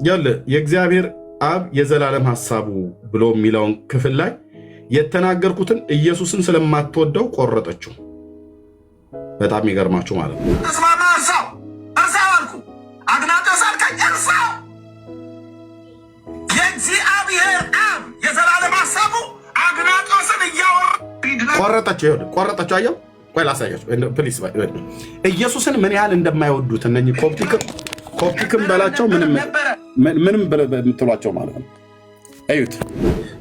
ያለ የእግዚአብሔር አብ የዘላለም ሐሳቡ ብሎ የሚለውን ክፍል ላይ የተናገርኩትን ኢየሱስን ስለማትወደው ቆረጠችው። በጣም ይገርማችሁ ማለት ነው። ተስማማ እርሳው አልኩ አግናጦስ አልከኝ እርሳው። የእግዚአብሔር አብ የዘላለም ሐሳቡ አግናጦስን እያወራ ቆረጠችው። ይኸውልህ ቆረጠችው። አየው፣ ቆይ ላሳያችሁ ፕሊስ። ኢየሱስን ምን ያህል እንደማይወዱት እነኚህ ኮፕቲክም በላቸው ምንም በምትሏቸው ማለት ነው። እዩት።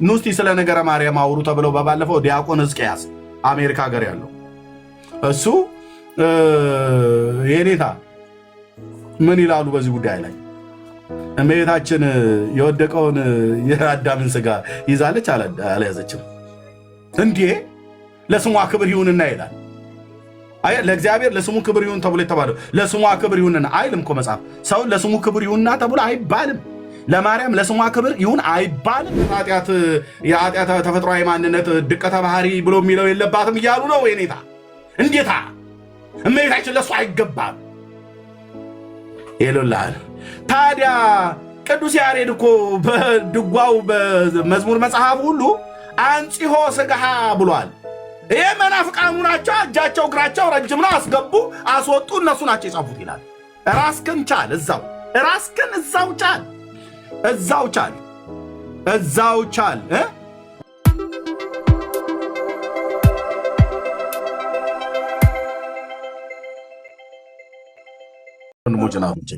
ኑ እስቲ ስለ ነገረ ማርያም አውሩ ተብለው በባለፈው ዲያቆን ሕዝቅያስ አሜሪካ ሀገር ያለው እሱ የኔታ ምን ይላሉ በዚህ ጉዳይ ላይ? እመቤታችን የወደቀውን የአዳምን ስጋ ይዛለች አልያዘችም እንዴ? ለስሟ ክብር ይሁንና ይላል። አይ ለእግዚአብሔር ለስሙ ክብር ይሁን ተብሎ የተባለው ለስሙ ክብር ይሁንና አይልም እኮ መጽሐፍ። ሰው ለስሙ ክብር ይሁንና ተብሎ አይባልም። ለማርያም ለስሙ ክብር ይሁን አይባልም። የኃጢአት ተፈጥሯዊ ማንነት ድቀተ ባህሪ ብሎ የሚለው የለባትም እያሉ ነው ወይኔታ። እንዴታ እመቤታችን ለሱ አይገባም ይሉላል። ታዲያ ቅዱስ ያሬድ እኮ በድጓው በመዝሙር መጽሐፍ ሁሉ አንጽሖ ስጋሃ ብሏል። ይሄ መናፍቃኑ ናቸው። እጃቸው እግራቸው ረጅም ነው፣ አስገቡ አስወጡ፣ እነሱ ናቸው የጻፉት ይላል። ራስክን ቻል፣ ራስክን እዛው ቻል። ወንድሞች ናቶች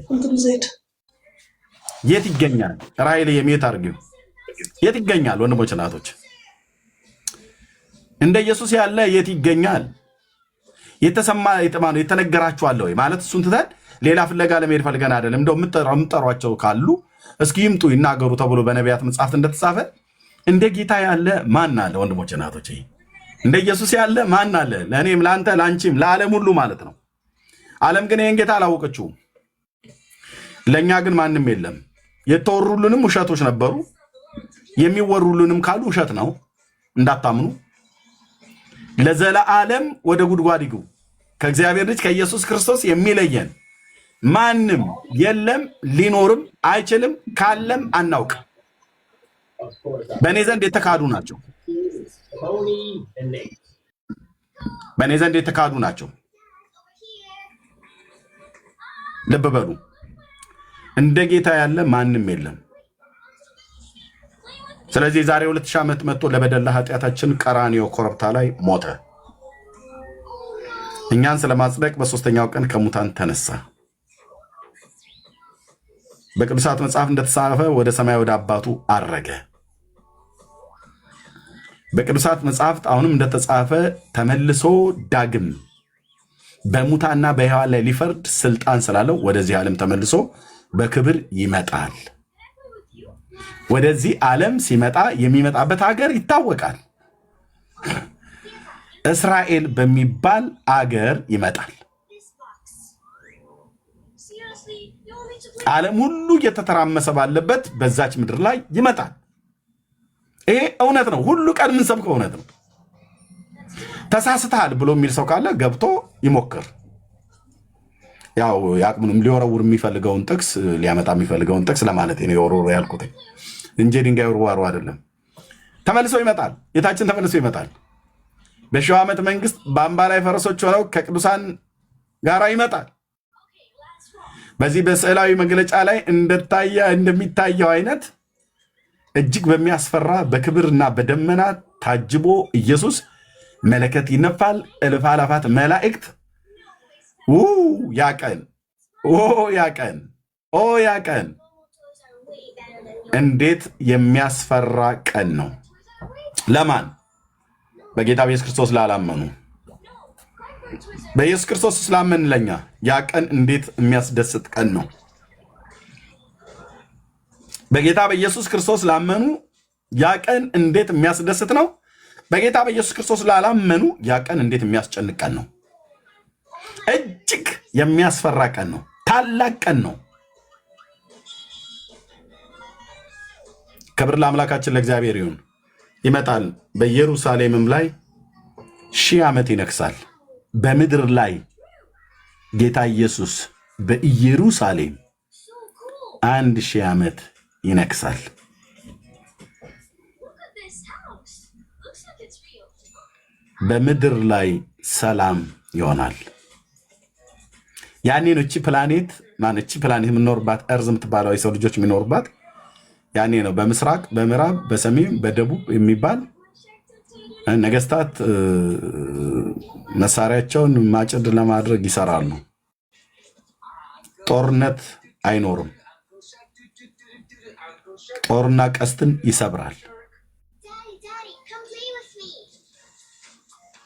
የት ይገኛል? ራይል የሚት አርጊው የት ይገኛል? ወንድሞች ናቶች እንደ ኢየሱስ ያለ የት ይገኛል? የተሰማ የተማኑ የተነገራችሁ ወይ ማለት እሱን ትተን ሌላ ፍለጋ ለመሄድ ፈልገን አይደለም። እንደው የምጠሯቸው ካሉ እስኪ ይምጡ ይናገሩ ተብሎ በነቢያት መጽሐፍት እንደተጻፈ እንደ ጌታ ያለ ማን አለ? ወንድሞች እናቶች እንደ ኢየሱስ ያለ ማን አለ? ለእኔም ለአንተ ለአንቺም ለዓለም ሁሉ ማለት ነው። ዓለም ግን ይህን ጌታ አላወቀችውም። ለእኛ ግን ማንም የለም። የተወሩልንም ውሸቶች ነበሩ፣ የሚወሩልንም ካሉ ውሸት ነው እንዳታምኑ። ለዘላለም ወደ ጉድጓድ ይግቡ። ከእግዚአብሔር ልጅ ከኢየሱስ ክርስቶስ የሚለየን ማንም የለም፣ ሊኖርም አይችልም። ካለም አናውቅ። በእኔ ዘንድ የተካዱ ናቸው። በእኔ ዘንድ የተካዱ ናቸው። ልብ በሉ። እንደ ጌታ ያለ ማንም የለም። ስለዚህ ዛሬ 2000 ዓመት መጥቶ ለበደላ ኃጢአታችን ቀራንዮ ኮረብታ ላይ ሞተ። እኛን ስለማጽደቅ በሶስተኛው ቀን ከሙታን ተነሳ። በቅዱሳት መጽሐፍ እንደተጻፈ ወደ ሰማይ ወደ አባቱ አረገ። በቅዱሳት መጽሐፍት አሁንም እንደተጻፈ ተመልሶ ዳግም በሙታንና በሕያዋን ላይ ሊፈርድ ስልጣን ስላለው ወደዚህ ዓለም ተመልሶ በክብር ይመጣል። ወደዚህ ዓለም ሲመጣ የሚመጣበት ሀገር ይታወቃል። እስራኤል በሚባል አገር ይመጣል። ዓለም ሁሉ እየተተራመሰ ባለበት በዛች ምድር ላይ ይመጣል። ይሄ እውነት ነው። ሁሉ ቀን የምንሰብከው እውነት ነው። ተሳስተሃል ብሎ የሚል ሰው ካለ ገብቶ ይሞክር። ያው ያቅሙንም ሊወረውር የሚፈልገውን ጥቅስ ሊያመጣ የሚፈልገውን ጥቅስ ለማለት ነው የወረወረ ያልኩት እንጂ ድንጋይ ወርዋሩ አይደለም። ተመልሶ ይመጣል። ጌታችን ተመልሶ ይመጣል። በሺው ዓመት መንግስት በአምባ ላይ ፈረሶች ሆነው ከቅዱሳን ጋር ይመጣል። በዚህ በስዕላዊ መግለጫ ላይ እንደሚታየው አይነት እጅግ በሚያስፈራ በክብርና በደመና ታጅቦ ኢየሱስ መለከት ይነፋል። እልፍ አእላፋት መላእክት ያቀን እንዴት የሚያስፈራ ቀን ነው! ለማን? በጌታ በኢየሱስ ክርስቶስ ላላመኑ። በኢየሱስ ክርስቶስ ስላመን ለኛ ያ ቀን እንዴት የሚያስደስት ቀን ነው! በጌታ በኢየሱስ ክርስቶስ ላመኑ ያ ቀን እንዴት የሚያስደስት ነው! በጌታ በኢየሱስ ክርስቶስ ላላመኑ ያ ቀን እንዴት የሚያስጨንቅ ቀን ነው! እጅግ የሚያስፈራ ቀን ነው። ታላቅ ቀን ነው። ክብር ለአምላካችን ለእግዚአብሔር ይሁን። ይመጣል። በኢየሩሳሌምም ላይ 1000 ዓመት ይነግሳል። በምድር ላይ ጌታ ኢየሱስ በኢየሩሳሌም 1000 ዓመት ይነግሳል። በምድር ላይ ሰላም ይሆናል። ያኔ ነው እቺ ፕላኔት የምንኖርባት እርዝ የምትባለው የሰው ልጆች የሚኖርባት ያኔ ነው። በምስራቅ፣ በምዕራብ፣ በሰሜን፣ በደቡብ የሚባል ነገስታት መሳሪያቸውን ማጭድ ለማድረግ ይሰራሉ። ጦርነት አይኖርም። ጦርና ቀስትን ይሰብራል።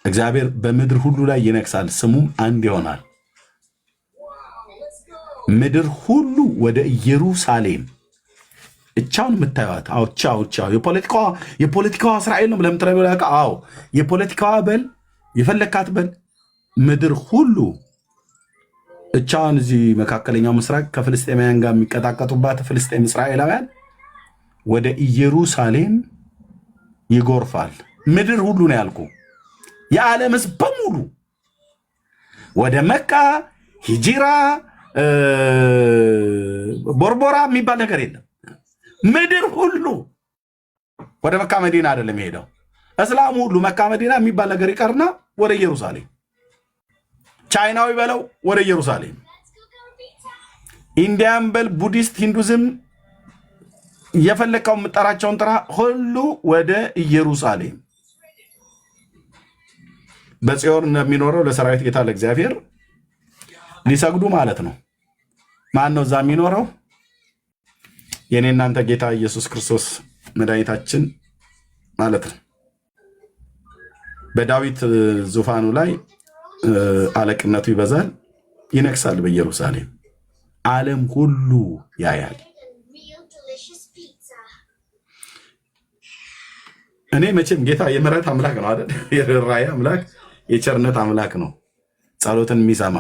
እግዚአብሔር በምድር ሁሉ ላይ ይነግሳል፣ ስሙም አንድ ይሆናል። ምድር ሁሉ ወደ ኢየሩሳሌም እቻውን የምታዩት ቻው የፖለቲካዋ እስራኤል ነው ብለህ የምትረቢው ላይ የፖለቲካዋ በል የፈለካት በል ምድር ሁሉ እቻውን እዚህ መካከለኛው ምስራቅ ከፍልስጤማውያን ጋር የሚቀጣቀጡባት ፍልስጤም እስራኤላውያን ወደ ኢየሩሳሌም ይጎርፋል። ምድር ሁሉ ነው ያልኩ። የዓለም ሕዝብ በሙሉ ወደ መካ ሂጂራ ቦርቦራ የሚባል ነገር የለም። ምድር ሁሉ ወደ መካ መዲና አይደለም የሄደው። እስላሙ ሁሉ መካ መዲና የሚባል ነገር ይቀርና ወደ ኢየሩሳሌም፣ ቻይናዊ በለው ወደ ኢየሩሳሌም፣ ኢንዲያን በል ቡዲስት፣ ሂንዱዝም የፈለከው የምጠራቸውን ጥራ ሁሉ ወደ ኢየሩሳሌም በጽዮን እንደሚኖረው ለሰራዊት ጌታ ለእግዚአብሔር ሊሰግዱ ማለት ነው። ማን ነው እዛ የሚኖረው? የኔ እናንተ ጌታ ኢየሱስ ክርስቶስ መድኃኒታችን ማለት ነው። በዳዊት ዙፋኑ ላይ አለቅነቱ ይበዛል፣ ይነግሳል በኢየሩሳሌም። ዓለም ሁሉ ያያል። እኔ መቼም ጌታ የምሕረት አምላክ ነው አይደል? የርኅራኄ አምላክ፣ የቸርነት አምላክ ነው፣ ጸሎትን የሚሰማ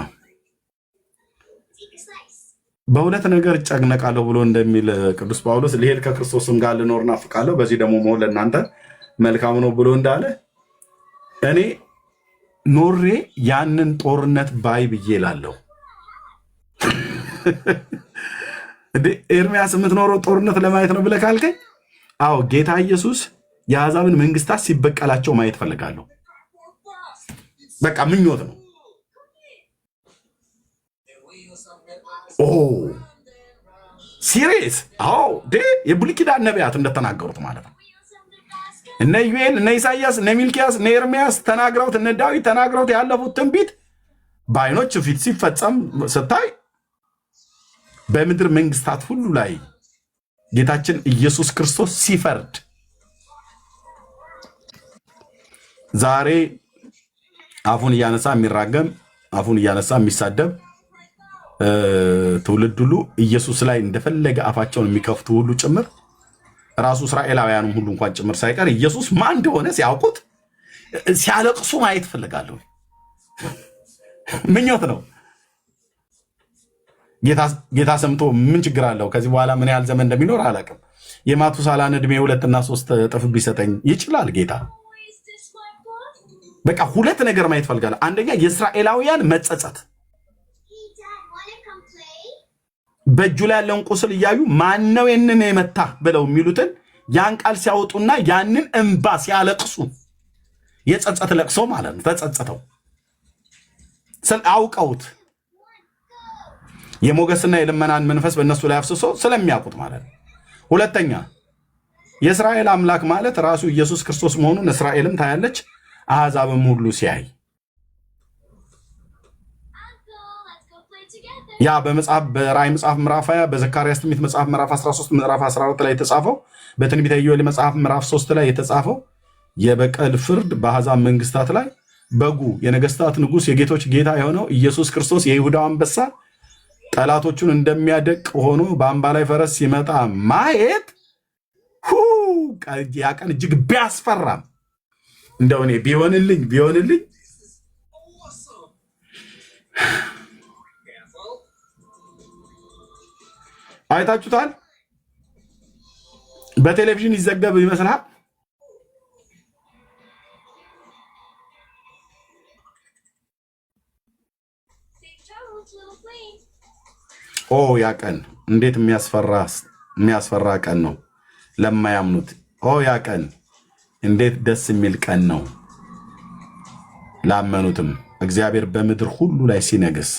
በሁለት ነገር እጨነቃለሁ ብሎ እንደሚል ቅዱስ ጳውሎስ ልሄድ ከክርስቶስም ጋር ልኖር ናፍቃለሁ፣ በዚህ ደግሞ መሆን ለእናንተ መልካም ነው ብሎ እንዳለ እኔ ኖሬ ያንን ጦርነት ባይ ብዬ እላለሁ። ኤርምያስ የምትኖረው ጦርነት ለማየት ነው ብለህ ካልከኝ፣ አዎ ጌታ ኢየሱስ የአሕዛብን መንግስታት ሲበቀላቸው ማየት ፈልጋለሁ። በቃ ምኞት ነው። ሲሪየስ? አዎ የብሉይ ኪዳን ነቢያት እንደተናገሩት ማለት ነው። እነ ኢዩኤል፣ እነ ኢሳያስ፣ እነ ሚልኪያስ፣ እነ ኤርምያስ ተናግረውት፣ እነ ዳዊት ተናግረውት ያለፉት ትንቢት በዓይኖች ፊት ሲፈጸም ስታይ በምድር መንግስታት ሁሉ ላይ ጌታችን ኢየሱስ ክርስቶስ ሲፈርድ ዛሬ አፉን እያነሳ የሚራገም አፉን እያነሳ የሚሳደብ ትውልድ ሁሉ ኢየሱስ ላይ እንደፈለገ አፋቸውን የሚከፍቱ ሁሉ ጭምር ራሱ እስራኤላውያንም ሁሉ እንኳን ጭምር ሳይቀር ኢየሱስ ማን እንደሆነ ሲያውቁት ሲያለቅሱ ማየት ፈልጋለሁ። ምኞት ነው። ጌታ ሰምቶ ምን ችግር አለው? ከዚህ በኋላ ምን ያህል ዘመን እንደሚኖር አላውቅም። የማቱሳላን ዕድሜ 2 እና 3 እጥፍ ቢሰጠኝ ይችላል ጌታ። በቃ ሁለት ነገር ማየት ፈልጋለሁ። አንደኛ የእስራኤላውያን መጸጸት፣ በእጁ ላይ ያለውን ቁስል እያዩ ማነው የንን የመታ ብለው የሚሉትን ያን ቃል ሲያወጡና ያንን እንባ ሲያለቅሱ የጸጸት ለቅሶ ማለት ነው። ተጸጸተው አውቀውት የሞገስና የልመናን መንፈስ በእነሱ ላይ አፍስሶ ስለሚያውቁት ማለት ነው። ሁለተኛ የእስራኤል አምላክ ማለት ራሱ ኢየሱስ ክርስቶስ መሆኑን እስራኤልም ታያለች፣ አሕዛብም ሁሉ ሲያይ ያ በራእይ መጽሐፍ ምዕራፍ 20 በዘካርያስ ትንቢት መጽሐፍ ምዕራፍ 13 ምዕራፍ 14 ላይ የተጻፈው በትንቢተ ኢዮኤል መጽሐፍ ምዕራፍ 3 ላይ የተጻፈው የበቀል ፍርድ በአሕዛብ መንግስታት ላይ በጉ የነገስታት ንጉስ የጌቶች ጌታ የሆነው ኢየሱስ ክርስቶስ የይሁዳው አንበሳ ጠላቶቹን እንደሚያደቅ ሆኖ በአምባ ላይ ፈረስ ሲመጣ ማየት ያ ቀን እጅግ ቢያስፈራም እንደው እኔ ቢሆንልኝ አይታችሁታል። በቴሌቪዥን ይዘገብ ይመስላል። ኦ ያ ቀን እንዴት የሚያስፈራ ቀን ነው ለማያምኑት። ኦ ያ ቀን እንዴት ደስ የሚል ቀን ነው ላመኑትም። እግዚአብሔር በምድር ሁሉ ላይ ሲነግስ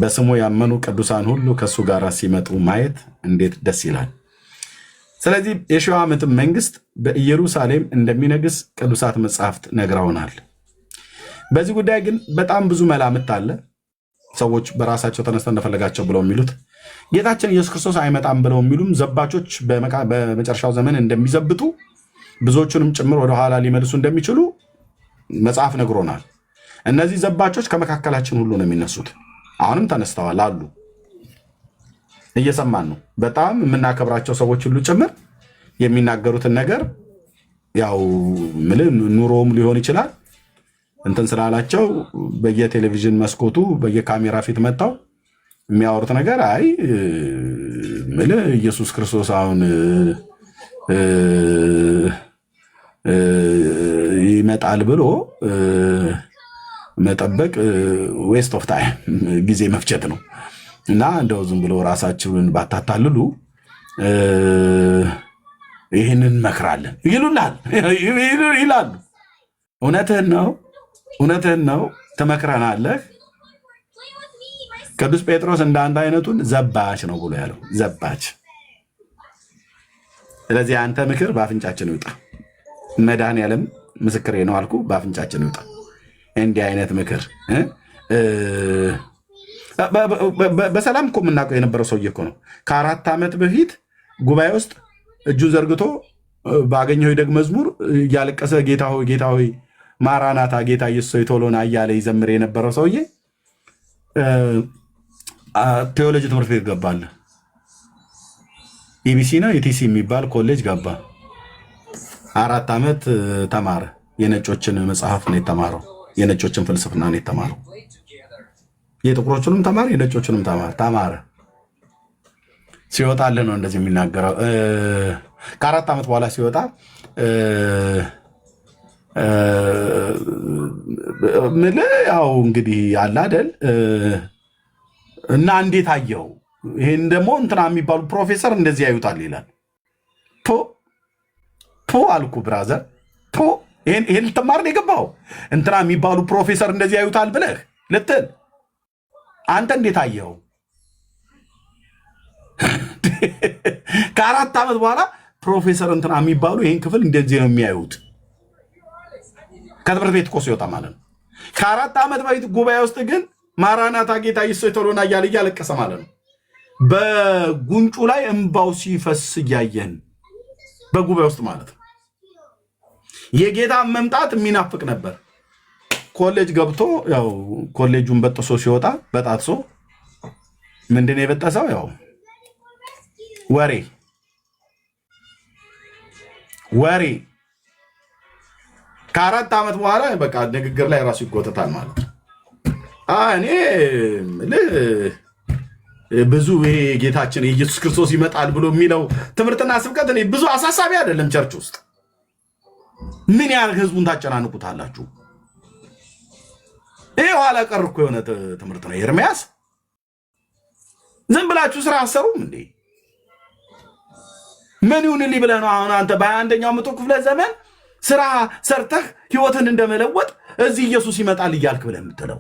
በስሙ ያመኑ ቅዱሳን ሁሉ ከሱ ጋር ሲመጡ ማየት እንዴት ደስ ይላል። ስለዚህ የሺው ዓመት መንግስት በኢየሩሳሌም እንደሚነግስ ቅዱሳት መጻሕፍት ነግረውናል። በዚህ ጉዳይ ግን በጣም ብዙ መላምት አለ። ሰዎች በራሳቸው ተነስተው እንደፈለጋቸው ብለው የሚሉት ጌታችን ኢየሱስ ክርስቶስ አይመጣም ብለው የሚሉም ዘባቾች በመጨረሻው ዘመን እንደሚዘብቱ ብዙዎቹንም ጭምር ወደኋላ ሊመልሱ እንደሚችሉ መጽሐፍ ነግሮናል። እነዚህ ዘባቾች ከመካከላችን ሁሉ ነው የሚነሱት። አሁንም ተነስተዋል አሉ፣ እየሰማን ነው። በጣም የምናከብራቸው ሰዎች ሁሉ ጭምር የሚናገሩትን ነገር ያው ኑሮም ሊሆን ይችላል እንትን ስላላቸው በየቴሌቪዥን መስኮቱ በየካሜራ ፊት መጣው የሚያወሩት ነገር አይ ኢየሱስ ክርስቶስ አሁን ይመጣል ብሎ መጠበቅ ዌስት ኦፍ ታይም ጊዜ መፍጨት ነው እና እንደው ዝም ብሎ ራሳችሁን ባታታልሉ ይህንን መክራለን ይላሉ። እውነትህን ነው ትመክረናለህ። ቅዱስ ጴጥሮስ እንደ አንድ አይነቱን ዘባች ነው ብሎ ያለው ዘባች። ስለዚህ አንተ ምክር በአፍንጫችን ይውጣ። መድኃኔዓለም ምስክሬ ነው አልኩ፣ በአፍንጫችን ይውጣ እንዲህ አይነት ምክር። በሰላም እኮ የምናውቀው የነበረው ሰውዬ እኮ ነው። ከ4 ዓመት በፊት ጉባኤ ውስጥ እጁን ዘርግቶ ባገኘው ደግ መዝሙር እያለቀሰ ጌታ ሆይ ጌታ ሆይ ማራናታ ጌታ ኢየሱስ ሆይ ቶሎና እያለ ይዘምር የነበረው ሰውዬ ቴዎሎጂ ትምህርት ቤት ገባለ። ኢቢሲ ነው ኢቲሲ የሚባል ኮሌጅ ገባ። 4 ዓመት ተማረ። የነጮችን መጽሐፍ ነው የተማረው። የነጮችን ፍልስፍና ነው የተማረው። የጥቁሮቹንም ተማረ፣ የነጮቹንም ተማረ። ሲወጣልህ ነው እንደዚህ የሚናገረው። ከ4 ዓመት በኋላ ሲወጣ ያው እንግዲህ አለ አይደል እና እንዴት አየው? ይሄን ደግሞ እንትና የሚባሉ ፕሮፌሰር እንደዚህ ያዩታል ይላል። ፖ አልኩ ብራዘር፣ ይሄን ልትማር ነው የገባው? እንትና የሚባሉ ፕሮፌሰር እንደዚህ ያዩታል ብለህ ልትል አንተ እንዴት አየው? ከ4 ዓመት በኋላ ፕሮፌሰር እንትና የሚባሉ ይሄን ክፍል እንደዚህ ነው የሚያዩት። ከትምህርት ቤት እኮ ሲወጣ ማለት ነው። ከ4 ዓመት በፊት ጉባኤ ውስጥ ግን ማራናታ ጌታ ኢየሱስ ቶሎና እያለ እያለቀሰ ማለት ነው። በጉንጩ ላይ እንባው ሲፈስ እያየን በጉባኤ ውስጥ ማለት ነው። የጌታ መምጣት የሚናፍቅ ነበር። ኮሌጅ ገብቶ ያው ኮሌጁን በጥሶ ሲወጣ በጣጥሶ ምንድነው የበጠሰው? ያው ወሬ ከ4 ዓመት በኋላ በቃ ንግግር ላይ ራሱ ይጎተታል ማለት ነው። እኔ ብዙ ይሄ ጌታችን ኢየሱስ ክርስቶስ ይመጣል ብሎ የሚለው ትምህርትና ስብከት እኔ ብዙ አሳሳቢ አይደለም። ቸርች ውስጥ ምን ያህል ህዝቡን ታጨናንቁታላችሁ? ይሄ ኋላ ቀር እኮ የሆነ ትምህርት ነው። ኤርምያስ ዝም ብላችሁ ስራ አሰሩም እንዴ? ምን ይሁንልኝ ብለህ ነው አሁን አንተ በ21ኛው መቶ ክፍለ ዘመን ስራ ሰርተህ ህይወትን እንደመለወጥ እዚህ ኢየሱስ ይመጣል እያልክ ብለህ የምትለው?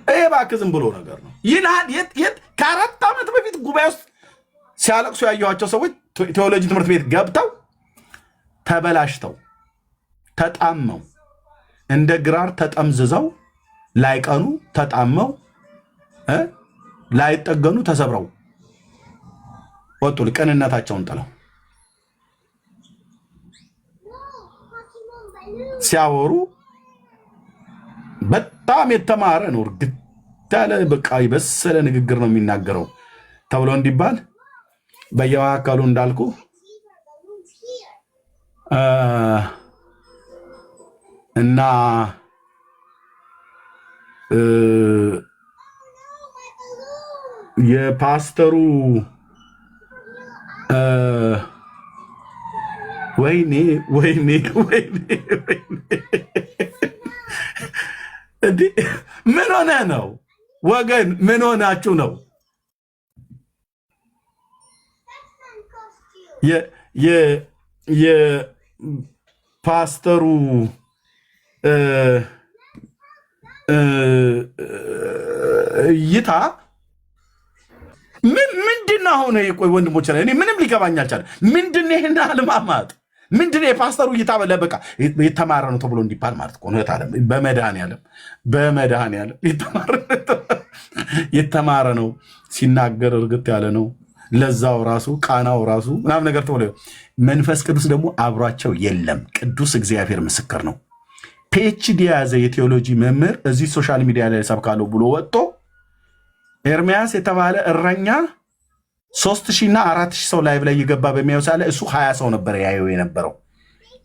ይሄ እባክህ ዝም ብሎ ነገር ነው ይልሃል። የት ከ4 ዓመት በፊት ጉባኤ ውስጥ ሲያለቅሱ ያየኋቸው ሰዎች ቴዎሎጂ ትምህርት ቤት ገብተው ተበላሽተው ተጣመው እንደ ግራር ተጠምዝዘው ላይቀኑ ተጣመው ላይጠገኑ ተሰብረው ወጡ። ቅንነታቸውን ጥለው ሲያወሩ በጣም የተማረ ነው፣ እርግጥ ያለ በቃ የበሰለ ንግግር ነው የሚናገረው ተብሎ እንዲባል በየመካከሉ እንዳልኩ እና የፓስተሩ ወይኔ እንዴ ምን ሆነ ነው ወገን? ምን ሆናችሁ ነው? የፓስተሩ እይታ ምንድን ነው? አሁን ቆይ ወንድሞች ላይ እኔ ምንም ሊገባኝ አልቻለም። ምንድን ነው ይሄን አልማማጥ? ምንድን ነው የፓስተሩ እይታ? በቃ የተማረ ነው ተብሎ እንዲባል ማለት ነው። በመድኃኒዓለም የተማረ ነው ሲናገር እርግጥ ያለ ነው። ለዛው ራሱ ቃናው ራሱ ምናምን ነገር ተብሎ መንፈስ ቅዱስ ደግሞ አብሯቸው የለም። ቅዱስ እግዚአብሔር ምስክር ነው። ፒኤችዲ የያዘ የቴዎሎጂ መምህር እዚህ ሶሻል ሚዲያ ላይ ሰብካለሁ ብሎ ወጥቶ ኤርሚያስ የተባለ እረኛ 3000 እና 4000 ሰው ላይቭ ላይ እየገባ በሚያዩ ሳለ እሱ 20 ሰው ነበር ያየው የነበረው።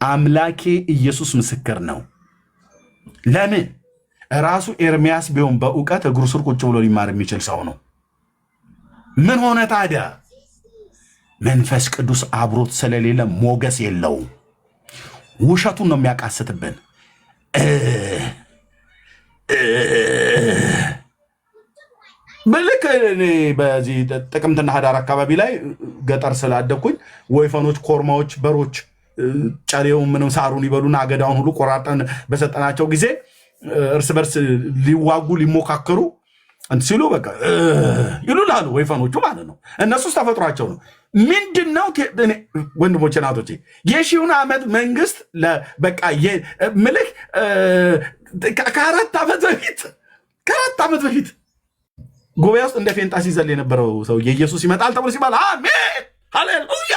አምላኬ ኢየሱስ ምስክር ነው። ለምን ራሱ ኤርሚያስ ቢሆን በእውቀት እግሩ ስር ቁጭ ብሎ ሊማር የሚችል ሰው ነው። ምን ሆነ ታዲያ? መንፈስ ቅዱስ አብሮት ስለሌለ ሞገስ የለውም። ውሸቱን ነው የሚያቃስትብን። በልክ እኔ በዚህ ጥቅምትና ህዳር አካባቢ ላይ ገጠር ስላደግኩኝ ወይፈኖች፣ ኮርማዎች፣ በሮች ጨሌውን ምንም ሳሩን ይበሉና አገዳውን ሁሉ ቆራርጠን በሰጠናቸው ጊዜ እርስ በርስ ሊዋጉ ሊሞካከሩ ሲሉ በቃ ይሉላሉ ወይፈኖቹ ማለት ነው። እነሱስ ተፈጥሯቸው ነው። ምንድነው ወንድሞቼ ናቶቼ የሺውን ዓመት መንግስት በቃ ምልክ ከአራት ዓመት በፊት ጉባኤ ውስጥ እንደ ፌንጣ ሲዘል የነበረው ሰው የኢየሱስ ይመጣል ተብሎ ሲባል አሜን ሃሌሉያ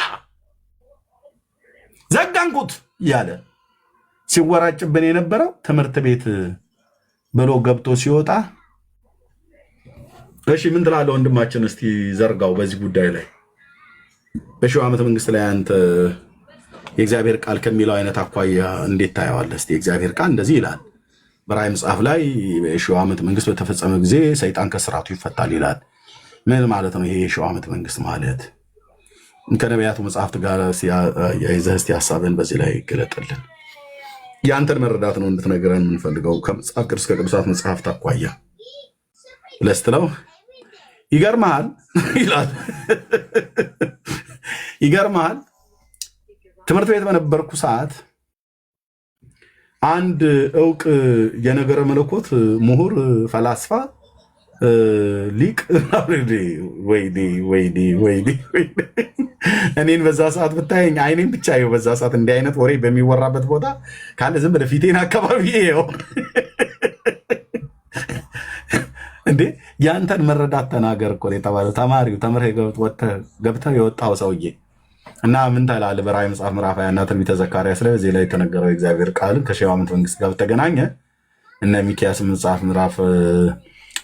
ዘጋንኩት እያለ ሲወራጭብን የነበረው ትምህርት ቤት ብሎ ገብቶ ሲወጣ እሺ ምን ትላለህ ወንድማችን? እስቲ ዘርጋው በዚህ ጉዳይ ላይ በሺው ዓመት መንግስት ላይ አንተ የእግዚአብሔር ቃል ከሚለው አይነት አኳያ እንዴት ታየዋለህ? እስቲ የእግዚአብሔር ቃል እንደዚህ ይላል በራእይ መጽሐፍ ላይ የሺው ዓመት መንግስት በተፈጸመ ጊዜ ሰይጣን ከስራቱ ይፈታል ይላል። ምን ማለት ነው ይሄ የሺው ዓመት መንግስት ማለት? ከነቢያቱ መጽሐፍት ጋር ያይዘህ እስቲ ሐሳብህን በዚህ ላይ ገለጥልን። የአንተን መረዳት ነው እንድትነግረን የምንፈልገው ከመጽሐፍ ቅዱስ ከቅዱሳት መጽሐፍት አኳያ ለስትለው ይገርምሃል ይላል። ይገርምሃል ትምህርት ቤት በነበርኩ ሰዓት አንድ እውቅ የነገረ መለኮት ምሁር ፈላስፋ ሊቅ ወይኔ እኔን በዛ ሰዓት ብታየኝ አይኔን ብቻ ይኸው በዛ ሰዓት እንዲህ አይነት ወሬ በሚወራበት ቦታ ካለ ዝም ብለህ ፊቴን አካባቢ ይኸው እንዴ ያንተን መረዳት ተናገር እኮ የተባለ ተማሪው ተምረህ ገብተህ የወጣው ሰውዬ እና ምን ትላለህ? በራእይ መጽሐፍ ምዕራፍ 20 እና ትንቢተ ዘካርያስ ላይ በዚህ ላይ የተነገረው የእግዚአብሔር ቃል ከሺው ዓመት መንግስት ጋር በተገናኘ እነ ሚክያስ መጽሐፍ ምዕራፍ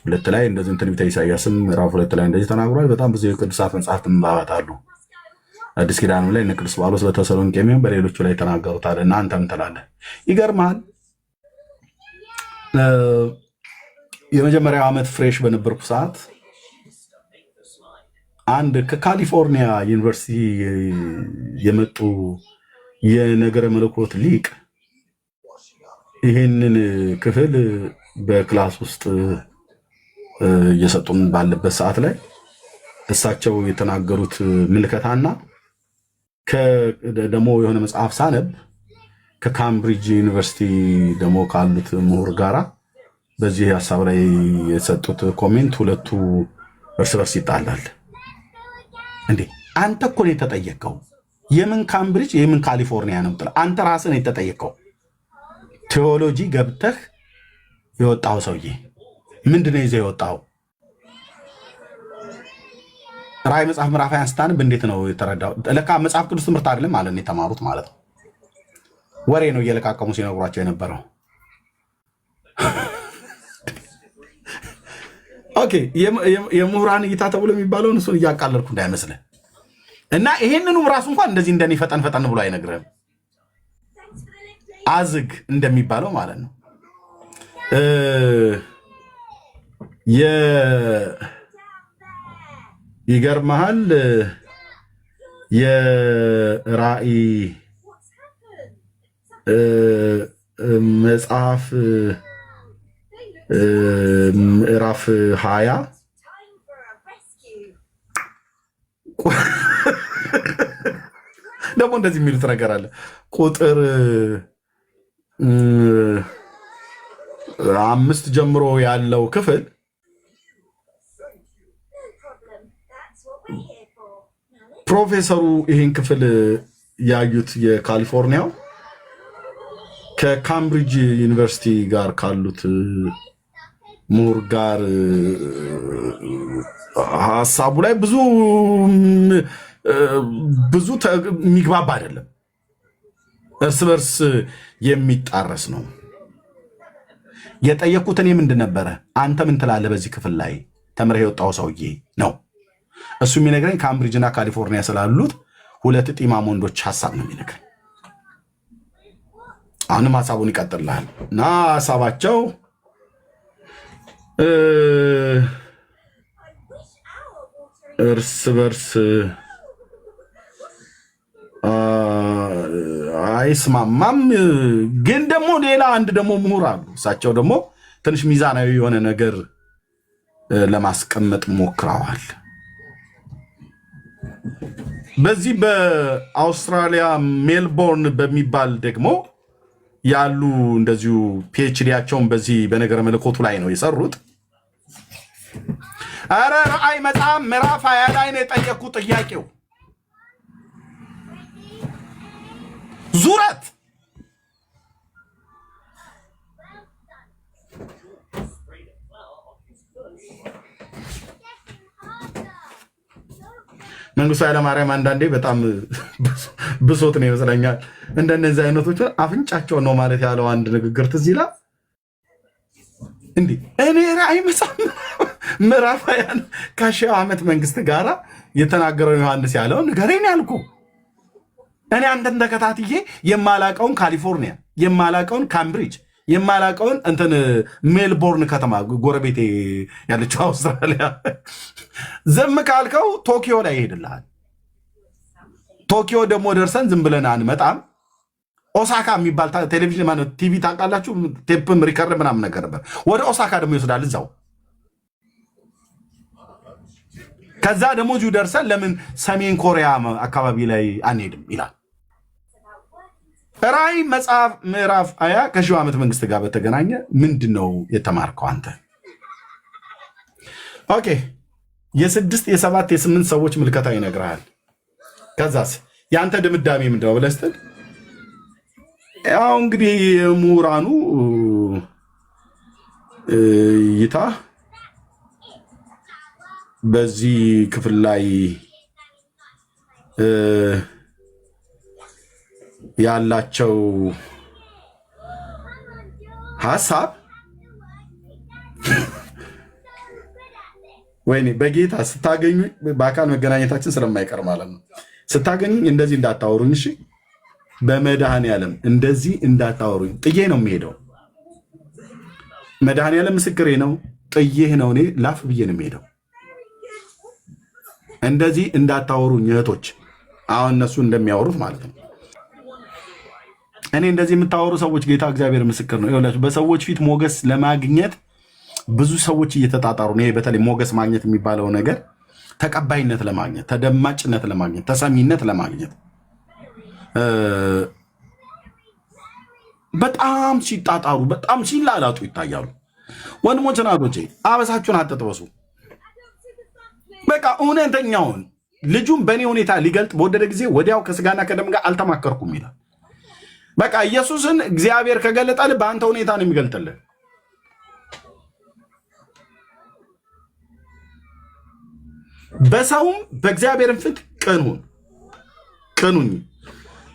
2 ላይ እንደዚህም ትንቢተ ኢሳይያስም ምዕራፍ 2 ላይ እንደዚህ ተናግሯል። በጣም ብዙ የቅዱሳት መጽሐፍት ምንባባት አሉ። አዲስ ኪዳንም ላይ እነ ቅዱስ ጳውሎስ በተሰሎንቄ የሚሆን በሌሎቹ ላይ ተናገሩታል። እና አንተ ምን ትላለህ? ይገርምሃል የመጀመሪያው ዓመት ፍሬሽ በነበርኩ ሰዓት አንድ ከካሊፎርኒያ ዩኒቨርሲቲ የመጡ የነገረ መለኮት ሊቅ ይህንን ክፍል በክላስ ውስጥ እየሰጡን ባለበት ሰዓት ላይ እሳቸው የተናገሩት ምልከታና ደግሞ የሆነ መጽሐፍ ሳነብ ከካምብሪጅ ዩኒቨርሲቲ ደግሞ ካሉት ምሁር ጋራ በዚህ ሀሳብ ላይ የሰጡት ኮሜንት ሁለቱ እርስ በርስ ይጣላል። እንዴ አንተ እኮ ነው የተጠየቀው። የምን ካምብሪጅ የምን ካሊፎርኒያ ነው የምትለው? አንተ ራስህ ነው የተጠየቀው። ቴዎሎጂ ገብተህ የወጣው ሰውዬ ምንድን ነው ይዘህ የወጣው? ራእይ መጽሐፍ ምዕራፍ 20 አንስታንብ እንዴት ነው የተረዳው? ለካ መጽሐፍ ቅዱስ ትምህርት አይደለም ማለት ነው የተማሩት ማለት ነው። ወሬ ነው እየለቃቀሙ ሲነግሯቸው የነበረው። ኦኬ የምሁራን እይታ ተብሎ የሚባለውን እሱን እያቃለልኩ እንዳይመስልህ እና ይሄንኑም ራሱ እንኳን እንደዚህ እንደኔ ፈጠን ፈጠን ብሎ አይነግርህም። አዝግ እንደሚባለው ማለት ነው። ይገርምሃል የራእይ መጽሐፍ ምዕራፍ 20 ደግሞ እንደዚህ የሚሉት ነገር አለ። ቁጥር 5 ጀምሮ ያለው ክፍል ፕሮፌሰሩ ይህን ክፍል ያዩት የካሊፎርኒያው ከካምብሪጅ ዩኒቨርሲቲ ጋር ካሉት ምሁር ጋር ሀሳቡ ላይ ብዙ የሚግባባ አይደለም። እርስ በርስ የሚጣረስ ነው። የጠየኩት እኔ ምንድን ነበረ? አንተ ምን ትላለህ በዚህ ክፍል ላይ ተምረህ የወጣው ሰውዬ ነው። እሱ የሚነግረኝ ካምብሪጅ እና ካሊፎርኒያ ስላሉት ሁለት ጢማም ወንዶች ሀሳብ ነው የሚነግረኝ። አሁንም ሀሳቡን ይቀጥላል እና ሀሳባቸው እርስ በርስ አይስማማም። ግን ደግሞ ሌላ አንድ ደግሞ ምሁር አሉ። እሳቸው ደግሞ ትንሽ ሚዛናዊ የሆነ ነገር ለማስቀመጥ ሞክረዋል። በዚህ በአውስትራሊያ ሜልቦርን በሚባል ደግሞ ያሉ እንደዚሁ ፒኤችዲያቸውን በዚህ በነገረ መለኮቱ ላይ ነው የሰሩት። አረ ራእይ መጽሐፍ ምዕራፍ 20 ላይ ነው የጠየቁት ጥያቄው ዙረት መንግስቱ ኃይለማርያም አንዳንዴ በጣም ብሶት ነው ይመስለኛል። እንደነዚህ አይነቶች አፍንጫቸው ነው ማለት ያለው አንድ ንግግር ትዝ ይላል። እንዴ እኔ ራእይ መጽሐፍ ምዕራፍ 20 ከሺህ ዓመት መንግስት ጋራ የተናገረው ዮሐንስ ያለው ንገረኝ ያልኩ እኔ አንተን ተከታትዬ የማላቀውን ካሊፎርኒያ የማላቀውን ካምብሪጅ የማላቀውን እንትን ሜልቦርን ከተማ ጎረቤቴ ያለችው አውስትራሊያ ዝም ካልከው ቶኪዮ ላይ ይሄድልሃል። ቶኪዮ ደግሞ ደርሰን ዝም ብለን አንመጣም። ኦሳካ የሚባል ቴሌቪዥን ማለት ቲቪ ታውቃላችሁ፣ ቴፕም ሪከርድ ምናምን ነገር ነበር። ወደ ኦሳካ ደግሞ ይወስዳል እዛው። ከዛ ደግሞ እዚሁ ደርሰን ለምን ሰሜን ኮሪያ አካባቢ ላይ አንሄድም ይላል። ራእይ መጽሐፍ ምዕራፍ 20 ከሺህ ዓመት መንግስት ጋር በተገናኘ ምንድን ነው የተማርከው አንተ? ኦኬ የ6 የ7 የ8 ሰዎች ምልከታ ይነግርሃል። ከዛስ የአንተ ድምዳሜ ምንድነው ብለህ ስትል ያው እንግዲህ ምሁራኑ እይታ በዚህ ክፍል ላይ ያላቸው ሐሳብ ወይኔ በጌታ ስታገኙ በአካል መገናኘታችን ስለማይቀር ማለት ነው። ስታገኙኝ እንደዚህ እንዳታወሩኝ እሺ። በመድኃኔዓለም እንደዚህ እንዳታወሩኝ። ጥዬ ነው የሚሄደው። መድኃኔዓለም ምስክሬ ነው። ጥዬህ ነው እኔ ላፍ ብዬ ነው የሚሄደው። እንደዚህ እንዳታወሩኝ እህቶች፣ አሁን እነሱ እንደሚያወሩት ማለት ነው። እኔ እንደዚህ የምታወሩ ሰዎች ጌታ እግዚአብሔር ምስክር ነው። ይኸውላችሁ በሰዎች ፊት ሞገስ ለማግኘት ብዙ ሰዎች እየተጣጣሩ ነው። ይሄ በተለይ ሞገስ ማግኘት የሚባለው ነገር ተቀባይነት ለማግኘት፣ ተደማጭነት ለማግኘት፣ ተሰሚነት ለማግኘት በጣም ሲጣጣሩ፣ በጣም ሲላላጡ ይታያሉ። ወንድሞች ናቶቼ አበሳችሁን አትጥበሱ። በቃ እውነተኛውን ልጁን በእኔ ሁኔታ ሊገልጥ በወደደ ጊዜ ወዲያው ከስጋና ከደም ጋር አልተማከርኩም ይላል። በቃ ኢየሱስን እግዚአብሔር ከገለጠልህ በአንተ ሁኔታ ነው የሚገልጥልህ። በሰውም በእግዚአብሔርን ፊት ቅኑኝ።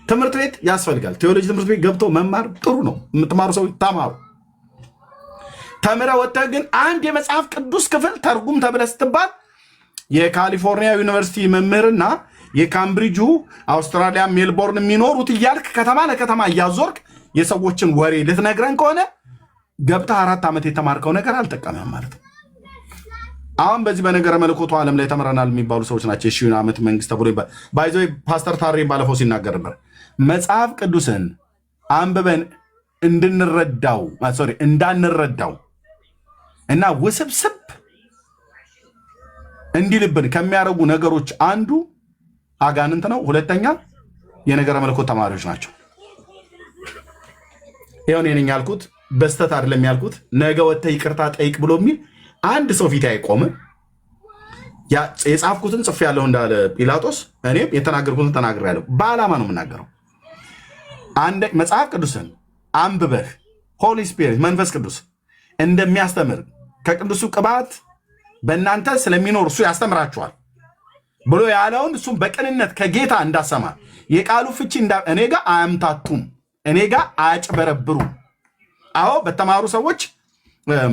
ትምህርት ቤት ያስፈልጋል። ቴዎሎጂ ትምህርት ቤት ገብቶ መማር ጥሩ ነው። የምትማሩ ሰው ተማሩ። ተምረህ ወጥተህ ግን አንድ የመጽሐፍ ቅዱስ ክፍል ተርጉም ተብለህ ስትባል የካሊፎርኒያ ዩኒቨርሲቲ መምህርና የካምብሪጁ አውስትራሊያ ሜልቦርን የሚኖሩት እያልክ ከተማ ለከተማ እያዞርክ የሰዎችን ወሬ ልትነግረን ከሆነ ገብተህ 4 ዓመት የተማርከው ነገር አልጠቀመም ማለት ነው። አሁን በዚህ በነገረ መለኮቱ ዓለም ላይ ተምረናል የሚባሉ ሰዎች ናቸው የሺህ ዓመት መንግስት ተብሎ ባይዞ ፓስተር ታሬ ባለፈው ሲናገር ነበር። መጽሐፍ ቅዱስን አንብበን እንዳንረዳው እና ውስብስብ እንዲልብን ከሚያረጉ ነገሮች አንዱ አጋንንት ነው። ሁለተኛ የነገረ መለኮት ተማሪዎች ናቸው። ይሁን የኔ ያልኩት በስተት አይደለም ያልኩት። ነገ ወጥተህ ይቅርታ ጠይቅ ብሎ የሚል አንድ ሰው ፊት አይቆምም። የጻፍኩትን ጽፌያለሁ እንዳለ ጲላጦስ እኔም የተናገርኩትን ተናግሬያለሁ። በዓላማ ነው የምናገረው። አንድ መጽሐፍ ቅዱስን አንብበህ ሆሊ ስፒሪት መንፈስ ቅዱስ እንደሚያስተምር ከቅዱሱ ቅባት በእናንተ ስለሚኖር እሱ ያስተምራችኋል ብሎ ያለውን እሱም በቅንነት ከጌታ እንዳሰማ የቃሉ ፍቺ እኔ ጋር አያምታቱም፣ እኔ ጋር አያጭበረብሩ። አዎ በተማሩ ሰዎች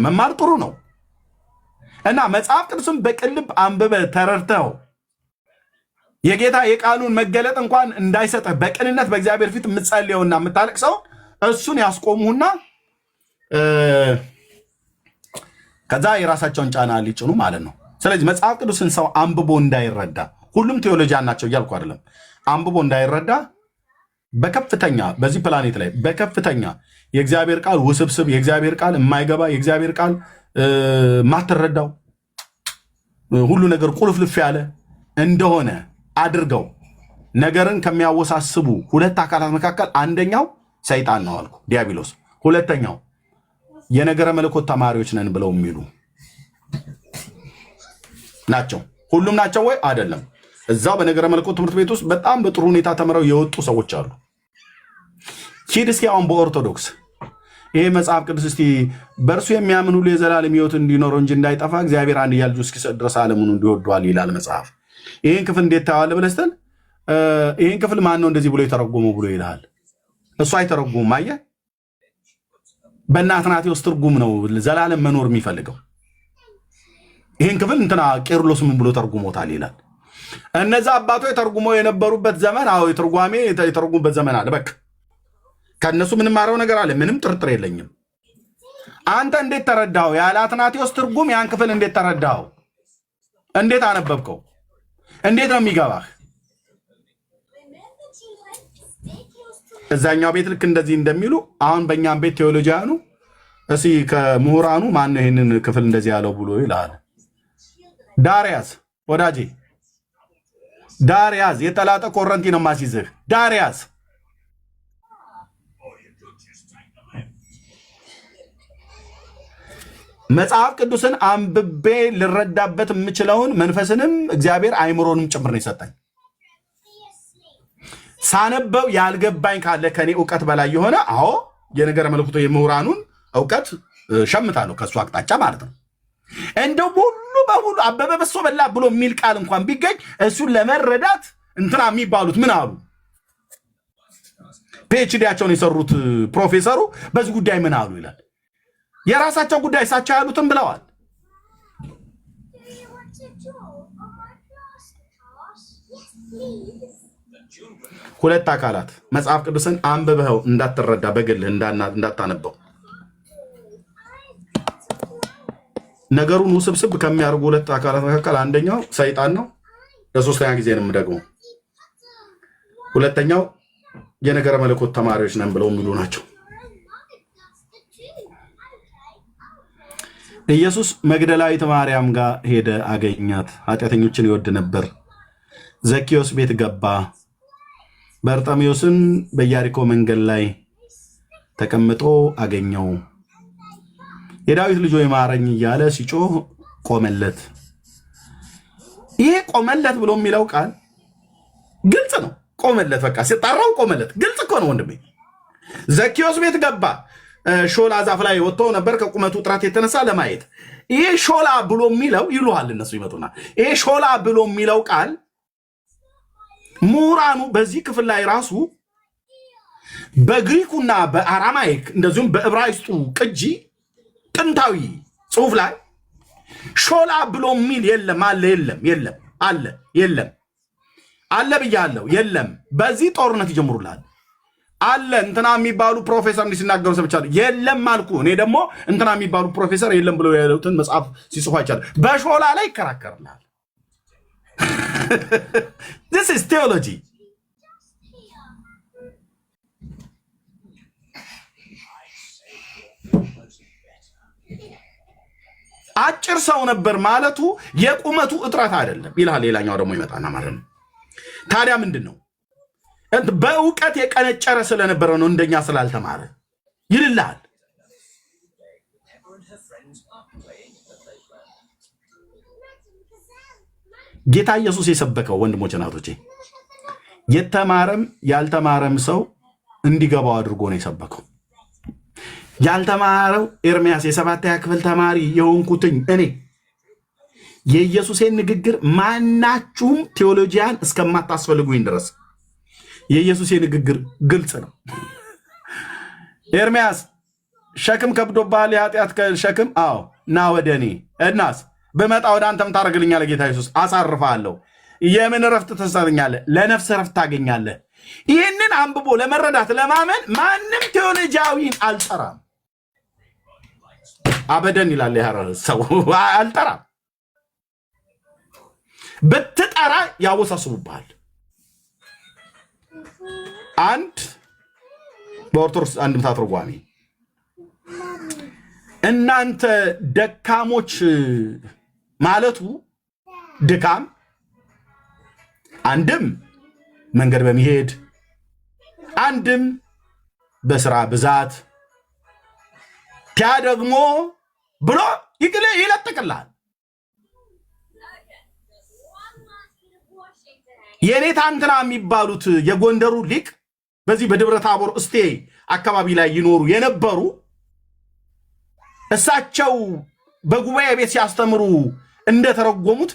መማር ጥሩ ነው እና መጽሐፍ ቅዱስን በቅልብ አንብበ ተረድተው የጌታ የቃሉን መገለጥ እንኳን እንዳይሰጥህ በቅንነት በእግዚአብሔር ፊት የምትጸልየውና የምታለቅሰው እሱን ያስቆሙና ከዛ የራሳቸውን ጫና ሊጭኑ ማለት ነው። ስለዚህ መጽሐፍ ቅዱስን ሰው አንብቦ እንዳይረዳ፣ ሁሉም ቴዎሎጂያን ናቸው እያልኩ አይደለም፣ አንብቦ እንዳይረዳ በከፍተኛ በዚህ ፕላኔት ላይ በከፍተኛ የእግዚአብሔር ቃል ውስብስብ፣ የእግዚአብሔር ቃል የማይገባ፣ የእግዚአብሔር ቃል ማትረዳው ሁሉ ነገር ቁልፍልፍ ያለ እንደሆነ አድርገው ነገርን ከሚያወሳስቡ ሁለት አካላት መካከል አንደኛው ሰይጣን ነው አልኩ፣ ዲያብሎስ። ሁለተኛው የነገረ መለኮት ተማሪዎች ነን ብለው የሚሉ ናቸው። ሁሉም ናቸው ወይ? አይደለም። እዛው በነገረ መለኮት ትምህርት ቤት ውስጥ በጣም በጥሩ ሁኔታ ተምረው የወጡ ሰዎች አሉ። ሂድ እስኪ አሁን በኦርቶዶክስ ይሄ መጽሐፍ ቅዱስ እስቲ በእርሱ የሚያምን ሁሉ የዘላለም ሕይወት እንዲኖረው እንጂ እንዳይጠፋ እግዚአብሔር አንድያ ልጁን እስኪሰጥ ድረስ ዓለሙን እንዲወዷል ይላል መጽሐፍ። ይህን ክፍል እንዴት ታየዋለህ ብለህ ስትል ይህን ክፍል ማን ነው እንደዚህ ብሎ የተረጎመው ብሎ ይልሃል። እሱ አይተረጉሙም። አየህ፣ በእነ አትናቴዎስ ትርጉም ነው ዘላለም መኖር የሚፈልገው። ይህን ክፍል እንትና ቄርሎስ ምን ብሎ ተርጉሞታል ይላል። እነዛ አባቶች ተርጉመው የነበሩበት ዘመን፣ አዎ የትርጓሜ የተረጉሙበት ዘመን አለ። በቃ ከእነሱ ምንማረው ነገር አለ፣ ምንም ጥርጥር የለኝም። አንተ እንዴት ተረዳኸው? ያለ አትናቴዎስ ትርጉም ያን ክፍል እንዴት ተረዳኸው? እንዴት አነበብከው? እንዴት ነው የሚገባህ? እዛኛው ቤት ልክ እንደዚህ እንደሚሉ አሁን በእኛም ቤት ቴዎሎጂያኑ እሲ ከምሁራኑ ማን ይህንን ክፍል እንደዚህ ያለው ብሎ ይላል። ዳርያዝ ወዳጄ፣ ዳርያዝ የተላጠ ኮረንቲ ነው ማሲዝህ። ዳርያዝ መጽሐፍ ቅዱስን አንብቤ ልረዳበት የምችለውን መንፈስንም እግዚአብሔር አይምሮንም ጭምር ነው የሰጠኝ። ሳነበው ያልገባኝ ካለ ከኔ እውቀት በላይ የሆነ አዎ የነገረ መለኮት የምሁራኑን እውቀት ሸምታለሁ ከሱ አቅጣጫ ማለት ነው። እንደው ሁሉ በሁሉ አበበ በሶ በላ ብሎ የሚል ቃል እንኳን ቢገኝ እሱን ለመረዳት እንትና የሚባሉት ምን አሉ? ፒኤችዲያቸውን የሰሩት ፕሮፌሰሩ በዚህ ጉዳይ ምን አሉ ይላል። የራሳቸው ጉዳይ እሳቸው ያሉትን ብለዋል። ሁለት አካላት መጽሐፍ ቅዱስን አንብበው እንዳትረዳ በግልህ እንዳታነበው ነገሩን ውስብስብ ከሚያደርጉ ሁለት አካላት መካከል አንደኛው ሰይጣን ነው። ለሶስተኛ ጊዜ ነው የምደግመው። ሁለተኛው የነገረ መለኮት ተማሪዎች ነን ብለው የሚሉ ናቸው። ኢየሱስ መግደላዊት ማርያም ጋር ሄደ፣ አገኛት። ኃጢአተኞችን ይወድ ነበር። ዘኬዎስ ቤት ገባ። በርጤሜዎስን በኢያሪኮ መንገድ ላይ ተቀምጦ አገኘው። የዳዊት ልጅ ሆይ ማረኝ እያለ ሲጮህ ቆመለት። ይሄ ቆመለት ብሎ የሚለው ቃል ግልጽ ነው። ቆመለት፣ በቃ ሲጣራው ቆመለት። ግልጽ እኮ ነው ወንድሜ። ዘኬዎስ ቤት ገባ። ሾላ ዛፍ ላይ ወጥቶ ነበር ከቁመቱ ጥራት የተነሳ ለማየት። ይሄ ሾላ ብሎ የሚለው ይሉሃል እነሱ ይመጡና፣ ይሄ ሾላ ብሎ የሚለው ቃል ምሁራኑ በዚህ ክፍል ላይ ራሱ በግሪኩና በአራማይክ እንደዚሁም በዕብራይስጡ ቅጂ ጥንታዊ ጽሑፍ ላይ ሾላ ብሎ የሚል የለም አለ የለም የለም አለ የለም አለ ብያለሁ የለም። በዚህ ጦርነት ይጀምሩላል። አለ እንትና የሚባሉ ፕሮፌሰር እንዲናገሩ ሰምቻለሁ። የለም አልኩ። እኔ ደግሞ እንትና የሚባሉ ፕሮፌሰር የለም ብለው ያሉትን መጽሐፍ ሲጽፉ አይቻለሁ። በሾላ ላይ ይከራከርናል። This is theology. አጭር ሰው ነበር ማለቱ የቁመቱ እጥረት አይደለም ይላል። ሌላኛው ደግሞ ይመጣና ማለት ነው ታዲያ ምንድን ነው? በእውቀት የቀነጨረ ስለነበረ ነው እንደኛ ስላልተማረ ይልልሃል። ጌታ ኢየሱስ የሰበከው ወንድሞች እናቶቼ የተማረም ያልተማረም ሰው እንዲገባው አድርጎ ነው የሰበከው። ያልተማረው ኤርሚያስ የሰባተኛ ክፍል ተማሪ የሆንኩትኝ እኔ የኢየሱስን ንግግር ማናችሁም ቴዎሎጂያን እስከማታስፈልጉኝ ድረስ የኢየሱስ ንግግር ግልጽ ነው። ኤርሚያስ ሸክም ከብዶብሃል፣ የኃጢአት ሸክም አዎ ና ወደ እኔ እናስ በመጣ ወደ አንተም ታደርግልኛለህ። ጌታ ኢየሱስ አሳርፋለሁ። የምን ረፍት ትሰጠኛለህ? ለነፍስ ረፍት ታገኛለህ። ይህንን አንብቦ ለመረዳት ለማመን ማንም ቴዎሎጂያዊን አልጠራም። አበደን ይላል ሰው አልጠራም። ብትጠራ ያወሳስቡብሃል። አንድ በኦርቶዶክስ አንድምታ ትርጓሜ እናንተ ደካሞች ማለቱ ድካም አንድም መንገድ በመሄድ አንድም በስራ ብዛት ያ ደግሞ ብሎ ይለጥቅልሃል። የኔታ እንትና የሚባሉት የጎንደሩ ሊቅ በዚህ በደብረ ታቦር እስቴ አካባቢ ላይ ይኖሩ የነበሩ እሳቸው በጉባኤ ቤት ሲያስተምሩ እንደተረጎሙት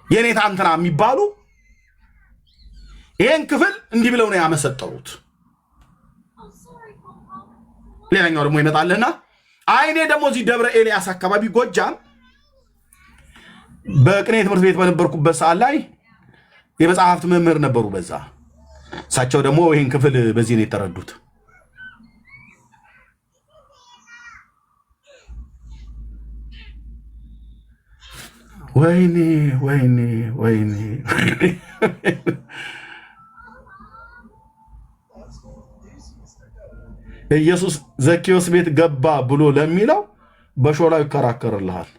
የኔታ እንትና የሚባሉ ይሄን ክፍል እንዲህ ብለው ነው ያመሰጠሩት። ሌላኛው ደግሞ ይመጣልና አይኔ ደግሞ እዚህ ደብረ ኤልያስ አካባቢ ጎጃም በቅኔ ትምህርት ቤት በነበርኩበት ሰዓት ላይ የመጽሐፍት መምህር ነበሩ። በዛ እሳቸው ደግሞ ይሄን ክፍል በዚህ ነው የተረዱት። ወይኔ ወይኔ ወይኔ ኢየሱስ ዘኬዎስ ቤት ገባ ብሎ ለሚለው በሾላው ይከራከርልሃል።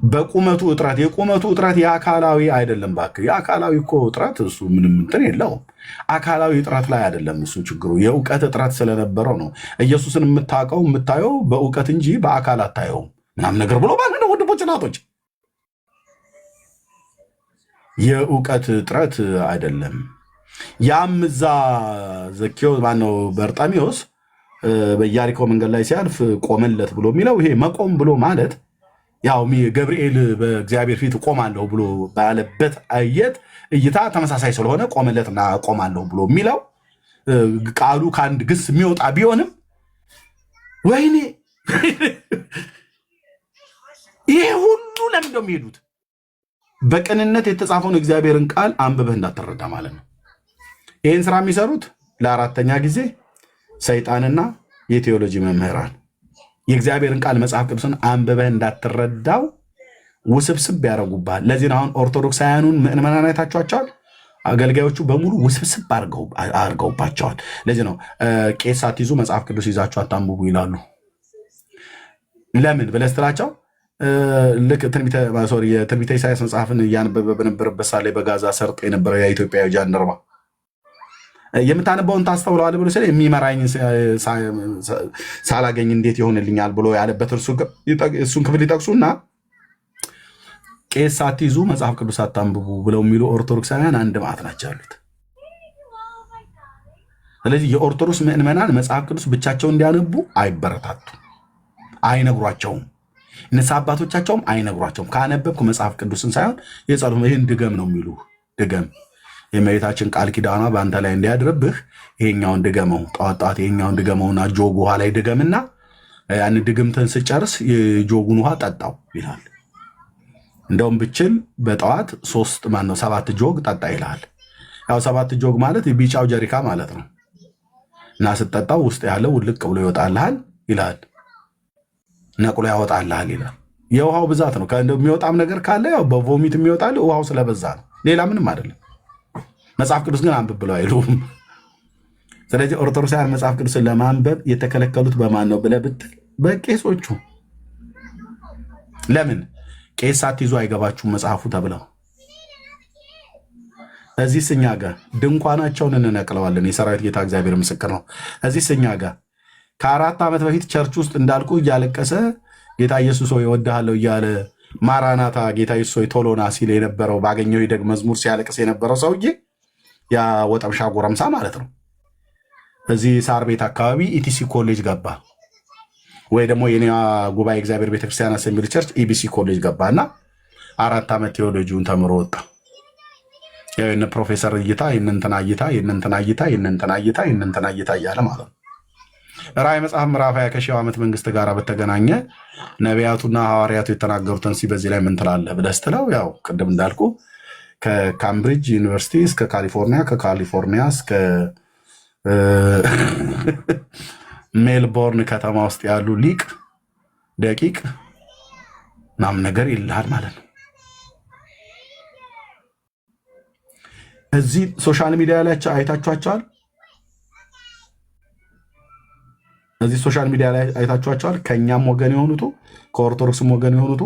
በቁመቱ እጥረት የቁመቱ እጥረት የአካላዊ አይደለም። ባክህ የአካላዊ እኮ እጥረት እሱ ምንም እንትን የለውም። አካላዊ እጥረት ላይ አይደለም እሱ ችግሩ፣ የእውቀት እጥረት ስለነበረው ነው። ኢየሱስን የምታየው በእውቀት እንጂ በአካል አታየውም ምናምን ነገር ብሎ ባለ ነው። ወንድሞች እናቶች፣ የእውቀት እጥረት አይደለም። ያም እዛ ዘኬዎስ ማነው በርጣሚዎስ በኢያሪኮ መንገድ ላይ ሲያልፍ ቆመለት ብሎ የሚለው ይሄ መቆም ብሎ ማለት ያው ገብርኤል በእግዚአብሔር ፊት ቆማለሁ ብሎ ባለበት አየት እይታ ተመሳሳይ ስለሆነ ቆመለትና ቆማለሁ ብሎ የሚለው ቃሉ ከአንድ ግስ የሚወጣ ቢሆንም ወይኔ ይሄ ሁሉ ለምን ነው የሚሄዱት? በቅንነት የተጻፈውን እግዚአብሔርን ቃል አንብበህ እንዳትረዳ ማለት ነው። ይህን ስራ የሚሰሩት ለአራተኛ ጊዜ ሰይጣንና የቴዎሎጂ መምህራን የእግዚአብሔርን ቃል መጽሐፍ ቅዱስን አንብበህ እንዳትረዳው ውስብስብ ያደርጉብሃል። ለዚህ ነው አሁን ኦርቶዶክሳውያኑን ምዕመናን አይታችኋቸዋል። አገልጋዮቹ በሙሉ ውስብስብ አድርገውባቸዋል። ለዚህ ነው ቄስ ሳትይዙ መጽሐፍ ቅዱስ ይዛችሁ አታንብቡ ይላሉ። ለምን ብለህ ስትላቸው ልክ የትንቢተ ኢሳያስ መጽሐፍን እያነበበ በነበረበት ሳለ በጋዛ ሰርጦ የነበረው የኢትዮጵያ ጃንደረባ የምታነበውን ታስተውለዋለህ ብሎ ሲል የሚመራኝ ሳላገኝ እንዴት ይሆንልኛል ብሎ ያለበት እሱን ክፍል ይጠቅሱና ቄስ ሳትይዙ መጽሐፍ ቅዱስ አታንብቡ ብለው የሚሉ ኦርቶዶክሳውያን አንድ ማዕት ናቸው ያሉት። ስለዚህ የኦርቶዶክስ ምዕመናን መጽሐፍ ቅዱስ ብቻቸው እንዲያነቡ አይበረታቱም፣ አይነግሯቸውም። ንስሐ አባቶቻቸውም አይነግሯቸውም። ካነበብኩ መጽሐፍ ቅዱስን ሳይሆን የጸሎት ይህን ድገም ነው የሚሉ ድገም የእመቤታችን ቃል ኪዳኗ በአንተ ላይ እንዲያድርብህ ይሄኛውን ድገመው፣ ጠዋት ጠዋት ይሄኛውን ድገመውና ጆግ ውሃ ላይ ድገምና ያን ድግምትን ስጨርስ የጆጉን ውሃ ጠጣው ይላል። እንደውም ብችል በጠዋት 7 ጆግ ጠጣ ይላል። ያው 7 ጆግ ማለት ቢጫው ጀሪካ ማለት ነው። እና ስትጠጣው ውስጥ ያለው ውልቅ ብሎ ይወጣልሃል ይላል፣ ነቅሎ ያወጣልሃል ይላል። የውሃው ብዛት ነው። የሚወጣም ነገር ካለ ያው በቮሚት የሚወጣል ውሃው ስለበዛ ነው፣ ሌላ ምንም አይደለም። መጽሐፍ ቅዱስ ግን አንብብ ብለው አይሉም። ስለዚህ ኦርቶዶክሳውያን መጽሐፍ ቅዱስን ለማንበብ የተከለከሉት በማን ነው ብለህ ብትል በቄሶቹ። ለምን ቄስ ሳትይዙ አይገባችሁም መጽሐፉ ተብለው። እዚህ ስኛ ጋር ድንኳናቸውን እንነቅለዋለን። የሰራዊት ጌታ እግዚአብሔር ምስክር ነው። እዚህ ስኛ ጋር ከ4 ዓመት በፊት ቸርች ውስጥ እንዳልኩ እያለቀሰ ጌታ ኢየሱስ ሆይ እወድሃለሁ እያለ ማራናታ ጌታ ኢየሱስ ሆይ ቶሎና ሲል የነበረው ባገኘው ይደግ መዝሙር ሲያለቅስ የነበረው ሰውዬ ያ ወጠምሻ ጎረምሳ ማለት ነው። እዚህ ሳር ቤት አካባቢ ኢቲሲ ኮሌጅ ገባ፣ ወይ ደግሞ የኔዋ ጉባኤ እግዚአብሔር ቤተክርስቲያን አሰምብል ቸርች ኢቢሲ ኮሌጅ ገባና 4 ዓመት ቴዎሎጂውን ተምሮ ወጣ። ያው የነ ፕሮፌሰር እይታ የነንተና እይታ እያለ ማለት ነው። ራእይ መጽሐፍ ምዕራፍ 20 ከሺህ ዓመት መንግስት ጋር በተገናኘ ነቢያቱና ሐዋርያቱ የተናገሩትን በዚህ ላይ ምን ትላለህ ብለህ ስትለው ያው ቅድም እንዳልኩ ከካምብሪጅ ዩኒቨርሲቲ እስከ ካሊፎርኒያ፣ ከካሊፎርኒያ እስከ ሜልቦርን ከተማ ውስጥ ያሉ ሊቅ ደቂቅ ምናምን ነገር ይልሃል ማለት ነው። እዚህ ሶሻል ሚዲያ ላይ አይታችኋቸዋል። ከኛም ወገን የሆኑት ከኦርቶዶክስም ወገን የሆኑት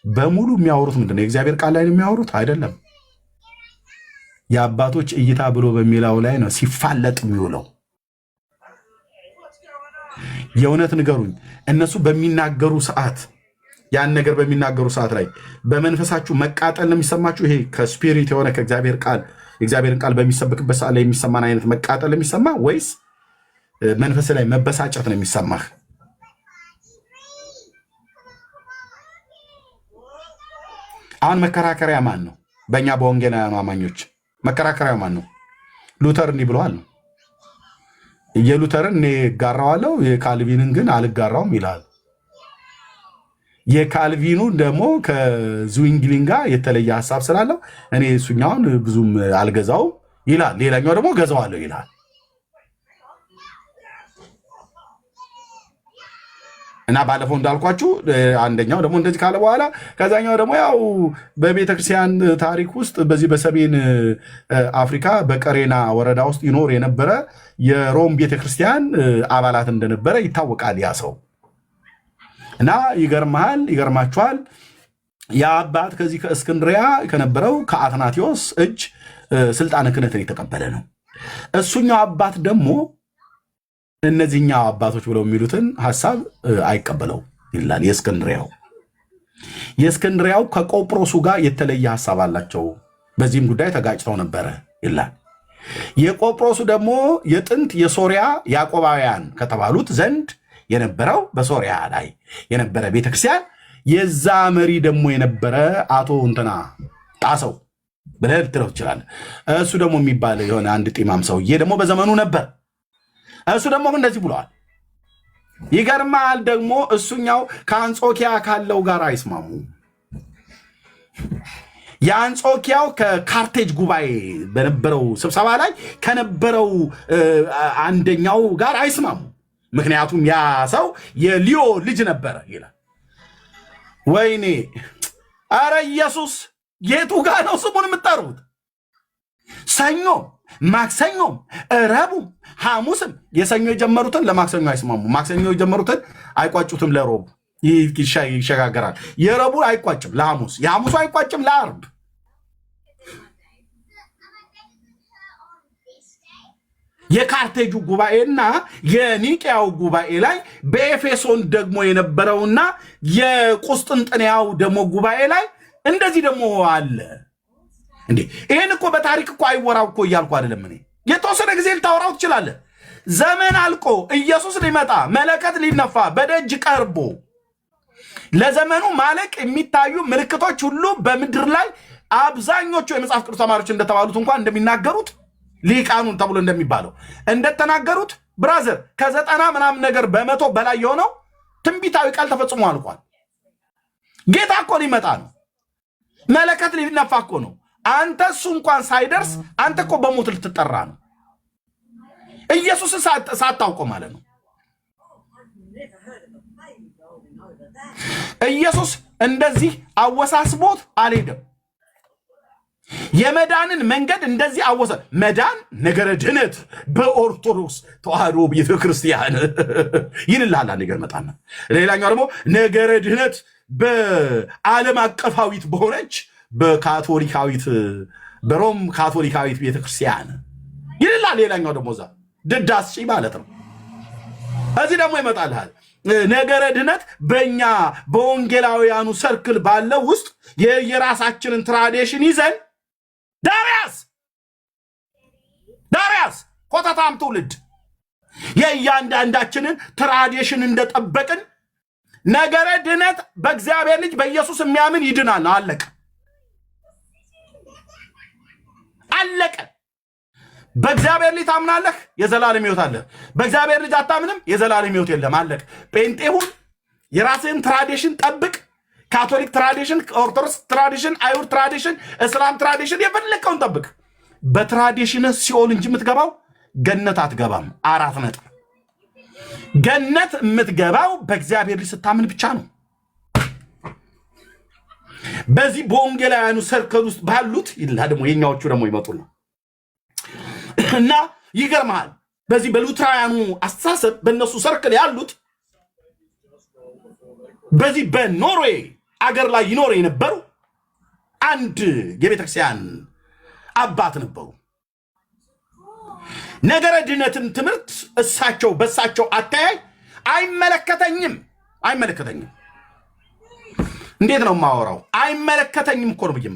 በሙሉ የሚያወሩት ምንድነው? የእግዚአብሔር ቃል ላይ ነው የሚያወሩት አይደለም። የአባቶች እይታ ብሎ በሚለው ላይ ነው ሲፋለጥ የሚውለው። የእውነት ንገሩኝ። እነሱ በሚናገሩ ሰዓት ያን ነገር በሚናገሩ ሰዓት ላይ በመንፈሳችሁ መቃጠል ነው የሚሰማችሁ? ይሄ ከስፒሪት የሆነ የእግዚአብሔርን ቃል በሚሰብክበት ሰዓት ላይ የሚሰማን አይነት መቃጠል የሚሰማ ወይስ መንፈስ ላይ መበሳጨት ነው የሚሰማህ? አሁን መከራከሪያ ማን ነው? በእኛ በወንጌላውያኑ አማኞች መከራከሪያው ማን ነው? ሉተር እንዲህ ብለዋል ነው። የሉተርን እኔ እጋራዋለሁ የካልቪንን ግን አልጋራውም ይላል። የካልቪኑ ደግሞ ከዝዊንግሊን ጋር የተለየ ሀሳብ ስላለው እኔ እሱኛውን ብዙም አልገዛውም ይላል። ሌላኛው ደግሞ ገዛዋለሁ ይላል። እና ባለፈው እንዳልኳችሁ አንደኛው ደግሞ እንደዚህ ካለ በኋላ ከዛኛው ደግሞ ያው በቤተክርስቲያን ታሪክ ውስጥ በዚህ በሰሜን አፍሪካ በቀሬና ወረዳ ውስጥ ይኖር የነበረ የሮም ቤተክርስቲያን አባላት እንደነበረ ይታወቃል ያ ሰው። እና ይገርማችኋል ያ አባት ከዚህ ከእስክንድሪያ ከነበረው ከአትናቴዎስ እጅ ስልጣነ ክህነትን የተቀበለ ነው። እሱኛው አባት ደግሞ እነዚህኛው አባቶች ብለው የሚሉትን ሐሳብ አይቀበለው ይላል። የእስክንድሪያው ከቆጵሮሱ ጋር የተለየ ሐሳብ አላቸው። በዚህም ጉዳይ ተጋጭተው ነበረ ይላል። የቆጵሮሱ ደግሞ የጥንት የሶሪያ ያዕቆባውያን ከተባሉት ዘንድ የነበረው በሶሪያ ላይ የነበረ ቤተክርስቲያን የዛ መሪ ደግሞ የነበረ አቶ እንትና ጣሰው ብለህ ልትለው ትችላለህ። እሱ ደግሞ የሚባል የሆነ አንድ ጢማም ሰውዬ ደግሞ በዘመኑ ነበር። እሱ ደግሞ እንደዚህ ብለዋል። ይገርማል ደግሞ እሱኛው ከአንጾኪያ ካለው ጋር አይስማሙ። የአንጾኪያው ከካርቴጅ ጉባኤ በነበረው ስብሰባ ላይ ከነበረው አንደኛው ጋር አይስማሙ። ምክንያቱም ያ ሰው የሊዮ ልጅ ነበረ ይላል። ወይኔ አረ ኢየሱስ የቱ ጋር ነው ስሙን የምትጠሩት? ሰኞ ማክሰኞም ረቡዕ ሐሙስም የሰኞ የጀመሩትን ለማክሰኞ አይስማሙ። ማክሰኞ የጀመሩትን አይቋጩትም ለሮብ ይሸጋገራል። የረቡዕ አይቋጭም ለሐሙስ፣ የሐሙሱ አይቋጭም ለአርብ። የካርቴጁ ጉባኤና የኒቅያው ጉባኤ ላይ በኤፌሶን ደግሞ የነበረውና የቁስጥንጥንያው ደግሞ ጉባኤ ላይ እንደዚህ ደግሞ አለ። እንዴ ይሄን እኮ በታሪክ እኮ አይወራው እኮ እያልኩ አይደለም። እኔ የተወሰነ ጊዜ ልታወራው ትችላለህ። ዘመን አልቆ ኢየሱስ ሊመጣ መለከት ሊነፋ በደጅ ቀርቦ ለዘመኑ ማለቅ የሚታዩ ምልክቶች ሁሉ በምድር ላይ አብዛኞቹ የመጽሐፍ ቅዱስ ተማሪዎች እንደተባሉት እንኳን እንደሚናገሩት ሊቃኑን ተብሎ እንደሚባለው እንደተናገሩት ብራዘር ከ90 ምናምን ነገር በመቶ በላይ የሆነው ትንቢታዊ ቃል ተፈጽሞ አልቋል። ጌታ እኮ ሊመጣ ነው። መለከት ሊነፋ እኮ ነው። አንተ እሱ እንኳን ሳይደርስ አንተ እኮ በሞት ልትጠራ ነው። ኢየሱስን ሳታውቀው ማለት ነው። ኢየሱስ እንደዚህ አወሳስቦት አልሄደም። የመዳንን መንገድ እንደዚህ አወሰ። መዳን ነገረ ድነት በኦርቶዶክስ ተዋህዶ ቤተክርስቲያን ይልላል ነገር መጣና፣ ሌላኛው ደግሞ ነገረ ድነት በዓለም አቀፋዊት በሆነች በካቶሊካዊት በሮም ካቶሊካዊት ቤተክርስቲያን ይልላል። ሌላኛው ደግሞ ዛ ድዳስ ማለት ነው። እዚህ ደግሞ ይመጣልሃል ነገረ ድነት በእኛ በወንጌላውያኑ ሰርክል ባለው ውስጥ የራሳችንን ትራዲሽን ይዘን ዳሪያስ ኮተታም ትውልድ የእያንዳንዳችንን ትራዲሽን እንደጠበቅን ነገረ ድነት በእግዚአብሔር ልጅ በኢየሱስ የሚያምን ይድናል። አለቀ። በእግዚአብሔር ልጅ ታምናለህ፣ የዘላለም ሕይወት አለ። በእግዚአብሔር ልጅ አታምንም፣ የዘላለም ሕይወት የለም። አለቀ። ጴንጤ ሁን፣ የራስህን ትራዲሽን ጠብቅ። ካቶሊክ ትራዲሽን፣ ኦርቶዶክስ ትራዲሽን፣ አይሁድ ትራዲሽን፣ እስላም ትራዲሽን የፈለከውን ጠብቅ። በትራዲሽን ሲኦል እንጂ የምትገባው ገነት አትገባም። 4 ነጥብ። ገነት የምትገባው በእግዚአብሔር ልጅ ስታምን ብቻ ነው። በዚህ በወንጌላውያኑ ሰርክል ውስጥ ባሉት ይላ ደግሞ የኛዎቹ ደግሞ ይመጡና እና ይገርማል። በዚህ በሉትራውያኑ አስተሳሰብ በእነሱ ሰርክል ያሉት በዚህ በኖርዌይ አገር ላይ ይኖር የነበሩ አንድ የቤተክርስቲያን አባት ነበሩ። ነገረ ድነትን ትምህርት በእሳቸው አተያይ አይመለከተኝም። እንዴት ነው የማወራው? አይመለከተኝም እኮ ነው ብዬ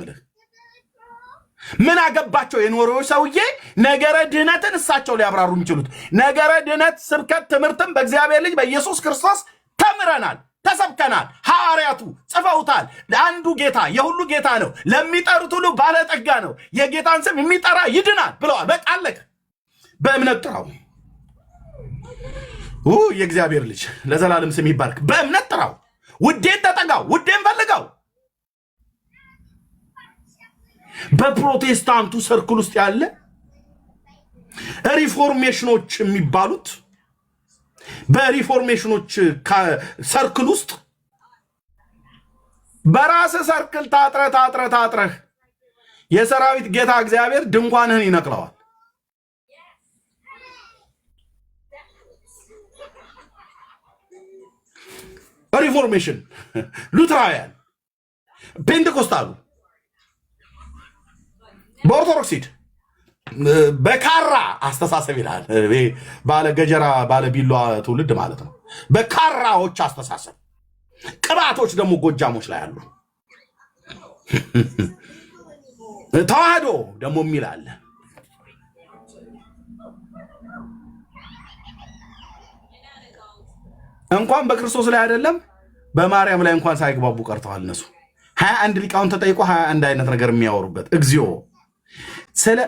ምን አገባቸው? የኖርዌይ ሰውዬ ነገረ ድነትን እሳቸው ሊያብራሩ የሚችሉት ነገረ ድነት ስብከት ትምህርትም በእግዚአብሔር ልጅ በኢየሱስ ክርስቶስ ተምረናል፣ ተሰብከናል። ሐዋርያቱ ጽፈውታል። አንዱ ጌታ የሁሉ ጌታ ነው፣ ለሚጠሩት ሁሉ ባለጠጋ ነው፣ የጌታን ስም የሚጠራ ይድናል ብለዋል። በቃ አለቀ። በእምነት ጥራው። የእግዚአብሔር ልጅ ለዘላለም ስም ይባርክ። በእምነት ጥራው። ውዴን ተጠጋው፣ ውዴን ፈልገው። በፕሮቴስታንቱ ሰርክል ውስጥ ያለ ሪፎርሜሽኖች የሚባሉት በሪፎርሜሽኖች ሰርክል ውስጥ በራስ ሰርክል ታጥረህ የሰራዊት ጌታ እግዚአብሔር ድንኳንህን ይነቅለዋል። ሪፎርሜሽን፣ ሉትራውያን፣ ፔንቴኮስታሉ በኦርቶዶክስ ሂድ በካራ አስተሳሰብ ይላል። ባለ ገጀራ ባለ ቢሏ ትውልድ ማለት ነው። በካራዎች አስተሳሰብ ቅባቶች ደግሞ ጎጃሞች ላይ አሉ። ተዋህዶ ደግሞ የሚል አለ። እንኳን በክርስቶስ ላይ አይደለም በማርያም ላይ እንኳን ሳይግባቡ ቀርተዋል። እነሱ 21 ሊቃውን ተጠይቆ 21 አይነት ነገር የሚያወሩበት እግዚኦ ስለ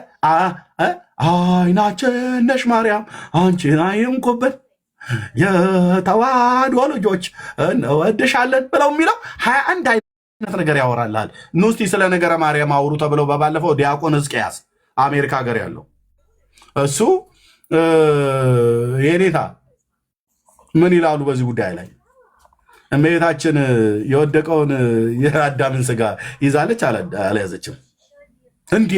አይናችን ነሽ ማርያም አንቺን አይንኩብን የተዋህዶ ልጆች እንወድሻለን ብለው የሚለው 21 አይነት ነገር ያወራልሃል። ንስቲ ስለ ነገረ ማርያም አውሩ ተብለው በባለፈው ዲያቆን ሕዝቅያስ አሜሪካ ሀገር ያለው እሱ የኔታ ምን ይላሉ በዚህ ጉዳይ ላይ? እመቤታችን የወደቀውን የአዳምን ስጋ ይዛለች አልያዘችም እንዴ?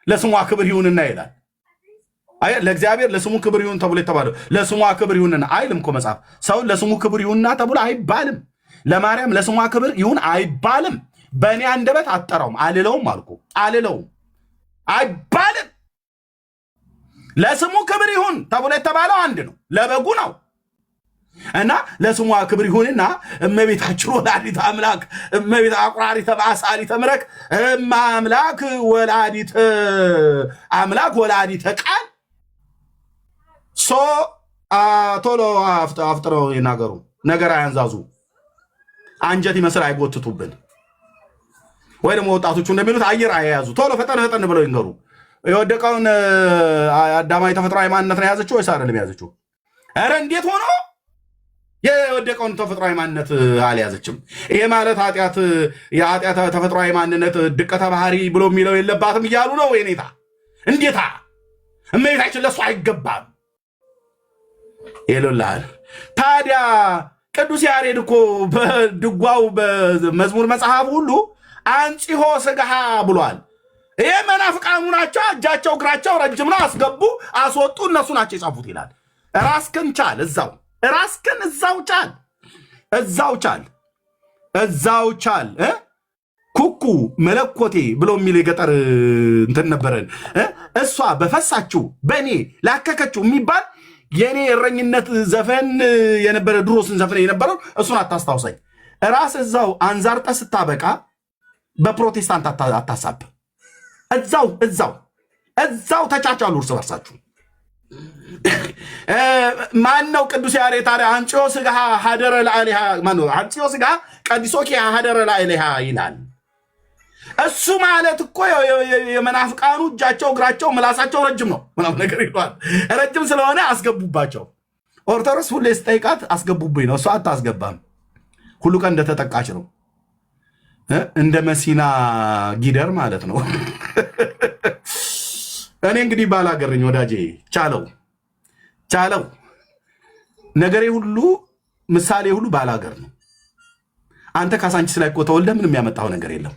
ለስሟ ክብር ይሁንና ይላል። ለእግዚአብሔር ለስሙ ክብር ይሁን ተብሎ የተባለው ለስሟ ክብር ይሁንና አይልም እኮ መጽሐፍ። ሰው ለስሙ ክብር ይሁንና ተብሎ አይባልም። ለማርያም ለስሟ ክብር ይሁን አይባልም። በእኔ አንደበት አጠራውም አልለውም አልኩ አልለውም አይባልም። ለስሙ ክብር ይሁን ተብሎ የተባለው አንድ ነው፣ ለበጉ ነው። እና ለስሟ ክብር ይሁንና እመቤታችን ወላዲተ አምላክ እመቤት አቁራሪተ በአሳሊተ ምሕረት አምላክ ወላዲተ አምላክ ወላዲተ ቃል ቶሎ አፍጥረው ይናገሩ፣ ነገር አያንዛዙ፣ አንጀት ይመስል አይጎትቱብን። ወይ ደግሞ ወጣቶቹ እንደሚሉት አየር አያያዙ፣ ቶሎ ፈጠን ብለው ይንገሩ። የወደቀውን አዳማዊ ተፈጥሯዊ ማንነት ነው የያዘችው ወይስ አይደለም የያዘችው? ኧረ እንዴት ሆኖ የወደቀውን ተፈጥሯዊ ማንነት አልያዘችም። ይሄ ማለት የኃጢአት ተፈጥሯዊ ማንነት ድቀተ ባህሪ ብሎ የሚለው የለባትም እያሉ ነው። የኔታ እንዴታ እመቤታችን ለሱ አይገባም ይሉልሃል። ታዲያ ቅዱስ ያሬድ እኮ በድጓው በመዝሙር መጽሐፍ ሁሉ አንጽሖ ስጋሃ ብሏል። ይሄ መናፍቃኑ ናቸው። እጃቸው እግራቸው ረጅም ነው። አስገቡ አስወጡ፣ እነሱ ናቸው የጻፉት ይላል። ራስክን ቻል፣ ራስክን እዛው ቻል። ኩኩ መለኮቴ ብሎ የሚል የገጠር እንትን ነበረን። እሷ በፈሳችሁ በእኔ ላከከችው የሚባል የእኔ እረኝነት ዘፈን የነበረ ድሮ ስንዘፍን የነበረው እሱን አታስታውሰኝ። ራስ እዛው አንዛርጠ ስታበቃ በፕሮቴስታንት አታሳብ። እዛው ተቻቻሉ እርስ በርሳችሁ። ማን ነው ቅዱስ ያሬድ ታዲያ አንጽዮ ስጋ ሀደረ ላዕሌሃ ማነው አንጽዮ ስጋ ቀዲሶኪ ሀደረ ላዕሌሃ ይላል። እሱ ማለት እኮ የመናፍቃኑ እጃቸው እግራቸው ምላሳቸው ረጅም ነው ምናምን ነገር ይሏል። ረጅም ስለሆነ አስገቡባቸው። ኦርቶዶክስ ሁሌ ስጠይቃት አስገቡብኝ ነው። እሷ አታስገባም። ሁሉ ቀን እንደተጠቃች ነው። እንደ መሲና ጊደር ማለት ነው። እኔ እንግዲህ ባላገርኝ ወዳጄ ቻለው ነገሬ ሁሉ ምሳሌ ሁሉ ባላገር ነው። አንተ ካሳንቺስ ላይ እኮ ተወልደ ምንም ያመጣው ነገር የለም።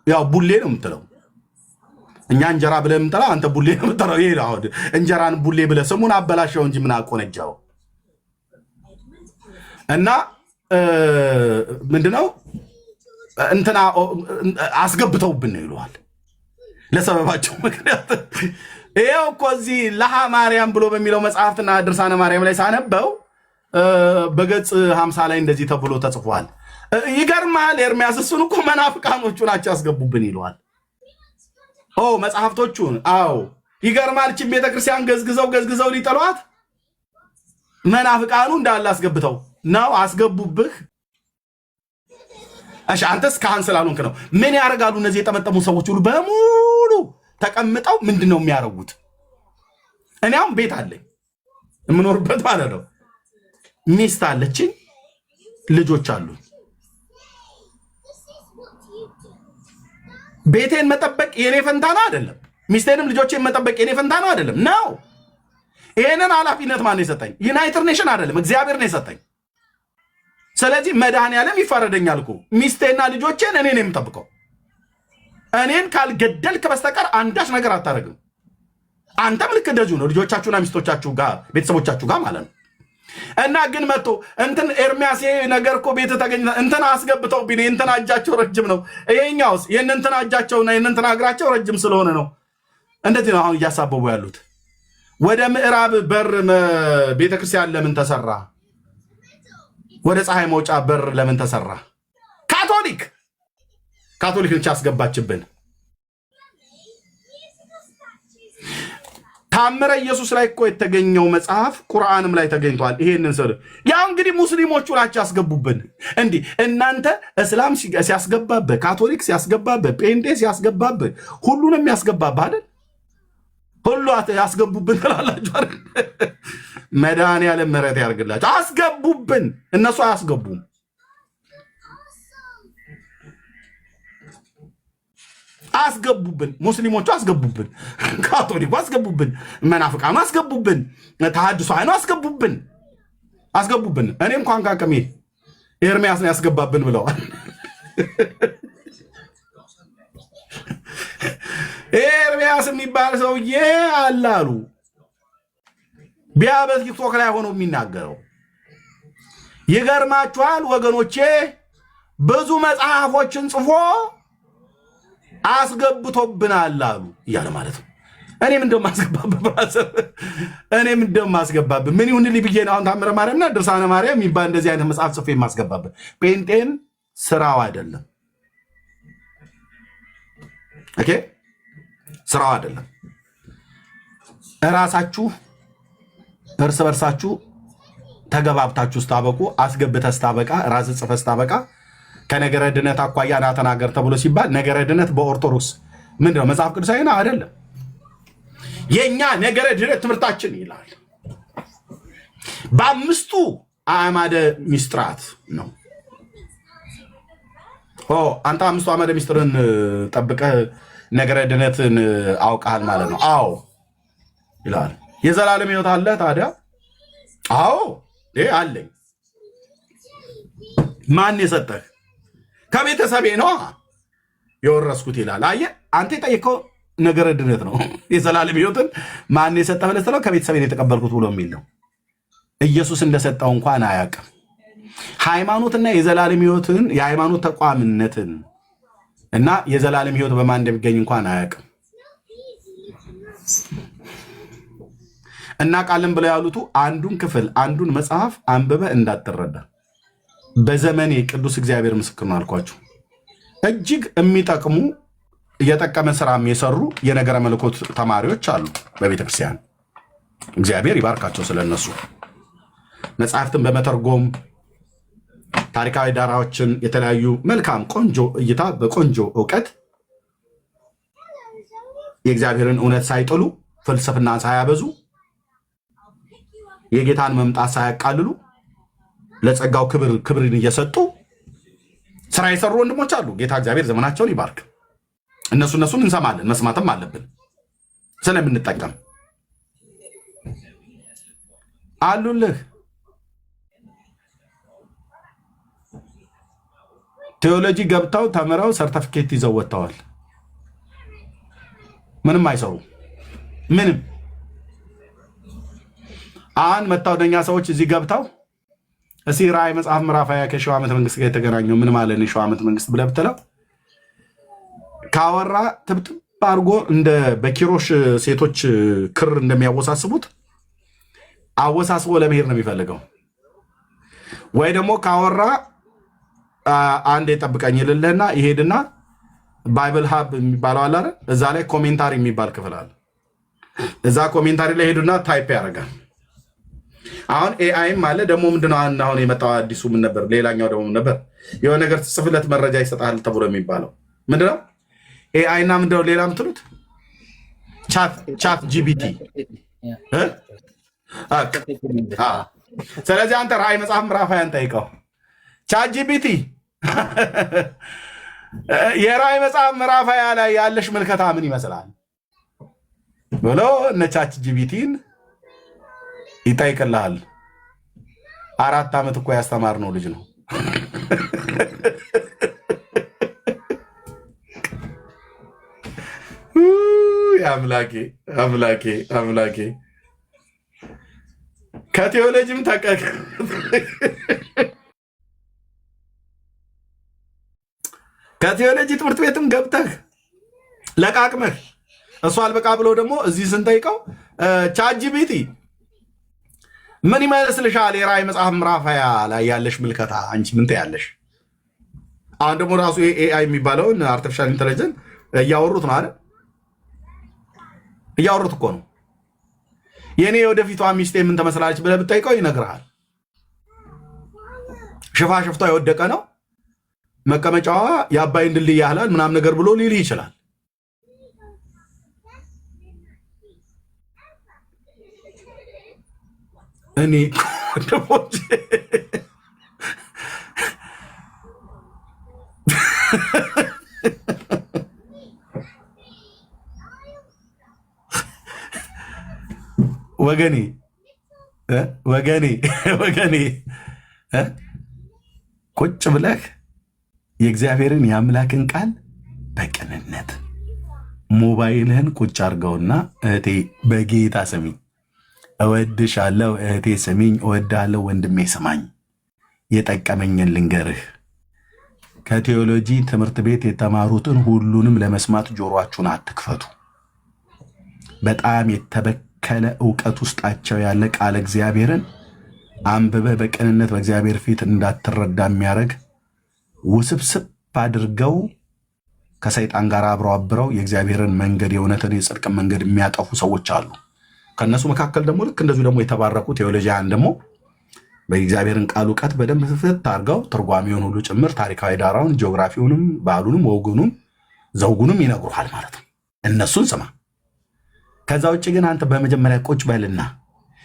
ያው ቡሌ ነው የምትለው፣ እኛ እንጀራ ብለህ የምትለው አንተ ቡሌ ነው የምትለው። ይሄ አሁን እንጀራን ቡሌ ብለህ ስሙን አበላሸው እንጂ ምን አቆነጃው። እና ምንድነው እንትና አስገብተውብን ነው ይለዋል ለሰበባቸው ምክንያት። ይሄው እኮ እዚህ ለሃ ማርያም ብሎ በሚለው መጽሐፍትና ድርሳነ ማርያም ላይ ሳነበው በገጽ 50 ላይ እንደዚህ ተብሎ ተጽፏል። ይገርማል። ኤርሚያስ እሱን እኮ መናፍቃኖቹ ናቸው ያስገቡብን ይለዋል። መጽሐፍቶቹን ይገርማል። እቺ ቤተክርስቲያን ገዝግዘው ሊጠሏት መናፍቃኑ እንዳለ አስገብተው ነው አስገቡብህ። እሺ አንተስ ካህን ስላልሆንክ ነው። ምን ያደርጋሉ እነዚህ የጠመጠሙ ሰዎች ሁሉ በሙሉ ተቀምጠው ምንድነው የሚያደርጉት? እኔ አሁን ቤት አለኝ የምኖርበት ማለት ነው። ሚስት አለችኝ፣ ልጆች አሉ። ቤቴን መጠበቅ የኔ ፈንታ ነው አይደለም። ሚስቴንም ልጆቼን መጠበቅ የኔ ፈንታ ነው አይደለም ነው። ይሄንን ኃላፊነት ማን የሰጠኝ? ዩናይትድ ኔሽን አይደለም እግዚአብሔር ነው የሰጠኝ። ስለዚህ መድኃኔዓለም ይፋረደኛል እኮ ሚስቴና ልጆቼን እኔ ነው የምጠብቀው። እኔን ካልገደልክ በስተቀር አንዳች ነገር አታደርግም። አንተም ልክ እንደዚሁ ነው፣ ልጆቻችሁና ሚስቶቻችሁ ጋር ቤተሰቦቻችሁ ጋር ማለት ነው። እና ግን መጥቶ እንትን ኤርሚያስ ነገር እኮ ቤት ተገኘ እንትና አስገብተው ቢኔ እንትና እጃቸው ረጅም ነው። ይሄኛውስ የእንትና እጃቸውና የእንትና እግራቸው ረጅም ስለሆነ ነው። እንደዚህ ነው አሁን እያሳበቡ ያሉት። ወደ ምዕራብ በር ቤተክርስቲያን ለምን ተሰራ? ወደ ፀሐይ መውጫ በር ለምን ተሰራ? ካቶሊክ ብቻ አስገባችብን። ታምረ ኢየሱስ ላይ እኮ የተገኘው መጽሐፍ ቁርአንም ላይ ተገኝቷል። ይሄንን ሰው ያው እንግዲህ ሙስሊሞቹ ናቸው ያስገቡብን። እንዲህ እናንተ እስላም ሲያስገባብህ፣ ካቶሊክ ሲያስገባብህ፣ ጴንጤ ሲያስገባብህ፣ ሁሉንም ያስገባብህ አይደል? ሁሉ ያስገቡብን ትላላችሁ አይደል? መድኃኔዓለም ምሕረት ያርግላችሁ። አስገቡብን። እነሱ አያስገቡም። አስገቡብን። ሙስሊሞቹ አስገቡብን፣ ካቶሊኩ አስገቡብን፣ መናፍቃኑ አስገቡብን፣ ተሐድሷኑ አስገቡብን። እኔ እንኳን ካቀሜ ኤርሚያስ ነው ያስገባብን ብለዋል። ኤርሚያስ የሚባል ሰውዬ አላሉ ቢያበት ቲክቶክ ላይ ሆኖ የሚናገረው። ይገርማችኋል ወገኖቼ፣ ብዙ መጽሐፎችን ጽፎ አስገብቶብናል አሉ እያለ ማለት ነው። እኔም እንደማስገባብህ ብራዘር፣ እኔም እንደማስገባብህ ምን ይሁንልኝ ብዬ ነው። አሁን ታምረ ማርያምና ድርሳነ ማርያም የሚባል እንደዚህ አይነት መጽሐፍ ጽፌ የማስገባብህ። ጴንጤን ስራው አይደለም። ኦኬ፣ ስራው አይደለም። እራሳችሁ እርስ በርሳችሁ ተገባብታችሁ ስታበቁ አስገብተህ ስታበቃ ራስህ ጽፈህ ስታበቃ ከነገረ ድነት አኳያ ና ተናገር ተብሎ ሲባል ነገረ ድነት በኦርቶዶክስ ምንድነው? መጽሐፍ ቅዱሳዊ ነው አይደለም። የኛ ነገረ ድነት ትምህርታችን ይላል በአምስቱ አዕማደ ሚስጥራት ነው። አንተ አምስቱ አዕማደ ሚስጥርን ጠብቀህ ነገረ ድነትን አውቃል ማለት ነው። አዎ ይላል። የዘላለም ሕይወት አለ ታዲያ? አዎ አለኝ። ማን የሰጠህ? ከቤተሰቤ ነው። የወረስኩት ይላል። አየህ አንተ የጠየቀው ነገረ ድነት ነው። የዘላለም ሕይወትን ማን የሰጠ ብለህ ስትለው ከቤተሰቤን የተቀበልኩት ብሎ የሚል ነው። ኢየሱስ እንደሰጠው እንኳን አያውቅም። ሃይማኖትና የዘላለም ሕይወትን የሃይማኖት ተቋምነትን እና የዘላለም ሕይወት በማን እንደሚገኝ እንኳን አያውቅም። እና ቃልም ብለው ያሉት አንዱን ክፍል አንዱን መጽሐፍ አንብበ እንዳትረዳ በዘመኔ ቅዱስ እግዚአብሔር ምስክር ነው አልኳችሁ። እጅግ የሚጠቅሙ እየጠቀመ ስራም የሰሩ የነገረ መለኮት ተማሪዎች አሉ በቤተክርስቲያን። እግዚአብሔር ይባርካቸው ስለነሱ። መጽሐፍትን በመተርጎም ታሪካዊ ዳራዎችን የተለያዩ መልካም ቆንጆ እይታ በቆንጆ እውቀት የእግዚአብሔርን እውነት ሳይጥሉ ፍልስፍና ሳያበዙ የጌታን መምጣት ሳያቃልሉ ለጸጋው ክብርን እየሰጡ ስራ የሰሩ ወንድሞች አሉ። ጌታ እግዚአብሔር ዘመናቸውን ይባርክ። እነሱን እንሰማለን፣ መስማትም አለብን ስለምንጠቀም አሉልህ። ቴዎሎጂ ገብተው ተምረው ሰርተፊኬት ይዘው ወጥተዋል። ምንም አይሰሩ ምንም። አሁን መታወደኛ ሰዎች እዚህ ገብተው እስኪ ራእይ መጽሐፍ ምዕራፍ 20 ከሺው ዓመት መንግስት ጋር የተገናኘው ምን ማለት ነው? ሺው ዓመት መንግስት ብለህ ብትለው ካወራ ትብትብ አድርጎ እንደ በኪሮሽ ሴቶች ክር እንደሚያወሳስቡት አወሳስቦ ለመሄድ ነው የሚፈልገው። ወይ ደግሞ ካወራ አንድ የጠብቀኝ ይልልህና ይሄድና ባይብል ሀብ የሚባለው አለ አይደል? እዛ ላይ ኮሜንታሪ የሚባል ክፍል አለ። እዛ ኮሜንታሪ ላይ ሄዱና ታይፕ ያደርጋል። አሁን ኤአይም አለ ደግሞ ምንድነው አሁን የመጣው አዲሱ ምን ነበር? ሌላኛው ደግሞ ነበር የሆነ ነገር ጽፍለት መረጃ ይሰጣል ተብሎ የሚባለው ምንድነው? ኤአይ እና ምንድነው ሌላ ምትሉት? ቻት ጂቢቲ። ስለዚህ አንተ ራእይ መጽሐፍ ምዕራፍ 20 ጠይቀው ቻት ጂቢቲ የራእይ መጽሐፍ ምዕራፍ 20 ላይ ያለሽ ምልከታ ምን ይመስላል ብሎ እነ ቻት ጂቢቲን ይጠይቅልሃል። 4 ዓመት እኮ ያስተማርነው ልጅ ነው። አምላኬ አምላኬ አምላኬ ከቴዎሎጂም ተቀቅ ከቴዎሎጂ ትምህርት ቤትም ገብተህ ለቃቅመህ እሱ አልበቃ ብሎ ደግሞ እዚህ ስንጠይቀው ቻት ጂቢቲ ምን ይመስልሻል? የራእይ መጽሐፍ ምዕራፍ 20 ላይ ያለሽ ምልከታ አንቺ ምን ትያለሽ? አሁን ደግሞ ራሱ ኤአይ የሚባለውን አርቲፊሻል ኢንተለጀንስ እያወሩት ነው አይደል? እያወሩት እኮ ነው። የኔ ወደፊቷ ሚስቴ ምን ተመስላለች ብለህ ብትጠይቀው ይነግርሃል። ሽፋሽፍቷ የወደቀ ነው፣ መቀመጫዋ የአባይን ድልድይ ያህላል ምናምን ነገር ብሎ ሊልህ ይችላል። እኔ ወንድሞቼ ወገኔ ቁጭ ብለህ የእግዚአብሔርን የአምላክን ቃል በቅንነት ሞባይልህን ቁጭ አድርገውና እህቴ በጌታ ስሚኝ፣ እወድሻለሁ እህቴ ስሚኝ፣ እወድሃለሁ ወንድሜ ስማኝ፣ የጠቀመኝን ልንገርህ። ከቴዎሎጂ ትምህርት ቤት የተማሩትን ሁሉንም ለመስማት ጆሮአችሁን አትክፈቱ። በጣም የተበከለ እውቀት ውስጣቸው ያለ ቃለ እግዚአብሔርን አንብበህ በቅንነት በእግዚአብሔር ፊት እንዳትረዳ የሚያደርግ ውስብስብ አድርገው ከሰይጣን ጋር አብረው የእግዚአብሔርን መንገድ የእውነትን የጽድቅን መንገድ የሚያጠፉ ሰዎች አሉ። ከእነሱ መካከል ደግሞ ልክ እንደዚሁ ደግሞ የተባረኩ ቴዎሎጂያን ደግሞ በእግዚአብሔርን ቃል እውቀት በደንብ ፍት አድርገው ትርጓሜውን ሁሉ ጭምር ታሪካዊ ዳራውን፣ ጂኦግራፊውንም፣ ባህሉንም፣ ወጉንም ዘውጉንም ይነግሩሃል ማለት ነው። እነሱን ስማ። ከዛ ውጭ ግን አንተ በመጀመሪያ ቁጭ በልና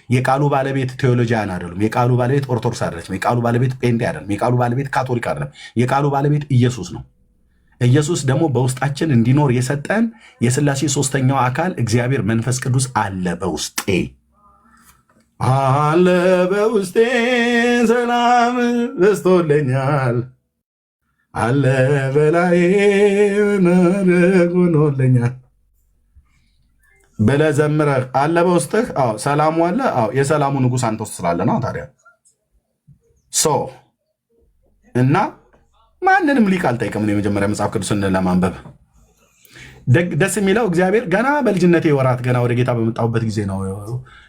የቃሉ ባለቤት ቴዎሎጂያን አይደሉም። የቃሉ ባለቤት ኦርቶዶክስ አይደለም። የቃሉ ባለቤት ጴንጤ አይደለም። የቃሉ ባለቤት ካቶሊክ አይደለም። የቃሉ ባለቤት ኢየሱስ ነው። ኢየሱስ ደግሞ በውስጣችን እንዲኖር የሰጠን የሥላሴ ሶስተኛው አካል እግዚአብሔር መንፈስ ቅዱስ አለ በውስጤ አለ በውስጤ ሰላም በዝቶልኛል አለ በላይ ሆኖልኛል ብለህ ዘምረህ አለ በውስጥህ። አዎ ሰላሙ አለ። አዎ የሰላሙ ንጉሥ አንተ ውስጥ ስላለ ነው ታዲያ እና ማንንም ሊቅ አልጠይቅም። የመጀመሪያ መጽሐፍ ቅዱስን ለማንበብ ደስ የሚለው እግዚአብሔር ገና በልጅነቴ ወራት ገና ወደ ጌታ በመጣሁበት ጊዜ ነው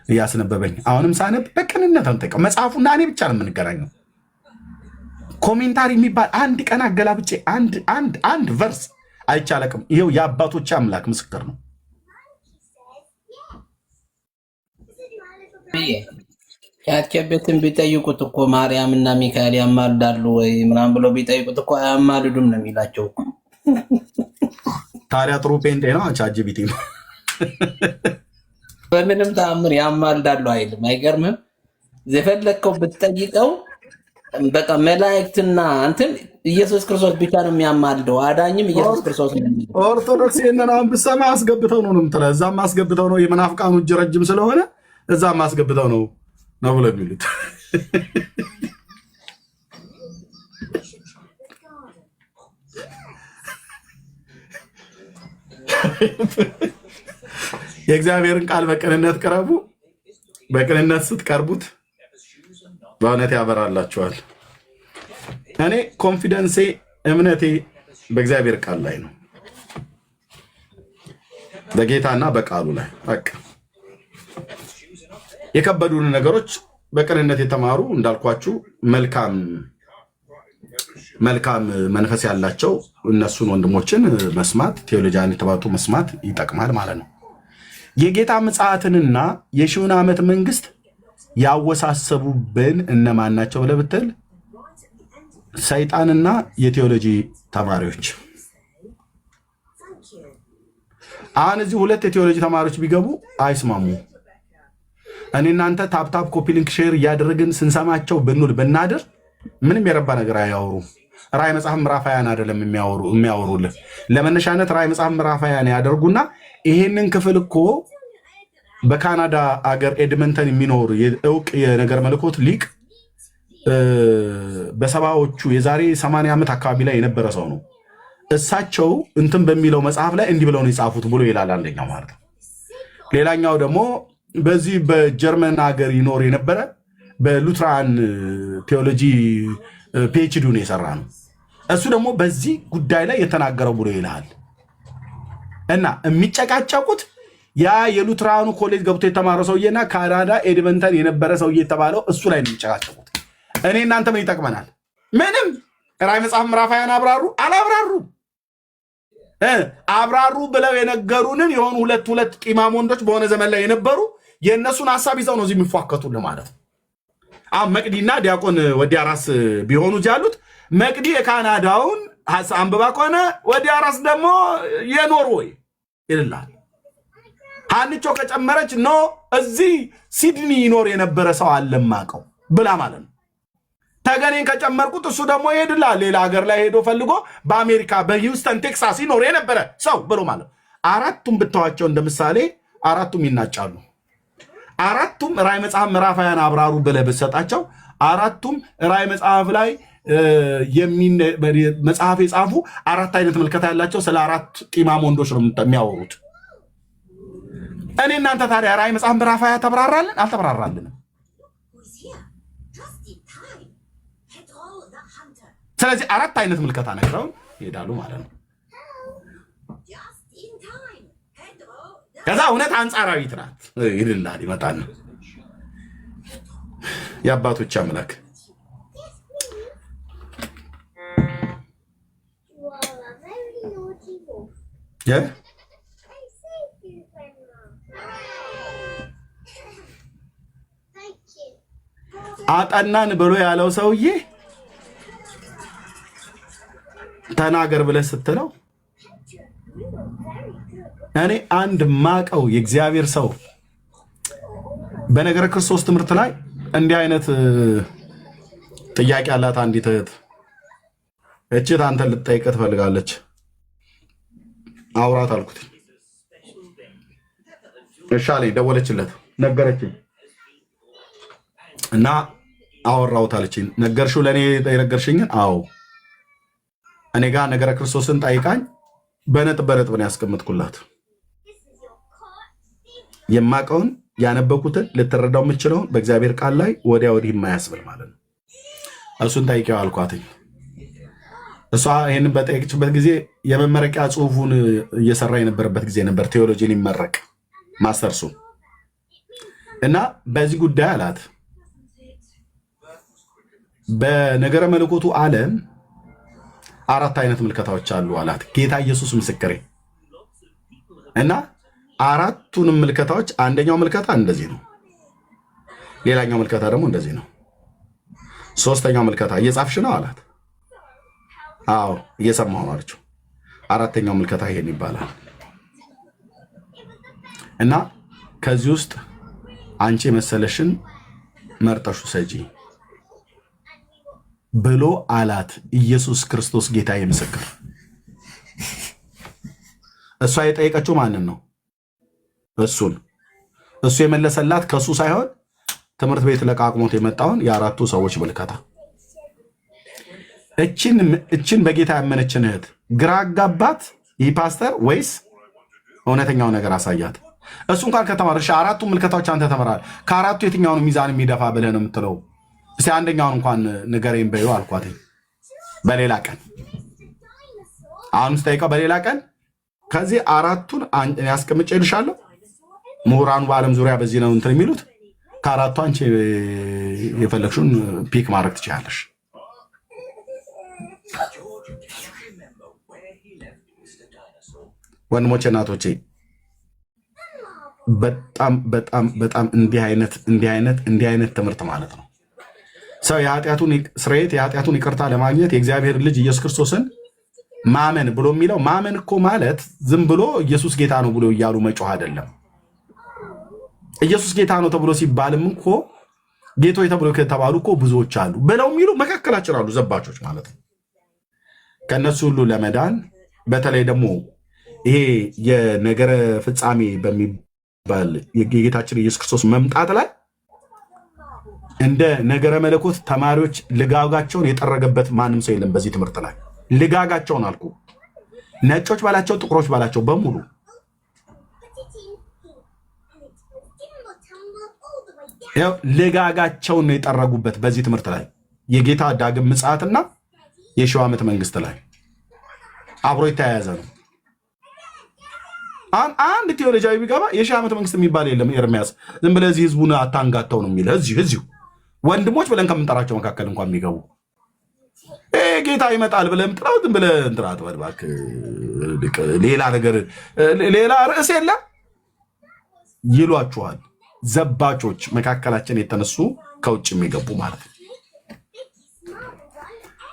እያስነበበኝ። አሁንም ሳነብ በቅንነት አንጠይቀው። መጽሐፉና እኔ ብቻ ነው የምንገናኘው። ኮሜንታሪ የሚባል አንድ ቀን አገላብጬ አንድ ቨርስ አይቻለቅም። ይሄው የአባቶች አምላክ ምስክር ነው። ያትከበትን ቢጠይቁት እኮ ማርያምና ሚካኤል ያማልዳሉ ወይ ምናምን ብለው ቢጠይቁት እኮ አያማልዱም ነው የሚላቸው። ታዲያ ጥሩ ፔንቴ ነው ቻትጂፒቲ በምንም ተአምር ያማልዳሉ አይልም። አይገርምም? የፈለግከው ብትጠይቀው በቃ መላእክትና እንትን ኢየሱስ ክርስቶስ ብቻ ነው የሚያማልደው። አዳኝም ኢየሱስ ክርስቶስ ነው። ኦርቶዶክስ ይህንን አሁን ብትሰማ አስገብተው ነው የምትለው። እዛም አስገብተው ነው የመናፍቃኑ እጅ ረጅም ስለሆነ እዛም አስገብተው ነው ብለው የሚሉት። የእግዚአብሔርን ቃል በቅንነት ቅረቡ። በቅንነት ስትቀርቡት በእውነት ያበራላችኋል። እኔ ኮንፊደንሴ እምነቴ በእግዚአብሔር ቃል ላይ ነው፣ በጌታና በቃሉ ላይ በቃ የከበዱን ነገሮች በቅንነት የተማሩ እንዳልኳችሁ መልካም መንፈስ ያላቸው እነሱን ወንድሞችን መስማት ቴዎሎጂያን የተባቱ መስማት ይጠቅማል ማለት ነው። የጌታ ምጽአትንና የሺውን ዓመት መንግስት ያወሳሰቡብን እነማን ናቸው ብለህ ብትል ሰይጣንና የቴዎሎጂ ተማሪዎች። አሁን እዚህ ሁለት የቴዎሎጂ ተማሪዎች ቢገቡ አይስማሙ። እኔ እናንተ ታፕታፕ ኮፒ ሊንክ ሼር እያደረግን ስንሰማቸው ብንውል ብናድር ምንም የረባ ነገር አያወሩ። ራዕይ መጽሐፍ ምዕራፍ 20 አይደለም የሚያወሩልህ። ለመነሻነት ራዕይ መጽሐፍ ምዕራፍ 20 ያደርጉና ይሄንን ክፍል እኮ በካናዳ አገር ኤድመንተን የሚኖር እውቅ የነገር መለኮት ሊቅ በሰባዎቹ የዛሬ 80 ዓመት አካባቢ ላይ የነበረ ሰው ነው። እሳቸው እንትን በሚለው መጽሐፍ ላይ እንዲህ ብለው ነው የጻፉት ብሎ ይላል አንደኛው ማለት ነው። ሌላኛው ደግሞ በዚህ በጀርመን ሀገር ይኖር የነበረ በሉትራን ቴዎሎጂ ፒኤችዲውን የሰራ ነው። እሱ ደግሞ በዚህ ጉዳይ ላይ የተናገረው ብሎ ይልሃል። እና የሚጨቃጨቁት ያ የሉትራኑ ኮሌጅ ገብቶ የተማረው ሰውዬና ካናዳ ኤድመንተን የነበረ ሰውዬ የተባለው እሱ ላይ ነው የሚጨቃጨቁት። እኔ እናንተ ምን ይጠቅመናል? ምንም። ራዕይ መጽሐፍ ምዕራፍ 20 አብራሩ ብለው የነገሩንን የሆኑ ሁለት ቂማም ወንዶች በሆነ ዘመን ላይ የነበሩ የእነሱን ሀሳብ ይዘው ነው እዚህ የሚፏከቱልን ማለት ነው። አሁን መቅዲና ዲያቆን ወዲያ ራስ ቢሆኑ እዚህ ያሉት መቅዲ የካናዳውን አንብባ ከሆነ ወዲያ ራስ ደግሞ የኖርዌይ ይልላል። አንቾ ከጨመረች ኖ እዚህ ሲድኒ ይኖር የነበረ ሰው አለማቀው ብላ ማለት ነው። ተገኔን ከጨመርኩት እሱ ደግሞ ይሄድላል ሌላ ሀገር ላይ ሄዶ ፈልጎ በአሜሪካ በሂውስተን ቴክሳስ ይኖር የነበረ ሰው ብሎ ማለት ነው። አራቱም ብታዋቸው እንደ ምሳሌ አራቱም ይናጫሉ። አራቱም ራዕይ መጽሐፍ ምዕራፍ 20 አብራሩ ብለህ ብትሰጣቸው አራቱም ራዕይ መጽሐፍ ላይ መጽሐፍ የጻፉ አራት አይነት መልከታ ያላቸው ስለ አራት ቂማም ወንዶች ነው የሚያወሩት። እኔ እናንተ ታዲያ ራዕይ መጽሐፍ ምዕራፍ 20 ተብራራልን አልተብራራልንም? ስለዚህ አራት አይነት ምልከታ ነግረው ይሄዳሉ ማለት ነው። ከዛ እውነት አንጻራዊት ናት ይልላል ይመጣል። የአባቶች አምላክ አጠናን ብሎ ያለው ሰውዬ ተናገር ብለህ ስትለው እኔ አንድ ማቀው የእግዚአብሔር ሰው በነገረ ክርስቶስ ትምህርት ላይ እንዲህ አይነት ጥያቄ አላት። አንዲት እህት እቺት አንተን ልትጠይቅ ትፈልጋለች። አውራት አልኩት። እሺ አለኝ። ደወለችለት፣ ነገረችኝ እና አወራሁት አለችኝ። ነገርሽው ለእኔ የነገርሽኝን? አዎ እኔ ጋር ነገረ ክርስቶስን ጠይቃኝ በነጥብ በነጥብ ነው ያስቀምጥኩላት። የማቀውን ያነበኩትን ልትረዳው የምችለውን በእግዚአብሔር ቃል ላይ ወዲያ ወዲህ የማያስብል ማለት ነው። እሱን ጠይቄው አልኳትኝ። እሷ ይህንን በጠየቅችበት ጊዜ የመመረቂያ ጽሁፉን እየሰራ የነበረበት ጊዜ ነበር። ቴዎሎጂ ሊመረቅ ማስተርሱ እና በዚህ ጉዳይ አላት በነገረ መለኮቱ ዓለም 4 አይነት ምልከታዎች አሉ አላት ጌታ ኢየሱስ ምስክሬ። እና 4ቱንም ምልከታዎች አንደኛው ምልከታ እንደዚህ ነው፣ ሌላኛው ምልከታ ደግሞ እንደዚህ ነው፣ ሶስተኛው ምልከታ እየጻፍሽ ነው አላት። አዎ እየሰማሁ ነው አለችው። 4ኛው ምልከታ ይሄን ይባላል። እና ከዚህ ውስጥ አንቺ የመሰለሽን መርጠሹ ሰጂ ብሎ አላት ኢየሱስ ክርስቶስ ጌታ ምስክር። እሷ የጠየቀችው ማንን ነው? እሱ የመለሰላት ከሱ ሳይሆን ትምህርት ቤት ለቃቅሞት የመጣውን የ4ቱ ሰዎች ምልከታ። እችን በጌታ ያመነችን እህት ግራ አጋባት ይህ ፓስተር ወይስ እውነተኛው ነገር አሳያት? እሱ እንኳን ከተማርሽ 4ቱ ምልከታዎች አንተ ተመራል። ከ4ቱ የትኛውን ሚዛን የሚደፋ ብለህ ነው የምትለው? እስቲ አንደኛውን እንኳን ንገረኝ በይው አልኳት። በሌላ ቀን አሁን ስጠይቀው በሌላ ቀን ከዚህ 4ቱን ያስቀምጬልሻለሁ። ምሁራኑ በዓለም ዙሪያ በዚህ ነው እንትን የሚሉት። ከ4ቱ አንቺ የፈለግሽውን ፒክ ማድረግ ትችላለሽ። ወንድሞቼ እናቶቼ በጣም በጣም በጣም እንዲህ አይነት ትምህርት ማለት ነው። ሰው የኃጢአቱን ስርየት የኃጢአቱን ይቅርታ ለማግኘት የእግዚአብሔር ልጅ ኢየሱስ ክርስቶስን ማመን ብሎ የሚለው ማመን እኮ ማለት ዝም ብሎ ኢየሱስ ጌታ ነው ብሎ እያሉ መጮህ አይደለም። ኢየሱስ ጌታ ነው ተብሎ ሲባልም እኮ ጌቶች ተብሎ ከተባሉ እኮ ብዙዎች አሉ ብለው የሚሉ መካከላችን አሉ፣ ዘባቾች ማለት ነው። ከነሱ ሁሉ ለመዳን በተለይ ደግሞ ይሄ የነገረ ፍጻሜ በሚባል የጌታችን ኢየሱስ ክርስቶስ መምጣት ላይ እንደ ነገረ መለኮት ተማሪዎች ልጋጋቸውን የጠረገበት ማንም ሰው የለም። በዚህ ትምህርት ላይ ልጋጋቸውን አልኩ፣ ነጮች ባላቸው ጥቁሮች ባላቸው በሙሉ ልጋጋቸውን ነው የጠረጉበት በዚህ ትምህርት ላይ የጌታ ዳግም ምጽአትና የሺው ዓመት መንግስት ላይ አብሮ የተያያዘ ነው። አንድ ቴዎሎጂያዊ ቢገባ የሺህ ዓመት መንግስት የሚባል የለም። ኤርሚያስ ዝም ብለህ እዚህ ህዝቡን አታንጋተው ነው የሚለው። እዚሁ ወንድሞች ብለን ከምንጠራቸው መካከል እንኳን የሚገቡ ጌታ ይመጣል ብለህ ምጥራው ዝም ብለህ እንትራት እባክህ፣ ሌላ ነገር ሌላ ርዕስ የለም ይሏችኋል። ዘባቾች መካከላችን የተነሱ ከውጭ የሚገቡ ማለት ነው።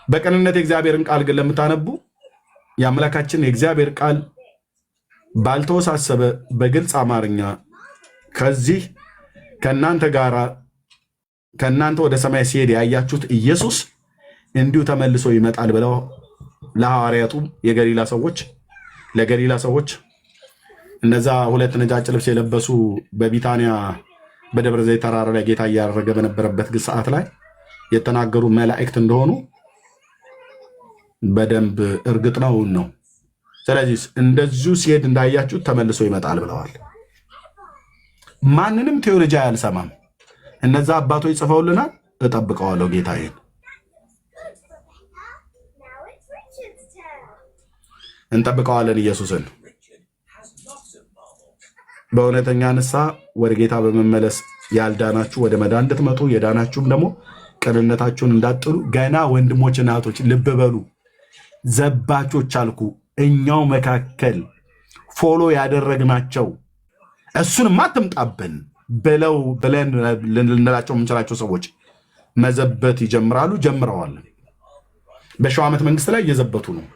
በቅንነት የእግዚአብሔርን ቃል ግን ለምታነቡ የአምላካችን የእግዚአብሔር ቃል ባልተወሳሰበ በግልጽ አማርኛ ከዚህ ከእናንተ ወደ ሰማይ ሲሄድ ያያችሁት ኢየሱስ እንዲሁ ተመልሶ ይመጣል ብለው ለሐዋርያቱ ለገሊላ ሰዎች እነዛ 2 ነጫጭ ልብስ የለበሱ በቢታንያ በደብረ ዘይት ተራራ ላይ ጌታ እያደረገ በነበረበት ሰዓት ላይ የተናገሩ መላእክት እንደሆኑ በደንብ እርግጥ ነው። ስለዚህ እንደዚሁ ሲሄድ እንዳያችሁት ተመልሶ ይመጣል ብለዋል። ማንንም ቴዎሎጂ አልሰማም። እነዛ አባቶች ጽፈውልናል። እጠብቀዋለሁ ጌታዬን። እንጠብቀዋለን ኢየሱስን። በእውነተኛ ንስሐ ወደ ጌታ በመመለስ ያልዳናችሁ ወደ መዳን እንድትመጡ የዳናችሁም ደግሞ ቅንነታችሁን እንዳጥሉ ገና ወንድሞችና እህቶች ልብ በሉ። ዘባቾች አልኩ እኛው መካከል ፎሎ ያደረግናቸው እሱንም አትምጣብን ብለን ልንላቸው የምንችላቸው ሰዎች መዘበት ይጀምራሉ። ጀምረዋል። በሺው ዓመት መንግስት ላይ እየዘበቱ ነው።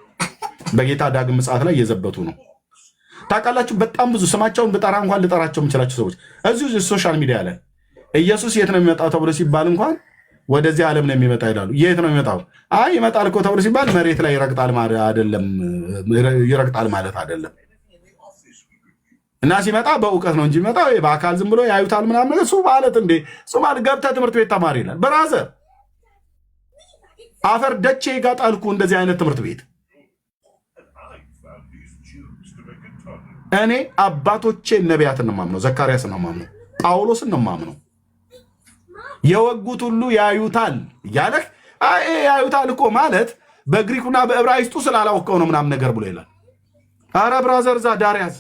በጌታ ዳግም ምጽአት ላይ እየዘበቱ ነው። ታውቃላችሁ፣ በጣም ብዙ ስማቸውን ብጠራ እንኳን ልጠራቸው የምችላቸው ሰዎች እዚሁ ሶሻል ሚዲያ ላይ ኢየሱስ የት ነው የሚመጣው ተብሎ ሲባል እንኳን ወደዚህ ዓለም ነው የሚመጣ ይላሉ። የት ነው የሚመጣው? አይ ይመጣል እኮ ተብሎ ሲባል መሬት ላይ ይረግጣል ማለት አይደለም። እና ሲመጣ በእውቀት ነው እንጂ የሚመጣው በአካል ዝም ብሎ ያዩታል ምናምን። እሱ ማለት ገብተህ ትምህርት ቤት ተማሪ ይላል። በራዘር አፈር ደቼ ጋር ጣልኩ እንደዚህ አይነት ትምህርት ቤት እኔ አባቶቼ ነቢያትን ነው የማምነው፣ ዘካርያስን ነው የማምነው፣ ጳውሎስን ነው የማምነው። የወጉት ሁሉ ያዩታል እያለህ ያዩታል እኮ ማለት በግሪኩና በዕብራይስጡ ስላላወቀው ነው ምናምን ነገር ብሎ ይላል። አረ ብራዘር ዛ ዳርያዝ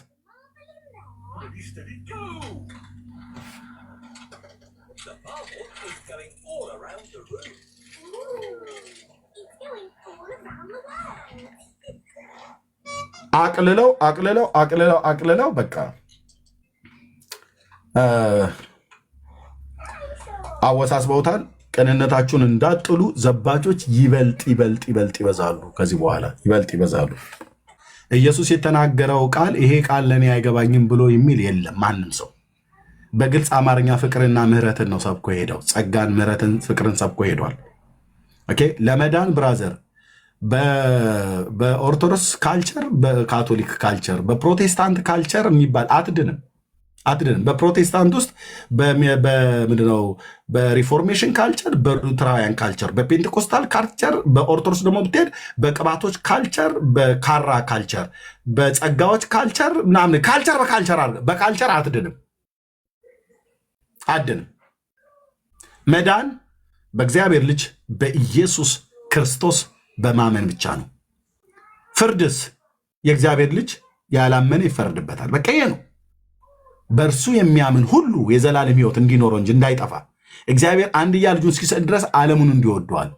አቅልለው በቃ አወሳስበውታል። ቅንነታችሁን እንዳጥሉ ዘባቾች ይበልጥ ይበዛሉ። ከዚህ በኋላ ይበልጥ ይበዛሉ። ኢየሱስ የተናገረው ቃል ይሄ ቃል ለእኔ አይገባኝም ብሎ የሚል የለም። ማንም ሰው በግልጽ አማርኛ ፍቅርና ምህረትን ነው ሰብኮ ሄደው፣ ጸጋን፣ ምህረትን፣ ፍቅርን ሰብኮ ሄዷል። ኦኬ ለመዳን ብራዘር በኦርቶዶክስ ካልቸር፣ በካቶሊክ ካልቸር፣ በፕሮቴስታንት ካልቸር የሚባል አትድንም። በፕሮቴስታንት ውስጥ በምንድነው በሪፎርሜሽን ካልቸር፣ በሉትራውያን ካልቸር፣ በፔንቴኮስታል ካልቸር፣ በኦርቶዶክስ ደግሞ ብትሄድ በቅባቶች ካልቸር፣ በካራ ካልቸር፣ በጸጋዎች ካልቸር ምናምን ካልቸር በካልቸር አትድንም። መዳን በእግዚአብሔር ልጅ በኢየሱስ ክርስቶስ በማመን ብቻ ነው። ፍርድስ የእግዚአብሔር ልጅ ያላመነ ይፈረድበታል። በቃ ይሄ ነው። በእርሱ የሚያምን ሁሉ የዘላለም ሕይወት እንዲኖረው እንጂ እንዳይጠፋ እግዚአብሔር አንድያ ልጁን እስኪሰጥ ድረስ ዓለሙን እንዲወደዋል።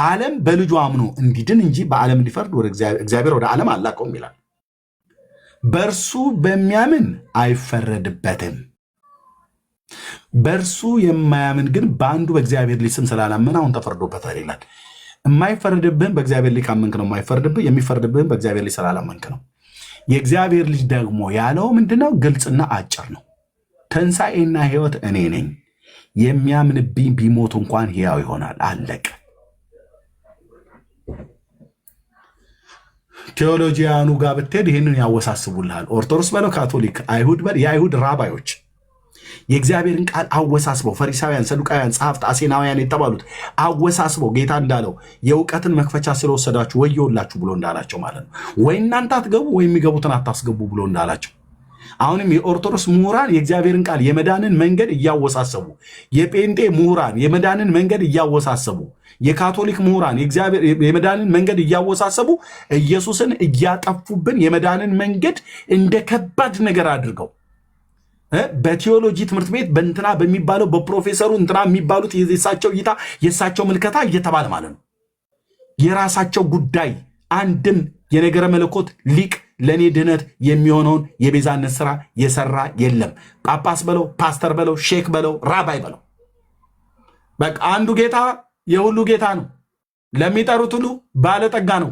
ዓለም በልጁ አምኖ እንዲድን እንጂ በዓለም እንዲፈርድ እግዚአብሔር ወደ ዓለም አላከውም ይላል። በእርሱ በሚያምን አይፈረድበትም። በእርሱ የማያምን ግን በአንዱ በእግዚአብሔር ልጅ ስም ስላላመነ አሁን ተፈርዶበታል ይላል። የማይፈረድብህም በእግዚአብሔር ልጅ ካመንክ ነው የማይፈረድብህ። የሚፈረድብህም በእግዚአብሔር ልጅ ስላላመንክ ነው። የእግዚአብሔር ልጅ ደግሞ ያለው ምንድነው? ግልጽና አጭር ነው። ትንሣኤና ሕይወት እኔ ነኝ፣ የሚያምንብኝ ቢሞት እንኳን ሕያው ይሆናል። አለቀ። ቴዎሎጂያኑ ጋር ብትሄድ ይህንን ያወሳስቡልሃል። ኦርቶዶክስ በለው ካቶሊክ፣ አይሁድ በል የአይሁድ ራባዮች የእግዚአብሔርን ቃል አወሳስበው ፈሪሳውያን፣ ሰዱቃውያን፣ ጸሐፍት፣ አሴናውያን የተባሉት አወሳስበው ጌታ እንዳለው የእውቀትን መክፈቻ ስለወሰዳችሁ ወዮላችሁ ብሎ እንዳላቸው ማለት ነው። ወይ እናንተ አትገቡ ወይ የሚገቡትን አታስገቡ ብሎ እንዳላቸው። አሁንም የኦርቶዶክስ ምሁራን የእግዚአብሔርን ቃል የመዳንን መንገድ እያወሳሰቡ፣ የጴንጤ ምሁራን የመዳንን መንገድ እያወሳሰቡ፣ የካቶሊክ ምሁራን የመዳንን መንገድ እያወሳሰቡ ኢየሱስን እያጠፉብን የመዳንን መንገድ እንደ ከባድ ነገር አድርገው በቴዎሎጂ ትምህርት ቤት በእንትና በሚባለው በፕሮፌሰሩ እንትና የሚባሉት የሳቸው እይታ የሳቸው ምልከታ እየተባለ ማለት ነው። የራሳቸው ጉዳይ አንድም የነገረ መለኮት ሊቅ ለእኔ ድህነት የሚሆነውን የቤዛነት ስራ የሰራ የለም። ጳጳስ በለው፣ ፓስተር በለው፣ ሼክ በለው፣ ራባይ በለው፣ በቃ አንዱ ጌታ የሁሉ ጌታ ነው። ለሚጠሩት ሁሉ ባለጠጋ ነው።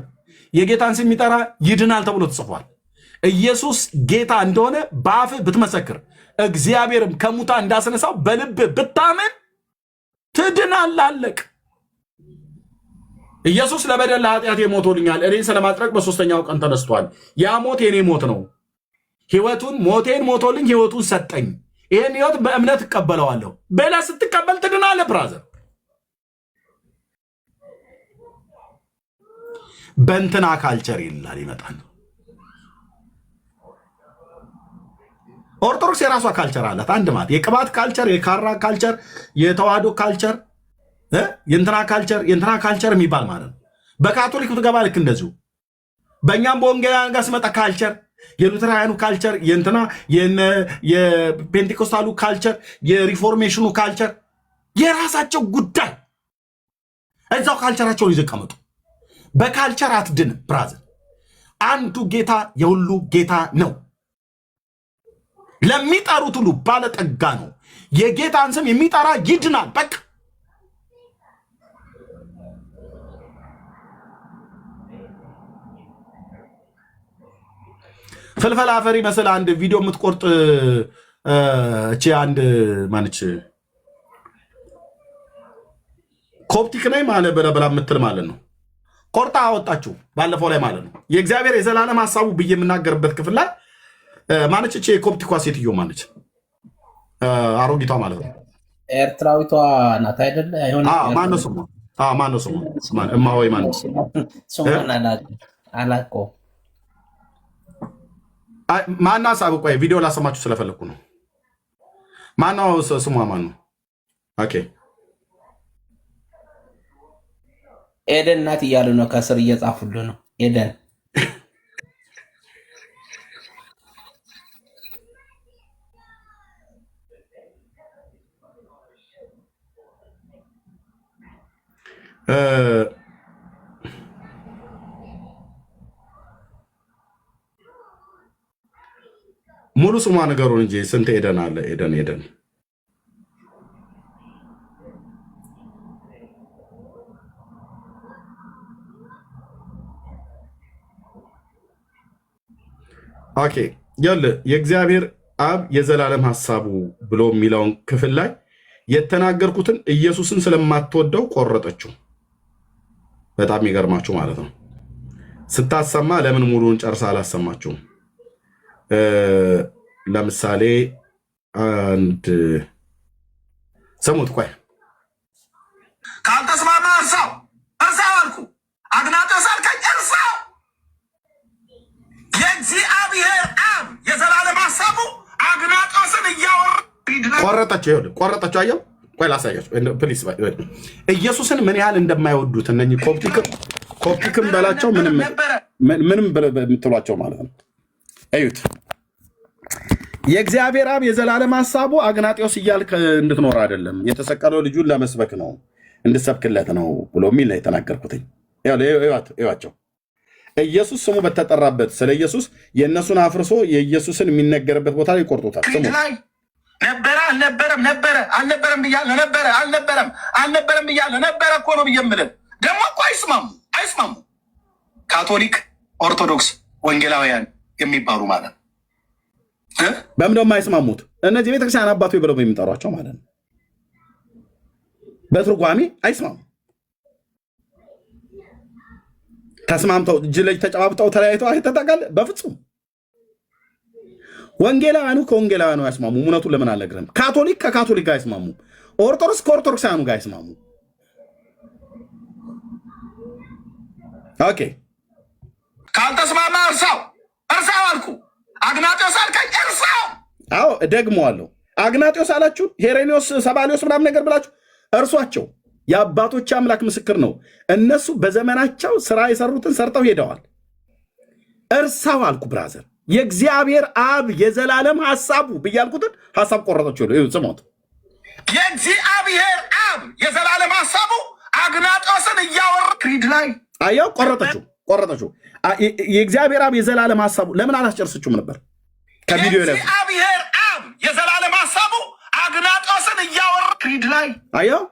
የጌታን ስም የሚጠራ ይድናል ተብሎ ተጽፏል። ኢየሱስ ጌታ እንደሆነ በአፍህ ብትመሰክር እግዚአብሔርም ከሙታን እንዳስነሳው በልብ ብታምን ትድናለህ። አለቅ። ኢየሱስ ለበደል ለኃጢአት ሞቶልኛል፣ እኔን ስለማጥረቅ በሶስተኛው ቀን ተነስቷል። ያ ሞት የኔ ሞት ነው። ሞቴን ሞቶልኝ ህይወቱን ሰጠኝ። ይህን ህይወት በእምነት እቀበለዋለሁ ብለህ ስትቀበል ትድናለህ። ብራዘር በእንትና ካልቸር ይላል ይመጣል። ኦርቶዶክስ የራሷ ካልቸር አላት። አንድ ማለት የቅባት ካልቸር፣ የካራ ካልቸር፣ የተዋህዶ ካልቸር፣ የእንትና ካልቸር የሚባል ማለት ነው። በካቶሊክ ብትገባ ልክ እንደዚሁ። በእኛም በወንጌላውያን ጋር ስመጣ ካልቸር፣ የሉተራውያኑ ካልቸር፣ የእንትና የፔንቴኮስታሉ ካልቸር፣ የሪፎርሜሽኑ ካልቸር የራሳቸው ጉዳይ። እዛው ካልቸራቸውን ይዘቀመጡ። በካልቸር አትድንም ብራዘር። አንዱ ጌታ የሁሉ ጌታ ነው። ለሚጠሩት ሁሉ ባለጠጋ ነው። የጌታን ስም የሚጠራ ይድናል። በቃ ፍልፈል አፈሪ መስል አንድ ቪዲዮ የምትቆርጥ እቺ አንድ ማነች ኮፕቲክ ነኝ ማለት በለበላ የምትል ማለት ነው። ቆርጣ አወጣችሁ ባለፈው ላይ ማለት ነው። የእግዚአብሔር የዘላለም ሐሳቡ ብዬ የምናገርበት ክፍል ላይ ማነች እቺ የኮፕቲኳ ሴትዮ ማነች? አሮጊቷ ማለት ነው። ኤርትራዊቷ ናት አይደለ? አይሆን ማነው ስሟ? ማነው ስሟ? እማሆይ ማነው ስሟ? አላቆ ማና ሀሳብ ቆይ ቪዲዮ ላሰማችሁ ስለፈለኩ ነው። ማናው ስሟ ማን ነው? ኦኬ ኤደን ናት እያሉ ነው። ከስር እየጻፉልህ ነው። ኤደን ሙሉ ስሟ ነገሩን እንጂ ስንት ኤደን አለ? ኤደን ኦኬ የእግዚአብሔር አብ የዘላለም ሐሳቡ ብሎ የሚለውን ክፍል ላይ የተናገርኩትን ኢየሱስን ስለማትወደው ቆረጠችው። በጣም የሚገርማችሁ ማለት ነው። ስታሰማ ለምን ሙሉውን ጨርሳ አላሰማችሁም? ለምሳሌ አንድ ሰሙት። ቆይ ካልተስማማ እርሳው አልኩ። አግናጦስ አልከኝ እርሳው። የእግዚአብሔር አብ የዘላለም ሐሳቡ አግናጦስን ቆረጠችው። ቆረጠችው። አየው። ቆይ ላሳያችሁ ፕሊስ። ኢየሱስን ምን ያህል እንደማይወዱት እነኚህ ኮፕቲክም በላቸው ምንም በምትሏቸው ማለት ነው። እዩት። የእግዚአብሔር አብ የዘላለም ሐሳቡ አግናጤዎስ እያልክ እንድትኖር አይደለም፣ የተሰቀለው ልጁን ለመስበክ ነው፣ እንድሰብክለት ነው ብሎ የሚል ነው የተናገርኩትኝ። ይዋቸው ኢየሱስ ስሙ በተጠራበት ስለ ኢየሱስ የእነሱን አፍርሶ የኢየሱስን የሚነገርበት ቦታ ላይ ይቆርጡታል። ስሙ ነበረ አልነበረም፣ ነበረ አልነበረም ብያለሁ፣ ነበረ አልነበረም ብያለሁ፣ ነበረ እኮ ነው ብዬ የምልህ። ደግሞ እኮ አይስማሙ ካቶሊክ፣ ኦርቶዶክስ፣ ወንጌላውያን የሚባሉ ማለት ነው። በምን ደሞ የማይስማሙት እነዚህ ቤተክርስቲያን አባቶ ብለው የሚጠሯቸው ማለት ነው። በትርጓሜ አይስማሙ። ተስማምተው እጅ ለእጅ ተጨባብጠው ተለያይተው አይተጣቃል። በፍጹም ወንጌላውያኑ ከወንጌላውያኑ አይስማሙ። እውነቱን ለምን አልነግርህም? ካቶሊክ ከካቶሊክ ጋር አይስማሙ። ኦርቶዶክስ ከኦርቶዶክሳውያኑ ጋር አይስማሙ። ኦኬ ካልተስማማ እርሳው አልኩ። አግናጤዎስ አልከኝ እርሳው። አዎ ደግመዋለሁ። አግናጤዎስ አላችሁ፣ ሄሬኒዮስ፣ ሰባሊዮስ ምናምን ነገር ብላችሁ እርሷቸው። የአባቶች አምላክ ምስክር ነው። እነሱ በዘመናቸው ስራ የሰሩትን ሰርተው ሄደዋል። እርሳው አልኩ ብራዘር። የእግዚአብሔር አብ የዘላለም ሐሳቡ ብያልኩትን ሐሳብ ቆረጠችው። ስሞት የእግዚአብሔር አብ የዘላለም ሐሳቡ አግናጦስን እያወራ ክሪድ ላይ አየው፣ ቆረጠችው። የእግዚአብሔር አብ የዘላለም ሐሳቡ ለምን አላስጨርስችሁም ነበር? ከቪዲዮ ላይ የእግዚአብሔር አብ የዘላለም ሐሳቡ አግናጦስን እያወራ ክሪድ ላይ አየው፣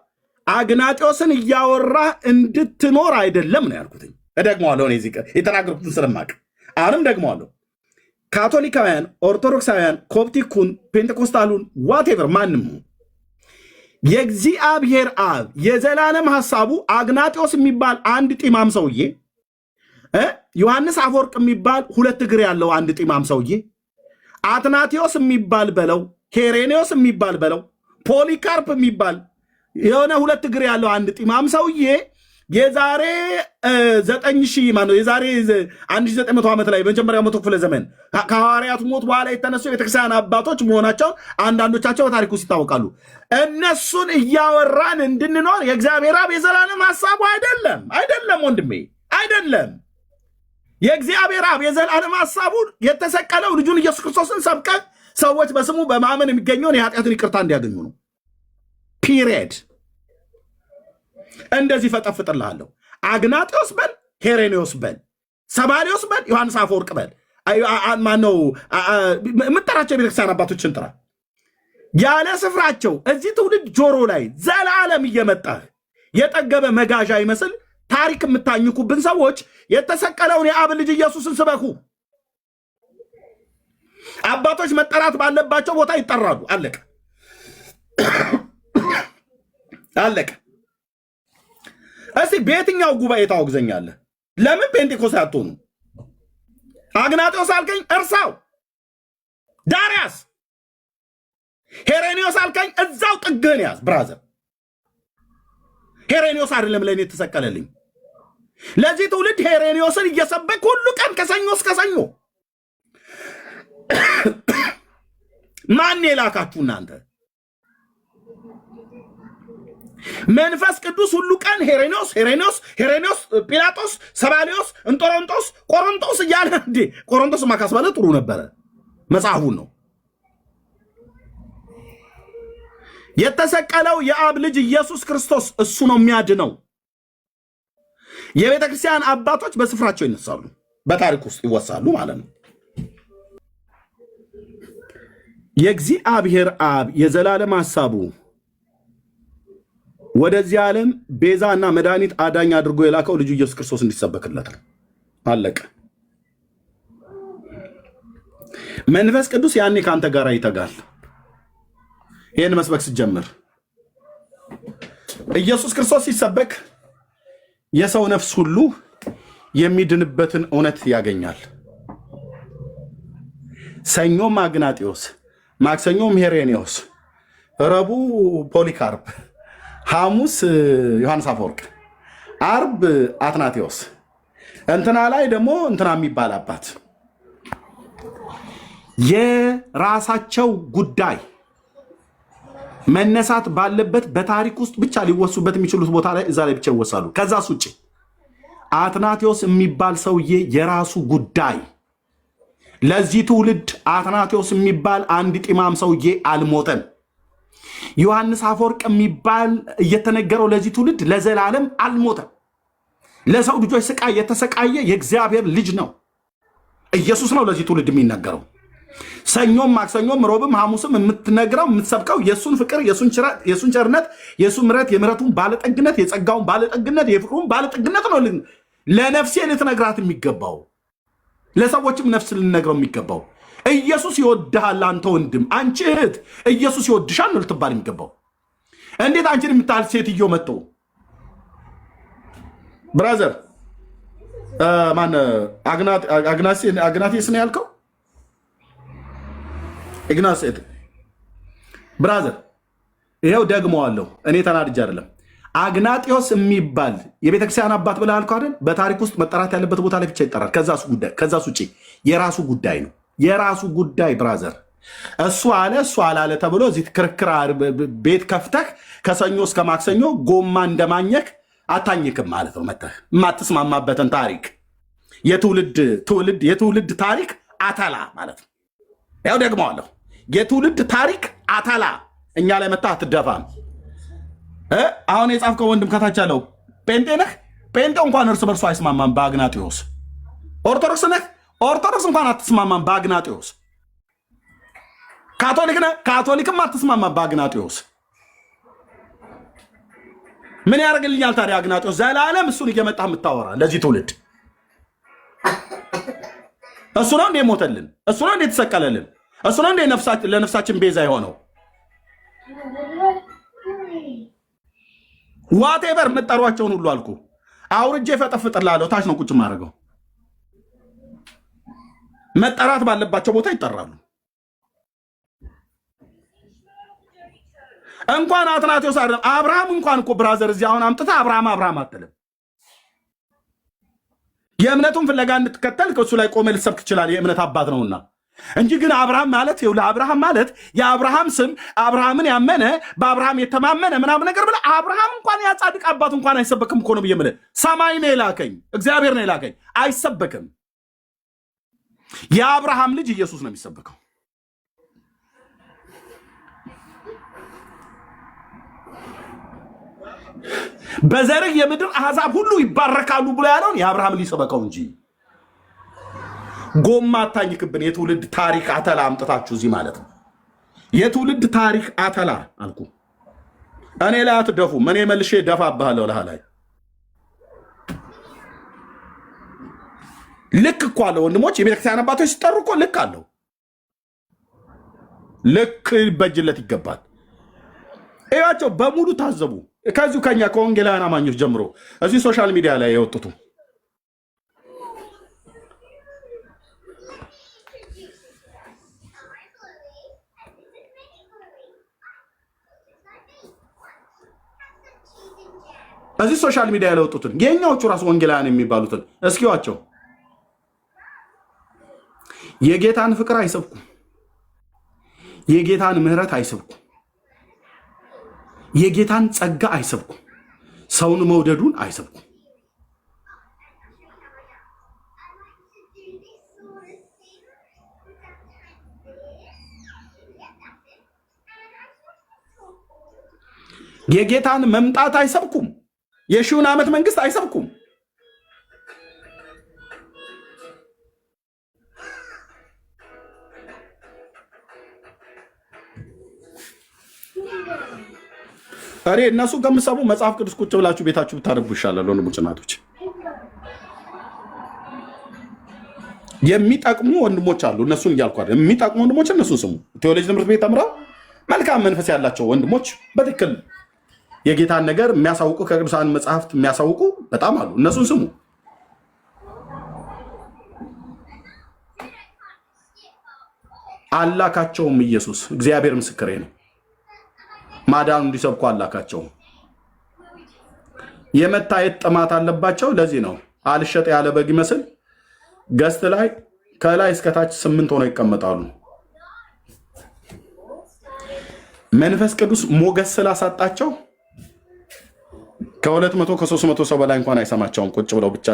አግናጦስን እያወራ እንድትኖር አይደለም ነው ያልኩትኝ። እደግመዋለሁ። እኔ እዚህ የተናገርኩትን ስለማቅ አሁንም ደግመዋለሁ። ካቶሊካውያን፣ ኦርቶዶክሳውያን፣ ኮፕቲኩን፣ ፔንቴኮስታሉን ዋቴቨር ማንም የእግዚአብሔር አብ የዘላለም ሐሳቡ አግናጤዎስ የሚባል አንድ ጢማም ሰውዬ፣ ዮሐንስ አፈወርቅ የሚባል ሁለት እግር ያለው አንድ ጢማም ሰውዬ፣ አትናቴዎስ የሚባል በለው፣ ሄሬኔዎስ የሚባል በለው፣ ፖሊካርፕ የሚባል የሆነ ሁለት እግር ያለው አንድ ጢማም ሰውዬ የዛሬ 9000 የዛሬ 1900 ዓመት ላይ መጀመሪያው መቶ ክፍለ ዘመን ከሐዋርያቱ ሞት በኋላ የተነሱ የቤተክርስቲያን አባቶች መሆናቸውን አንዳንዶቻቸው በታሪክ ውስጥ ይታወቃሉ። እነሱን እያወራን እንድንኖር የእግዚአብሔር አብ የዘላለም ሐሳቡ አይደለም ወንድሜ፣ አይደለም። የእግዚአብሔር አብ የዘላለም ሐሳቡ የተሰቀለው ልጁን ኢየሱስ ክርስቶስን ሰብከ ሰዎች በስሙ በማመን የሚገኘውን የኃጢአትን ይቅርታ እንዲያገኙ ነው። ፒሪየድ። እንደዚህ ፈጠፍጥልሃለሁ። አግናጤዎስ በል፣ ሄሬኔዎስ በል፣ ሰባሊዮስ በል፣ ዮሐንስ አፈወርቅ በል፣ ማነው የምጠራቸው የቤተክርስቲያን አባቶችን ጥራ። ያለ ስፍራቸው እዚህ ትውልድ ጆሮ ላይ ዘላለም እየመጣህ የጠገበ መጋዣ ይመስል ታሪክ የምታኝኩብን ሰዎች የተሰቀለውን የአብ ልጅ ኢየሱስን ስበኩ። አባቶች መጠራት ባለባቸው ቦታ ይጠራሉ። አለቀ። እስቲ በየትኛው ጉባኤ ታወግዘኛለህ? ለምን ፔንቴኮስት አትሆኑ? አግናጤዎስ አልከኝ እርሳው። ዳርያስ ሄሬኔዎስ አልከኝ እዛው ጥግህን ያዝ ብራዘር። ሄሬኔዎስ አይደለም ለእኔ የተሰቀለልኝ። ለዚህ ትውልድ ሄሬኔዎስን እየሰበክ ሁሉ ቀን ከሰኞ እስከ ሰኞ ማን የላካችሁ እናንተ? መንፈስ ቅዱስ ሁሉ ቀን ሄሬኖስ ሄሬኖስ ሄሬኖስ ጲላጦስ ሰባሊዮስ እንጦሮንጦስ ቆሮንጦስ እያለ እንዴ ቆሮንጦስ ማካስባለ ጥሩ ነበረ። መጽሐፉን ነው የተሰቀለው የአብ ልጅ ኢየሱስ ክርስቶስ እሱ ነው የሚያድነው። የቤተ ክርስቲያን አባቶች በስፍራቸው ይነሳሉ፣ በታሪክ ውስጥ ይወሳሉ ማለት ነው። የእግዚአብሔር አብ የዘላለም ሐሳቡ ወደዚህ ዓለም ቤዛና መድኃኒት አዳኝ አድርጎ የላከው ልጁ ኢየሱስ ክርስቶስ እንዲሰበክለት ነው። አለቀ። መንፈስ ቅዱስ ያኔ ካንተ ጋር ይተጋል። ይህን መስበክ ስትጀምር ኢየሱስ ክርስቶስ ሲሰበክ የሰው ነፍስ ሁሉ የሚድንበትን እውነት ያገኛል። ሰኞም አግናጢዮስ፣ ማክሰኞም ሄሬኔዎስ፣ ረቡዕ ፖሊካርፕ፣ ሐሙስ ዮሐንስ አፈወርቅ፣ አርብ አትናቴዎስ፣ እንትና ላይ ደግሞ እንትና የሚባል አባት የራሳቸው ጉዳይ መነሳት ባለበት በታሪክ ውስጥ ብቻ ሊወሱበት የሚችሉት ቦታ ላይ እዛ ላይ ብቻ ይወሳሉ። ከዛስ ውጭ አትናቴዎስ የሚባል ሰውዬ የራሱ ጉዳይ ለዚህ ትውልድ አትናቴዎስ የሚባል አንድ ጢማም ሰውዬ አልሞተም። ዮሐንስ አፈወርቅ የሚባል እየተነገረው ለዚህ ትውልድ ለዘላለም አልሞተም። ለሰው ልጆች ስቃይ የተሰቃየ የእግዚአብሔር ልጅ ነው። ኢየሱስ ነው ለዚህ ትውልድ የሚነገረው። ሰኞም ማክሰኞም ሮብም ሐሙስም የምትነግረው የምትሰብከው የሱን ፍቅር፣ የሱን ቸርነት፣ የሱን ምሕረት፣ የምሕረቱን ባለጠግነት፣ የጸጋውን ባለጠግነት፣ የፍቅሩን ባለጠግነት ነው ለነፍሴ ልትነግራት የሚገባው። ለሰዎችም ነፍስ ልንነግረው የሚገባው። ኢየሱስ ይወድሃል አንተ ወንድም፣ አንቺ እህት፣ ኢየሱስ ይወድሻል ነው ልትባል የሚገባው። እንዴት አንቺን የምታህል ሴትዮ መጥቶ ብራዘር ማን አግናቴስ ነው ያልከው? ኢግናሴት ብራዘር ይሄው ደግመዋለሁ። እኔ ተናድጄ አይደለም። አግናጢዮስ የሚባል የቤተክርስቲያን አባት ብለህ አልከው አይደል? በታሪክ ውስጥ መጠራት ያለበት ቦታ ላይ ብቻ ይጠራል። ከዛስ ውጭ የራሱ ጉዳይ ነው። የራሱ ጉዳይ ብራዘር። እሱ አለ እሱ አላለ ተብሎ እዚህ ክርክር ቤት ከፍተህ ከሰኞ እስከ ማክሰኞ ጎማ እንደማኘክ አታኝክም ማለት ነው። መተህ የማትስማማበትን ታሪክ የትውልድ ታሪክ አተላ ማለት ነው። ያው ደግመዋለሁ። የትውልድ ታሪክ አተላ እኛ ላይ መታ አትደፋም። አሁን የጻፍከው ወንድም ከታች ያለው ጴንጤ ነህ። ጴንጤው እንኳን እርስ በርሱ አይስማማም በአግናጢዮስ። ኦርቶዶክስ ነህ። ኦርቶዶክስ እንኳን አትስማማም በአግናጢዮስ። ካቶሊክ ነህ። ካቶሊክም አትስማማም በአግናጢዮስ። ምን ያደርግልኛል ታዲያ አግናጢዮስ? ዘላለም እሱን እየመጣ የምታወራ ለዚህ ትውልድ እሱ ነው እንደ ሞተልን፣ እሱ ነው እንደ ተሰቀለልን፣ እሱ ነው እንደ ለነፍሳችን ቤዛ የሆነው። ዋቴቨር የምጠሯቸውን ሁሉ አልኩ አውርጄ ፈጠፍጥላለሁ። ታች ነው ቁጭ ማድረገው። መጠራት ባለባቸው ቦታ ይጠራሉ። እንኳን አትናቴዎስ አይደለም አብርሃም እንኳን እኮ ብራዘር እዚህ አሁን አምጥተህ አብርሃም አትልም። የእምነቱን ፍለጋ እንድትከተል ከእሱ ላይ ቆመ ልትሰብክ ትችላል። የእምነት አባት ነውና እንጂ ግን አብርሃም ማለት ለአብርሃም ማለት የአብርሃም ስም አብርሃምን ያመነ በአብርሃም የተማመነ ምናምን ነገር ብለህ አብርሃም እንኳን ያጻድቅ አባት እንኳን አይሰበክም እኮ ነው ብዬ የምልህ። ሰማይ ነው የላከኝ፣ እግዚአብሔር ነው የላከኝ። አይሰበክም። የአብርሃም ልጅ ኢየሱስ ነው የሚሰበከው። በዘርህ የምድር አሕዛብ ሁሉ ይባረካሉ ብሎ ያለውን የአብርሃም ልጅ ሰበከው እንጂ ጎማ አታኝክብን። የትውልድ ታሪክ አተላ አምጥታችሁ እዚህ ማለት ነው። የትውልድ ታሪክ አተላ አልኩ። እኔ ላይ አትደፉም። እኔ መልሼ ደፋብሃለሁ። ላይ ልክ እኮ አለው ወንድሞች። የቤተክርስቲያን አባቶች ሲጠሩ እኮ ልክ አለው። ልክ ይበጅለት ይገባል። እያቸው በሙሉ ታዘቡ። ከዚሁ ከኛ ከወንጌላውያን አማኞች ጀምሮ እዚህ ሶሻል ሚዲያ ላይ የወጡቱ እዚህ ሶሻል ሚዲያ ላይ የወጡትን የኛዎቹ ራሱ ወንጌላውያን የሚባሉትን እስኪዋቸው የጌታን ፍቅር አይሰብኩም። የጌታን ምህረት አይሰብኩም። የጌታን ጸጋ አይሰብኩም። ሰውን መውደዱን አይሰብኩም። የጌታን መምጣት አይሰብኩም። የሺውን ዓመት መንግስት አይሰብኩም። አሬ እነሱ ከምሰሙ መጽሐፍ ቅዱስ ቁጭ ብላችሁ ቤታችሁ ብታነቡ ይሻላል። ወንድሞች እናቶች፣ የሚጠቅሙ ወንድሞች አሉ። እነሱን እያልኩ አይደል። የሚጠቅሙ ወንድሞች እነሱን ስሙ። ቴዎሎጂ ትምህርት ቤት ተምረው መልካም መንፈስ ያላቸው ወንድሞች በትክክል የጌታን ነገር የሚያሳውቁ ከቅዱሳን መጽሐፍት የሚያሳውቁ በጣም አሉ። እነሱን ስሙ። አላካቸውም። ኢየሱስ እግዚአብሔር ምስክሬ ነው። ማዳኑ እንዲሰብኩ አላካቸውም። የመታየት ጥማት አለባቸው። ለዚህ ነው አልሸጥ ያለ በግ ይመስል ገስት ላይ ከላይ እስከታች 8 ሆነው ይቀመጣሉ። መንፈስ ቅዱስ ሞገስ ስላሳጣቸው ከ200 ከ300 ሰው በላይ እንኳን አይሰማቸውም። ቁጭ ብለው ብቻ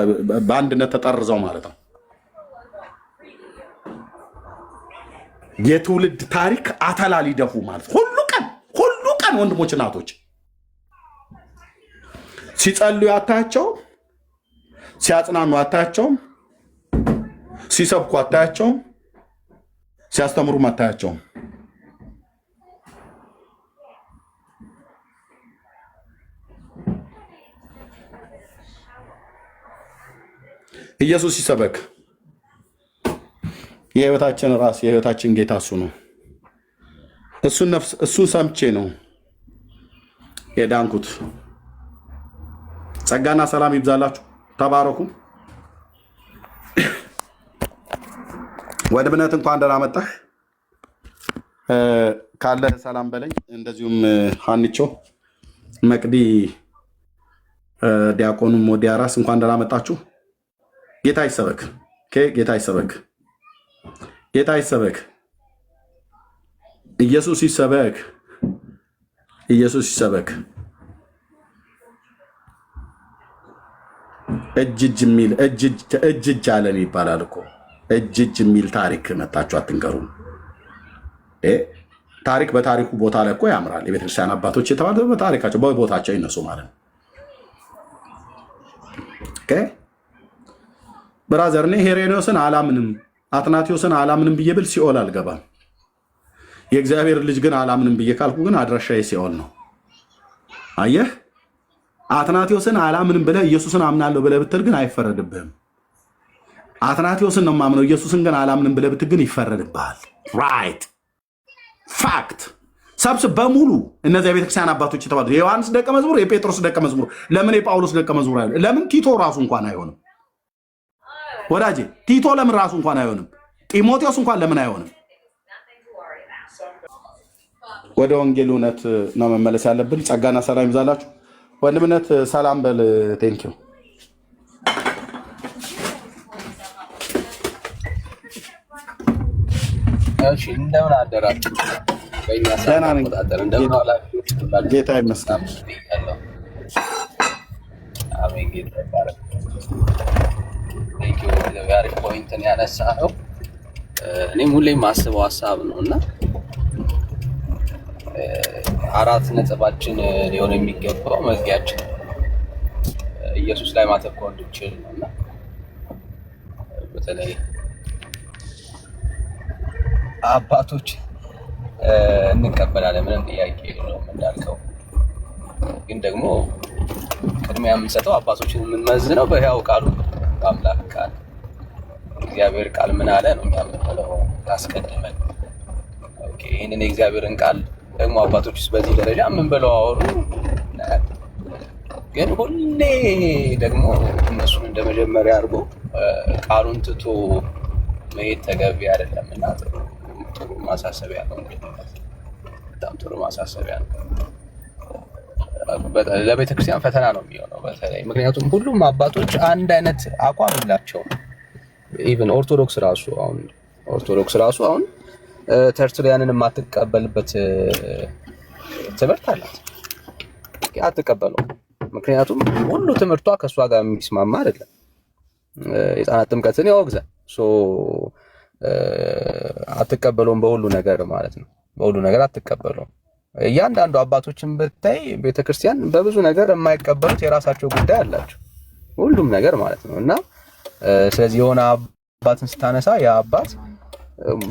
በአንድነት ተጠርዘው ማለት ነው። የትውልድ ታሪክ አተላ ሊደፉ ማለት ሁሉ ቀን ወንድሞች እናቶች ሲጸልዩ አታያቸው፣ ሲያጽናኑ አታያቸው፣ ሲሰብኩ አታያቸው፣ ሲያስተምሩ አታያቸው። ኢየሱስ ሲሰበክ የህይወታችን ራስ የህይወታችን ጌታ እሱ ነው። እሱን ሰምቼ ነው የዳንኩት። ጸጋና ሰላም ይብዛላችሁ። ተባረኩ። ወንድምነት እንኳን ደህና መጣህ። ካለ ሰላም በለኝ። እንደዚሁም ሀንቾ፣ መቅዲ፣ ዲያቆኑም ሞዲያራስ እንኳን ደህና መጣችሁ። ጌታ ይሰበክ። ጌታ ይሰበክ። ጌታ ይሰበክ። ኢየሱስ ይሰበክ። ኢየሱስ ይሰበክ። እጅ የሚል እጅ አለን ይባላል እኮ። እጅ የሚል ታሪክ መጣችሁ አትንገሩ። ታሪክ በታሪኩ ቦታ ላይ እኮ ያምራል። የቤተክርስቲያን አባቶች የተባለ በታሪካቸው በቦታቸው ይነሱ ማለት ነው። ብራዘር፣ እኔ ሄሬኔዎስን አላምንም አትናቴዎስን አላምንም ብዬ ብል ሲኦል አልገባም። የእግዚአብሔር ልጅ ግን አላምንም ብዬ ካልኩ ግን አድራሻዬ ሲኦል ነው። አየህ፣ አትናቴዎስን አላምንም ብለህ ኢየሱስን አምናለሁ ብለህ ብትል ግን አይፈረድብህም። አትናቴዎስን ነው የማምነው ኢየሱስን ግን አላምንም ብለህ ብትል ግን ይፈረድብሃል። ራይት ፋክት። ሰብስብ በሙሉ እነዚያ የቤተክርስቲያን አባቶች የተባሉት የዮሐንስ ደቀ መዝሙር፣ የጴጥሮስ ደቀ መዝሙር፣ ለምን የጳውሎስ ደቀ መዝሙር አይሆንም? ለምን ቲቶ ራሱ እንኳን አይሆንም? ወዳጄ ቲቶ ለምን ራሱ እንኳን አይሆንም? ጢሞቴዎስ እንኳን ለምን አይሆንም? ወደ ወንጌል እውነት ነው መመለስ ያለብን። ጸጋና ሰላም ይብዛላችሁ። ወንድምነት ሰላም በል። ቴንኪው። እሺ፣ እንደምን አደራችሁ? ደህና ነኝ። ጌታ ይመስገን። አሜን። ጌታ ይባረክ። ቴንኪው። አሪፍ ፖይንትን ያነሳኸው እኔም ሁሌም ማስበው ሀሳብ ነው እና 4 ነጥባችን ሊሆን የሚገባው መዝጊያችን ኢየሱስ ላይ ማተኮር እንድንችል ነው እና በተለይ አባቶች እንቀበላለን፣ ምንም ጥያቄ የለውም እንዳልከው። ግን ደግሞ ቅድሚያ የምንሰጠው አባቶችን የምንመዝነው በሕያው ቃሉ በአምላክ ቃል እግዚአብሔር ቃል ምን አለ ነው የምንለው አስቀድመን። ኦኬ፣ ይህንን የእግዚአብሔርን ቃል ደግሞ አባቶች ውስጥ በዚህ ደረጃ ምን ብለው አወሩ። ግን ሁሌ ደግሞ እነሱን እንደ መጀመሪያ አድርጎ ቃሉን ትቶ መሄድ ተገቢ አይደለም እና ጥሩ ማሳሰቢያ ነው። በጣም ጥሩ ማሳሰቢያ ነው። ለቤተክርስቲያን ፈተና ነው የሚሆነው በተለይ ምክንያቱም ሁሉም አባቶች አንድ አይነት አቋም የላቸውም። ኢቨን ኦርቶዶክስ ራሱ አሁን ኦርቶዶክስ ራሱ አሁን ተርቱሊያንን የማትቀበልበት ትምህርት አላት። አትቀበለው፣ ምክንያቱም ሁሉ ትምህርቷ ከእሷ ጋር የሚስማማ አይደለም። የህፃናት ጥምቀትን ያወግዛል። አትቀበለውም በሁሉ ነገር ማለት ነው። በሁሉ ነገር አትቀበለውም። እያንዳንዱ አባቶችን ብታይ ቤተክርስቲያን በብዙ ነገር የማይቀበሉት የራሳቸው ጉዳይ አላቸው፣ ሁሉም ነገር ማለት ነው። እና ስለዚህ የሆነ አባትን ስታነሳ ያ አባት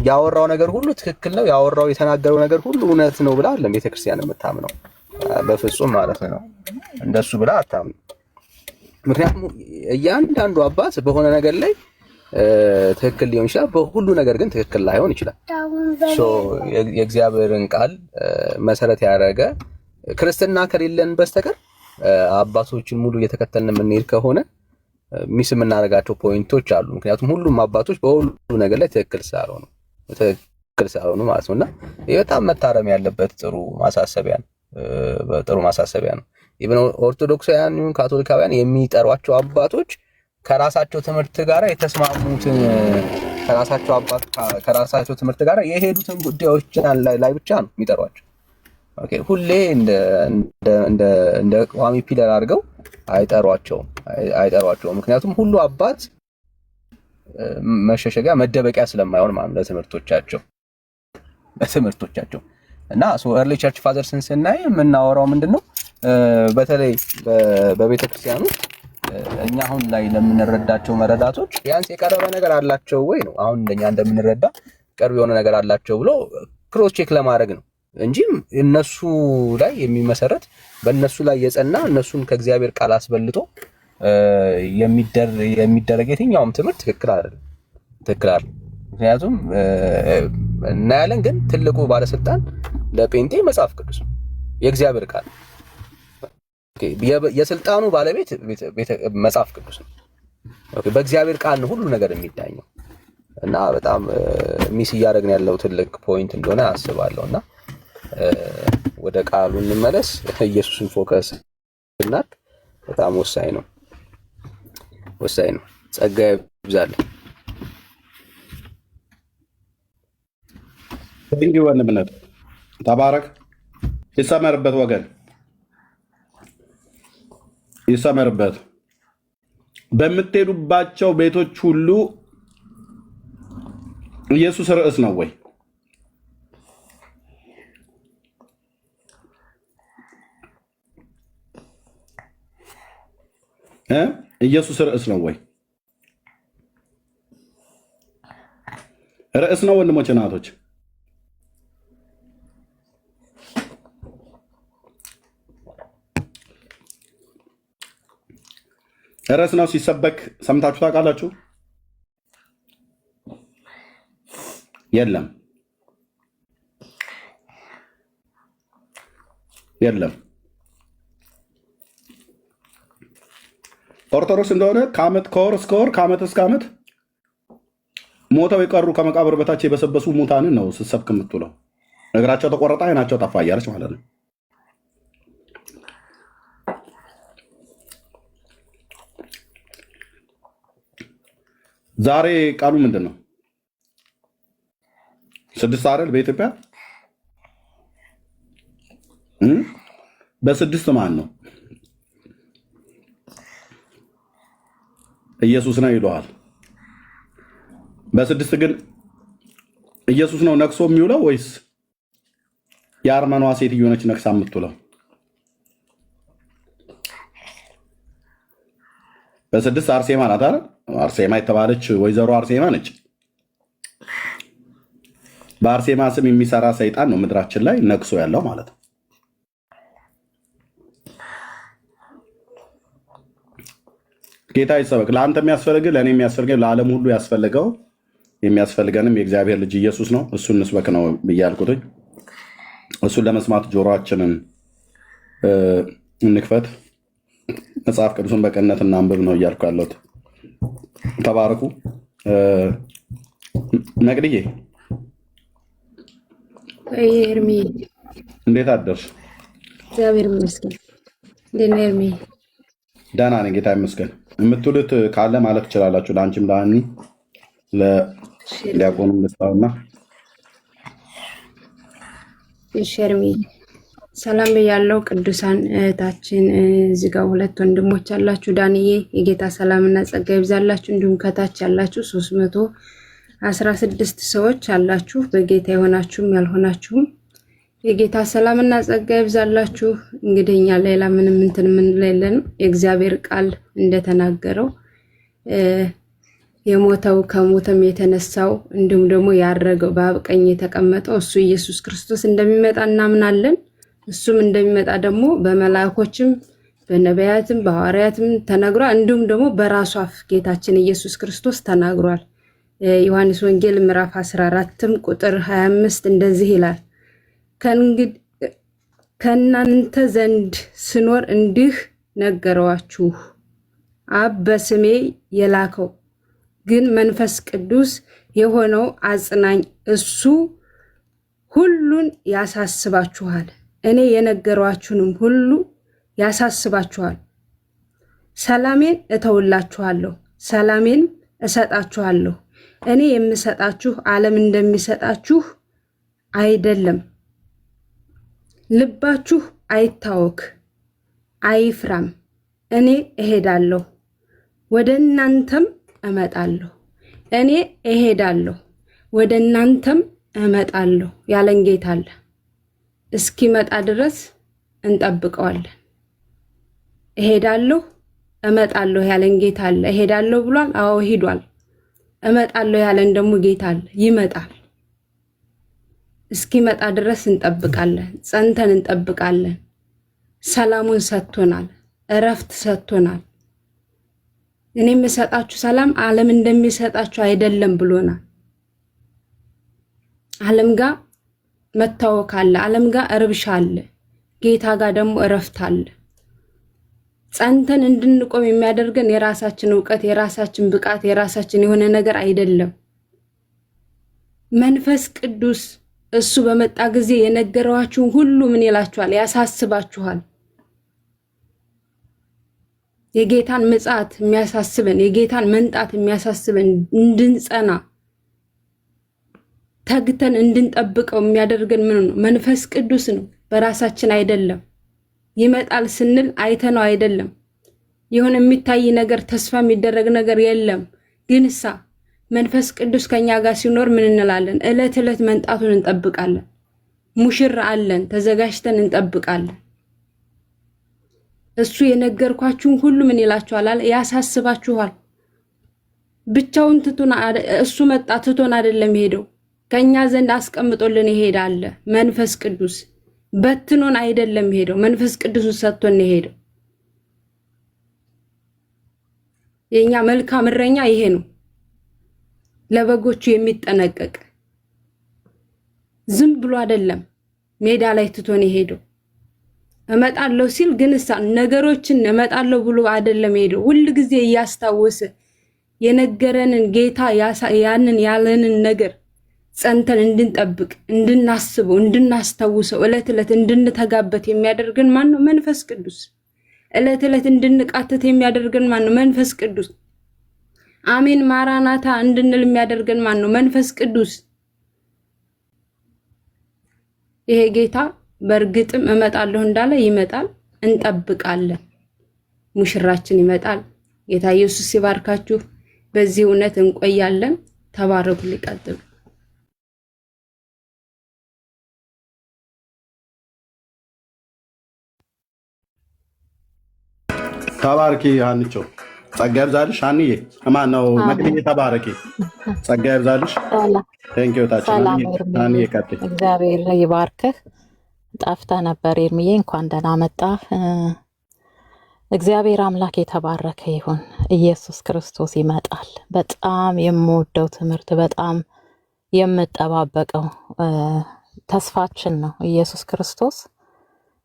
ያወራው ነገር ሁሉ ትክክል ነው፣ ያወራው የተናገረው ነገር ሁሉ እውነት ነው ብላ አይደለም ቤተክርስቲያን የምታምነው፣ በፍጹም ማለት ነው። እንደሱ ብላ አታምነው። ምክንያቱም እያንዳንዱ አባት በሆነ ነገር ላይ ትክክል ሊሆን ይችላል፣ በሁሉ ነገር ግን ትክክል ላይሆን ይችላል። የእግዚአብሔርን ቃል መሰረት ያደረገ ክርስትና ከሌለን በስተቀር አባቶችን ሙሉ እየተከተልን የምንሄድ ከሆነ ሚስ የምናደርጋቸው ፖይንቶች አሉ። ምክንያቱም ሁሉም አባቶች በሁሉ ነገር ላይ ትክክል ስላልሆኑ ማለት ነው። እና ይህ በጣም መታረም ያለበት ጥሩ ማሳሰቢያ ነው። ኢቭን ኦርቶዶክሳውያን ይሁን ካቶሊካውያን የሚጠሯቸው አባቶች ከራሳቸው ትምህርት ጋር የተስማሙትን ከራሳቸው ትምህርት ጋር የሄዱትን ጉዳዮች ላይ ብቻ ነው የሚጠሯቸው። ኦኬ፣ ሁሌ እንደ ቋሚ ፒለር አድርገው አይጠሯቸውም። ምክንያቱም ሁሉ አባት መሸሸጊያ መደበቂያ ስለማይሆን ማለት ለትምህርቶቻቸው እና ኤርሊ ቸርች ፋዘርስን ስናይ የምናወራው ምንድነው? በተለይ በቤተክርስቲያኑ እኛ አሁን ላይ ለምንረዳቸው መረዳቶች ቢያንስ የቀረበ ነገር አላቸው ወይ ነው። አሁን እኛ እንደምንረዳ ቅርብ የሆነ ነገር አላቸው ብሎ ክሮስ ቼክ ለማድረግ ነው እንጂ እነሱ ላይ የሚመሰረት በእነሱ ላይ የጸና እነሱን ከእግዚአብሔር ቃል አስበልጦ የሚደረግ የትኛውም ትምህርት ትክክል አይደለም። ምክንያቱም እናያለን፣ ግን ትልቁ ባለስልጣን ለጴንጤ መጽሐፍ ቅዱስ ነው፣ የእግዚአብሔር ቃል። የስልጣኑ ባለቤት መጽሐፍ ቅዱስ ነው። በእግዚአብሔር ቃል ነው ሁሉ ነገር የሚዳኘው። እና በጣም ሚስ እያደረግን ያለው ትልቅ ፖይንት እንደሆነ አስባለሁ። እና ወደ ቃሉ እንመለስ። ኢየሱስን ፎከስ እናድርግ። በጣም ወሳኝ ነው። ጸጋ ይብዛልን። እንግዲህ ወንድምነት ተባረክ። ይሰመርበት ወገን ይሰመርበት። በምትሄዱባቸው ቤቶች ሁሉ ኢየሱስ ርዕስ ነው ወይ? ኢየሱስ ርዕስ ነው ወይ? ርዕስ ነው ወንድሞች እናቶች? ርዕስ ነው ሲሰበክ ሰምታችሁ ታውቃላችሁ? የለም። ኦርቶዶክስ እንደሆነ ከዓመት ከወር እስከ ወር ከዓመት እስከ ዓመት ሞተው የቀሩ ከመቃብር በታች የበሰበሱ ሙታንን ነው ስትሰብክ የምትውለው። እግራቸው ተቆረጠ፣ አይናቸው ጠፋ እያለች ማለት ነው። ዛሬ ቃሉ ምንድን ነው? 6 አይደል? በኢትዮጵያ በ6 ማን ነው? ኢየሱስ ነው ይለዋል። በ6 ግን ኢየሱስ ነው ነክሶ የሚውለው ወይስ የአርመኗ ሴትዮ ነች ነክሳ የምትውለው? በ6 አርሴማ ናት አይደል? አርሴማ የተባለች ወይዘሮ አርሴማ ነች። በአርሴማ ስም የሚሰራ ሰይጣን ነው ምድራችን ላይ ነክሶ ያለው ማለት ነው። ጌታ ይሰበክ። ለአንተ የሚያስፈልግህ ለእኔ የሚያስፈልገኝ ለዓለም ሁሉ ያስፈልገው የሚያስፈልገንም የእግዚአብሔር ልጅ ኢየሱስ ነው። እሱን እንስበክ ነው ብያልኩትኝ። እሱን ለመስማት ጆሮአችንን እንክፈት። መጽሐፍ ቅዱስን በቅንነት እናንብብ ነው እያልኩ ያለሁት። ተባረኩ። ነቅድዬ ኤርሚ እንዴት አደርሽ? እግዚአብሔር ይመስገን። እንዴት ነህ ኤርሚ? ደህና ነኝ ጌታ ይመስገን። የምትውሉት ካለ ማለት ትችላላችሁ። ለአንቺም ለአኒ ዲያቆኑ ልስጣውና ሸርሚ ሰላም ያለው ቅዱሳን እህታችን እዚህ ጋር ሁለት ወንድሞች አላችሁ። ዳንዬ የጌታ ሰላምና ጸጋ ይብዛላችሁ። እንዲሁም ከታች ያላችሁ 316 ሰዎች አላችሁ። በጌታ የሆናችሁም ያልሆናችሁም የጌታ ሰላምና ጸጋ ይብዛላችሁ። እንግዲህ እኛ ሌላ ምንም እንትን የለንም። የእግዚአብሔር ቃል እንደተናገረው የሞተው ከሞተም የተነሳው እንዲሁም ደግሞ ያረገው በአብ ቀኝ የተቀመጠው እሱ ኢየሱስ ክርስቶስ እንደሚመጣ እናምናለን። እሱም እንደሚመጣ ደግሞ በመላእኮችም በነቢያትም በሐዋርያትም ተነግሯል። እንዲሁም ደግሞ በራሱ አፍ ጌታችን ኢየሱስ ክርስቶስ ተናግሯል። ዮሐንስ ወንጌል ምዕራፍ 14 ቁጥር 25 እንደዚህ ይላል፣ ከእናንተ ዘንድ ስኖር እንዲህ ነገረዋችሁ፣ አብ በስሜ የላከው ግን መንፈስ ቅዱስ የሆነው አጽናኝ እሱ ሁሉን ያሳስባችኋል፣ እኔ የነገሯችሁንም ሁሉ ያሳስባችኋል። ሰላሜን እተውላችኋለሁ፣ ሰላሜን እሰጣችኋለሁ። እኔ የምሰጣችሁ ዓለም እንደሚሰጣችሁ አይደለም። ልባችሁ አይታወክ አይፍራም። እኔ እሄዳለሁ ወደ እናንተም እመጣለሁ። እኔ እሄዳለሁ ወደ እናንተም እመጣለሁ ያለን ጌታ አለ። እስኪመጣ ድረስ እንጠብቀዋለን። እሄዳለሁ እመጣለሁ ያለን ጌታ አለ። እሄዳለሁ ብሏል። አዎ ሄዷል። እመጣለሁ ያለን ደግሞ ጌታ አለ። ይመጣል። እስኪመጣ ድረስ እንጠብቃለን። ጸንተን እንጠብቃለን። ሰላሙን ሰጥቶናል። እረፍት ሰጥቶናል። እኔ የምሰጣችሁ ሰላም ዓለም እንደሚሰጣችሁ አይደለም ብሎናል። ዓለም ጋር መታወክ አለ። ዓለም ጋር እርብሻ አለ። ጌታ ጋር ደግሞ እረፍት አለ። ጸንተን እንድንቆም የሚያደርገን የራሳችን ዕውቀት፣ የራሳችን ብቃት፣ የራሳችን የሆነ ነገር አይደለም። መንፈስ ቅዱስ እሱ በመጣ ጊዜ የነገረዋችሁን ሁሉ ምን ይላችኋል? ያሳስባችኋል። የጌታን ምጽአት የሚያሳስበን፣ የጌታን መንጣት የሚያሳስበን፣ እንድንጸና ተግተን እንድንጠብቀው የሚያደርገን ምን ነው? መንፈስ ቅዱስ ነው። በራሳችን አይደለም። ይመጣል ስንል አይተነው አይደለም። የሆነ የሚታይ ነገር ተስፋ የሚደረግ ነገር የለም። ግንሳ መንፈስ ቅዱስ ከኛ ጋር ሲኖር ምን እንላለን? ዕለት ዕለት መንጣቱን እንጠብቃለን። ሙሽራ አለን፣ ተዘጋጅተን እንጠብቃለን። እሱ የነገርኳችሁን ሁሉ ምን ይላችኋል? ያሳስባችኋል። ብቻውን ትቶን እሱ መጣ ትቶን አይደለም ሄደው፣ ከኛ ዘንድ አስቀምጦልን ይሄዳል። መንፈስ ቅዱስ በትኖን አይደለም ሄደው፣ መንፈስ ቅዱስን ሰጥቶን ሄደው። የኛ መልካም እረኛ ይሄ ነው፣ ለበጎቹ የሚጠነቀቅ ዝም ብሎ አይደለም ሜዳ ላይ ትቶን ሄደው። እመጣለሁ ሲል ግን ነገሮችን እመጣለሁ ብሎ አይደለም ሄደው። ሁሉ ጊዜ እያስታወሰ የነገረንን ጌታ ያንን ያለንን ነገር ጸንተን እንድንጠብቅ፣ እንድናስበው፣ እንድናስታውሰው፣ ዕለት ዕለት እንድንተጋበት የሚያደርገን ማን ነው? መንፈስ ቅዱስ። ዕለት ዕለት እንድንቃተት የሚያደርገን ማን ነው? መንፈስ ቅዱስ። አሜን ማራናታ እንድንል የሚያደርገን ማን ነው? መንፈስ ቅዱስ። ይሄ ጌታ በእርግጥም እመጣለሁ እንዳለ ይመጣል። እንጠብቃለን። ሙሽራችን ይመጣል። ጌታ ኢየሱስ ይባርካችሁ። በዚህ እውነት እንቆያለን። ተባረኩ። ሊቀጥሉ ተባረኪ። አንቾ ጸጋ ይብዛልሽ። አንዬ ማን ነው መቅደዬ? ተባረኪ። ጸጋ ይብዛልሽ። ቴንኪው ታችን አንዬ ቀጥይ። እግዚአብሔር ይባርክህ። ጠፍታ ነበር ኤርሚዬ፣ እንኳን ደህና መጣህ። እግዚአብሔር አምላክ የተባረከ ይሁን። ኢየሱስ ክርስቶስ ይመጣል። በጣም የምወደው ትምህርት፣ በጣም የምጠባበቀው ተስፋችን ነው። ኢየሱስ ክርስቶስ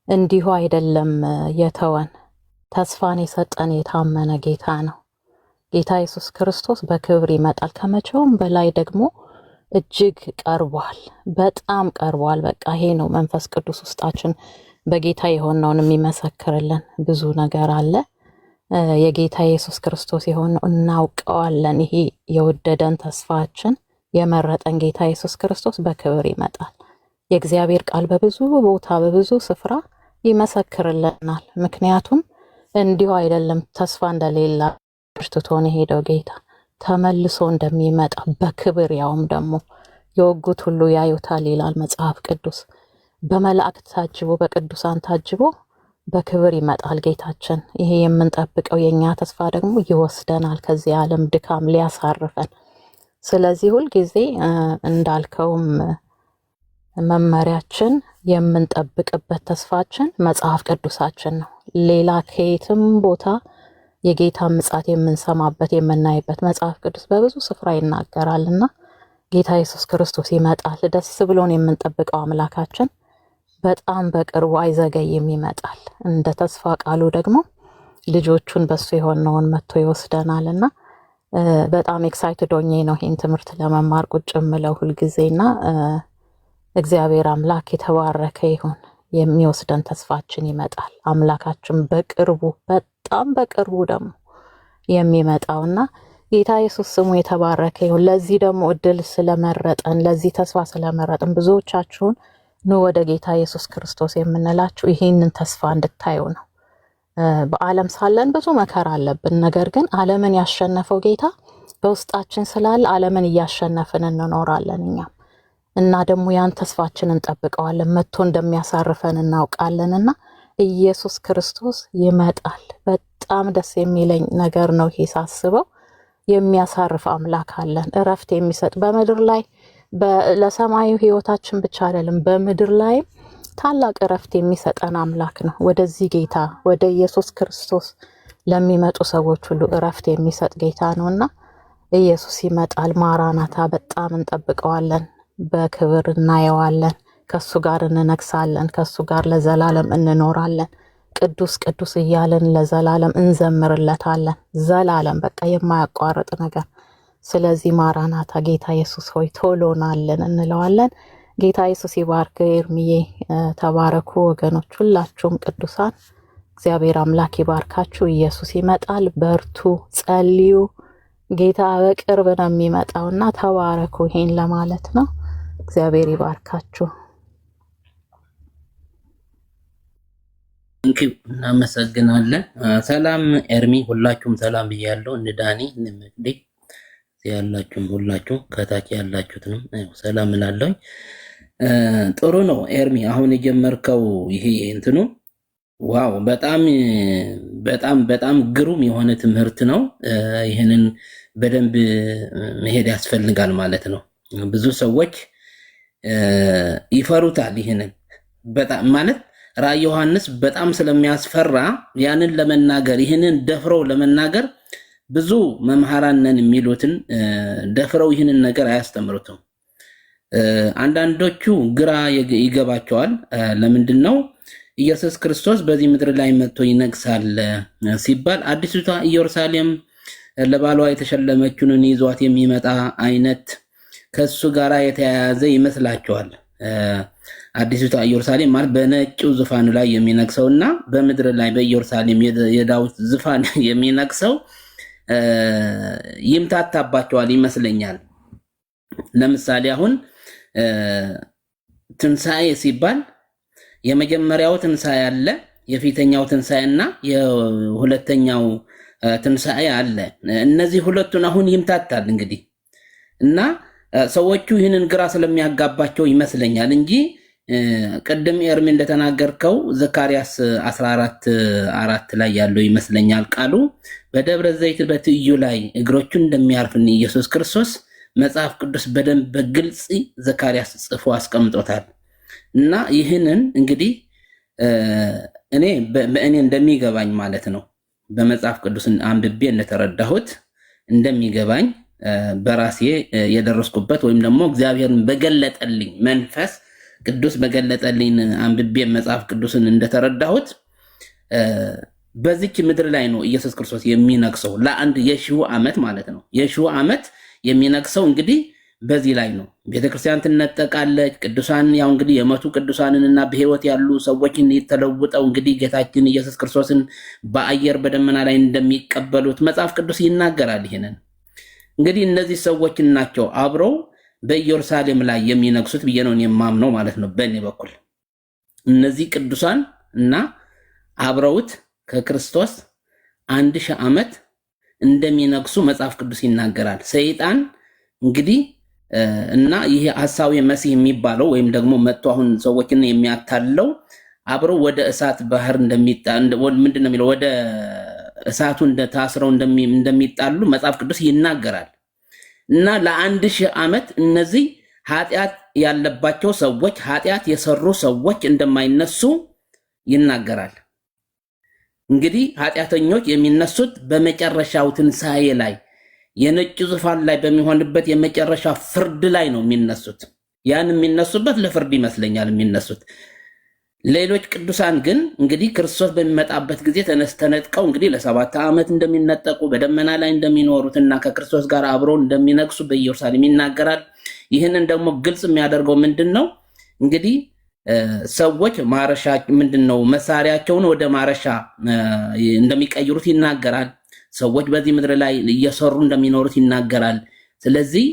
እንዲሁ አይደለም የተወን፣ ተስፋን የሰጠን የታመነ ጌታ ነው። ጌታ ኢየሱስ ክርስቶስ በክብር ይመጣል። ከመቼውም በላይ ደግሞ እጅግ ቀርቧል። በጣም ቀርቧል። በቃ ይሄ ነው መንፈስ ቅዱስ ውስጣችን በጌታ የሆነውን የሚመሰክርልን። ብዙ ነገር አለ። የጌታ ኢየሱስ ክርስቶስ የሆነው እናውቀዋለን። ይሄ የወደደን ተስፋችን የመረጠን ጌታ ኢየሱስ ክርስቶስ በክብር ይመጣል። የእግዚአብሔር ቃል በብዙ ቦታ በብዙ ስፍራ ይመሰክርልናል። ምክንያቱም እንዲሁ አይደለም ተስፋ እንደሌላ ትቶን የሄደው ጌታ ተመልሶ እንደሚመጣ በክብር ያውም ደግሞ የወጉት ሁሉ ያዩታል ይላል መጽሐፍ ቅዱስ። በመላእክት ታጅቦ በቅዱሳን ታጅቦ በክብር ይመጣል ጌታችን። ይሄ የምንጠብቀው የኛ ተስፋ ደግሞ ይወስደናል ከዚህ ዓለም ድካም ሊያሳርፈን። ስለዚህ ሁል ጊዜ እንዳልከውም መመሪያችን የምንጠብቅበት ተስፋችን መጽሐፍ ቅዱሳችን ነው። ሌላ ከየትም ቦታ የጌታ ምጽአት የምንሰማበት የምናይበት መጽሐፍ ቅዱስ በብዙ ስፍራ ይናገራልና ጌታ ኢየሱስ ክርስቶስ ይመጣል። ደስ ብሎን የምንጠብቀው አምላካችን በጣም በቅርቡ አይዘገይም ይመጣል። እንደ ተስፋ ቃሉ ደግሞ ልጆቹን በሱ የሆነውን መጥቶ ይወስደናልና በጣም ኤክሳይትድ ሆኜ ነው ይህን ትምህርት ለመማር ቁጭ ምለው ሁልጊዜና እግዚአብሔር አምላክ የተባረከ ይሁን። የሚወስደን ተስፋችን ይመጣል። አምላካችን በቅርቡ በጣም በቅርቡ ደግሞ የሚመጣውና ጌታ ኢየሱስ ስሙ የተባረከ ይሁን። ለዚህ ደግሞ እድል ስለመረጠን ለዚህ ተስፋ ስለመረጠን ብዙዎቻችሁን ኑ ወደ ጌታ ኢየሱስ ክርስቶስ የምንላችሁ ይህንን ተስፋ እንድታዩ ነው። በዓለም ሳለን ብዙ መከራ አለብን። ነገር ግን ዓለምን ያሸነፈው ጌታ በውስጣችን ስላለ ዓለምን እያሸነፍን እንኖራለን እኛም እና ደግሞ ያን ተስፋችንን እንጠብቀዋለን። መጥቶ እንደሚያሳርፈን እናውቃለንና ኢየሱስ ክርስቶስ ይመጣል። በጣም ደስ የሚለኝ ነገር ነው ይሄ ሳስበው። የሚያሳርፍ አምላክ አለን፣ እረፍት የሚሰጥ በምድር ላይ ለሰማዩ ህይወታችን ብቻ አይደለም በምድር ላይ ታላቅ እረፍት የሚሰጠን አምላክ ነው። ወደዚህ ጌታ ወደ ኢየሱስ ክርስቶስ ለሚመጡ ሰዎች ሁሉ እረፍት የሚሰጥ ጌታ ነውና ኢየሱስ ይመጣል። ማራናታ በጣም እንጠብቀዋለን። በክብር እናየዋለን። ከሱ ጋር እንነግሳለን። ከሱ ጋር ለዘላለም እንኖራለን። ቅዱስ ቅዱስ እያለን ለዘላለም እንዘምርለታለን። ዘላለም በቃ የማያቋርጥ ነገር። ስለዚህ ማራናታ ጌታ ኢየሱስ ሆይ ቶሎናልን እንለዋለን። ጌታ ኢየሱስ ይባርክ። ኤርሚዬ ተባረኩ ወገኖች፣ ሁላችሁም ቅዱሳን እግዚአብሔር አምላክ ይባርካችሁ። ኢየሱስ ይመጣል። በርቱ፣ ጸልዩ። ጌታ በቅርብ ነው የሚመጣውና ተባረኩ። ይሄን ለማለት ነው። እግዚአብሔር ይባርካችሁ። እናመሰግናለን። ሰላም ኤርሚ፣ ሁላችሁም ሰላም ብያለሁ። እንዳኒ እንምዴ ያላችሁም ሁላችሁ ከታች ያላችሁትንም ሰላም እላለሁ። ጥሩ ነው ኤርሚ፣ አሁን የጀመርከው ይሄ እንትኑ ዋው፣ በጣም በጣም በጣም ግሩም የሆነ ትምህርት ነው። ይሄንን በደንብ መሄድ ያስፈልጋል ማለት ነው። ብዙ ሰዎች ይፈሩታል። ይሄንን በጣም ማለት ራዕይ ዮሐንስ በጣም ስለሚያስፈራ ያንን ለመናገር ይሄንን ደፍረው ለመናገር ብዙ መምህራን ነን የሚሉትን ደፍረው ይሄንን ነገር አያስተምሩትም። አንዳንዶቹ ግራ ይገባቸዋል። ለምንድን ነው ኢየሱስ ክርስቶስ በዚህ ምድር ላይ መጥቶ ይነግሳል ሲባል አዲስቷ ኢየሩሳሌም ለባሏ የተሸለመችውን ይዟት የሚመጣ አይነት ከሱ ጋራ የተያያዘ ይመስላቸዋል። አዲስቷ ኢየሩሳሌም ማለት በነጭው ዙፋን ላይ የሚነግሰውና በምድር ላይ በኢየሩሳሌም የዳዊት ዙፋን የሚነግሰው ይምታታባቸዋል ይመስለኛል። ለምሳሌ አሁን ትንሣኤ ሲባል የመጀመሪያው ትንሣኤ አለ፣ የፊተኛው ትንሣኤና የሁለተኛው ትንሣኤ አለ። እነዚህ ሁለቱን አሁን ይምታታል እንግዲህ እና ሰዎቹ ይህንን ግራ ስለሚያጋባቸው ይመስለኛል እንጂ ቅድም ኤርሚ እንደተናገርከው ዘካርያስ 14:4 ላይ ያለው ይመስለኛል ቃሉ በደብረ ዘይት በትዕዩ ላይ እግሮቹን እንደሚያርፍን ኢየሱስ ክርስቶስ መጽሐፍ ቅዱስ በደንብ በግልጽ ዘካርያስ ጽፎ አስቀምጦታል። እና ይህንን እንግዲህ እኔ በእኔ እንደሚገባኝ ማለት ነው በመጽሐፍ ቅዱስ አንብቤ እንደተረዳሁት እንደሚገባኝ በራሴ የደረስኩበት ወይም ደግሞ እግዚአብሔርን በገለጠልኝ መንፈስ ቅዱስ በገለጠልኝ አንብቤ መጽሐፍ ቅዱስን እንደተረዳሁት በዚች ምድር ላይ ነው ኢየሱስ ክርስቶስ የሚነግሰው ለአንድ የሺው ዓመት ማለት ነው። የሺው ዓመት የሚነግሰው እንግዲህ በዚህ ላይ ነው። ቤተክርስቲያን ትነጠቃለች። ቅዱሳን ያው እንግዲህ የመቱ ቅዱሳንንና በህይወት ያሉ ሰዎችን ተለውጠው እንግዲህ ጌታችን ኢየሱስ ክርስቶስን በአየር በደመና ላይ እንደሚቀበሉት መጽሐፍ ቅዱስ ይናገራል። ይሄንን እንግዲህ እነዚህ ሰዎች ናቸው አብረው በኢየሩሳሌም ላይ የሚነግሱት ብዬ ነው የማምነው ማለት ነው። በእኔ በኩል እነዚህ ቅዱሳን እና አብረውት ከክርስቶስ 1000 ዓመት እንደሚነግሱ መጽሐፍ ቅዱስ ይናገራል። ሰይጣን እንግዲህ እና ይሄ ሐሳዊ መሲህ የሚባለው ወይም ደግሞ መጥቶ አሁን ሰዎችን የሚያታለው አብረው ወደ እሳት ባህር ምንድነው የሚለው ወደ እሳቱ እንደታስረው እንደሚጣሉ መጽሐፍ ቅዱስ ይናገራል። እና ለ1000 ዓመት እነዚህ ኃጢአት ያለባቸው ሰዎች ኃጢአት የሰሩ ሰዎች እንደማይነሱ ይናገራል። እንግዲህ ኃጢአተኞች የሚነሱት በመጨረሻው ትንሣኤ ላይ የነጭ ዙፋን ላይ በሚሆንበት የመጨረሻ ፍርድ ላይ ነው የሚነሱት። ያን የሚነሱበት ለፍርድ ይመስለኛል የሚነሱት። ሌሎች ቅዱሳን ግን እንግዲህ ክርስቶስ በሚመጣበት ጊዜ ተነጥቀው እንግዲህ ለ7 ዓመት እንደሚነጠቁ በደመና ላይ እንደሚኖሩትና ከክርስቶስ ጋር አብረው እንደሚነግሱ በኢየሩሳሌም ይናገራል። ይህንን ደግሞ ግልጽ የሚያደርገው ምንድነው? እንግዲህ ሰዎች ማረሻ ምንድነው መሳሪያቸውን ወደ ማረሻ እንደሚቀይሩት ይናገራል። ሰዎች በዚህ ምድር ላይ እየሰሩ እንደሚኖሩት ይናገራል። ስለዚህ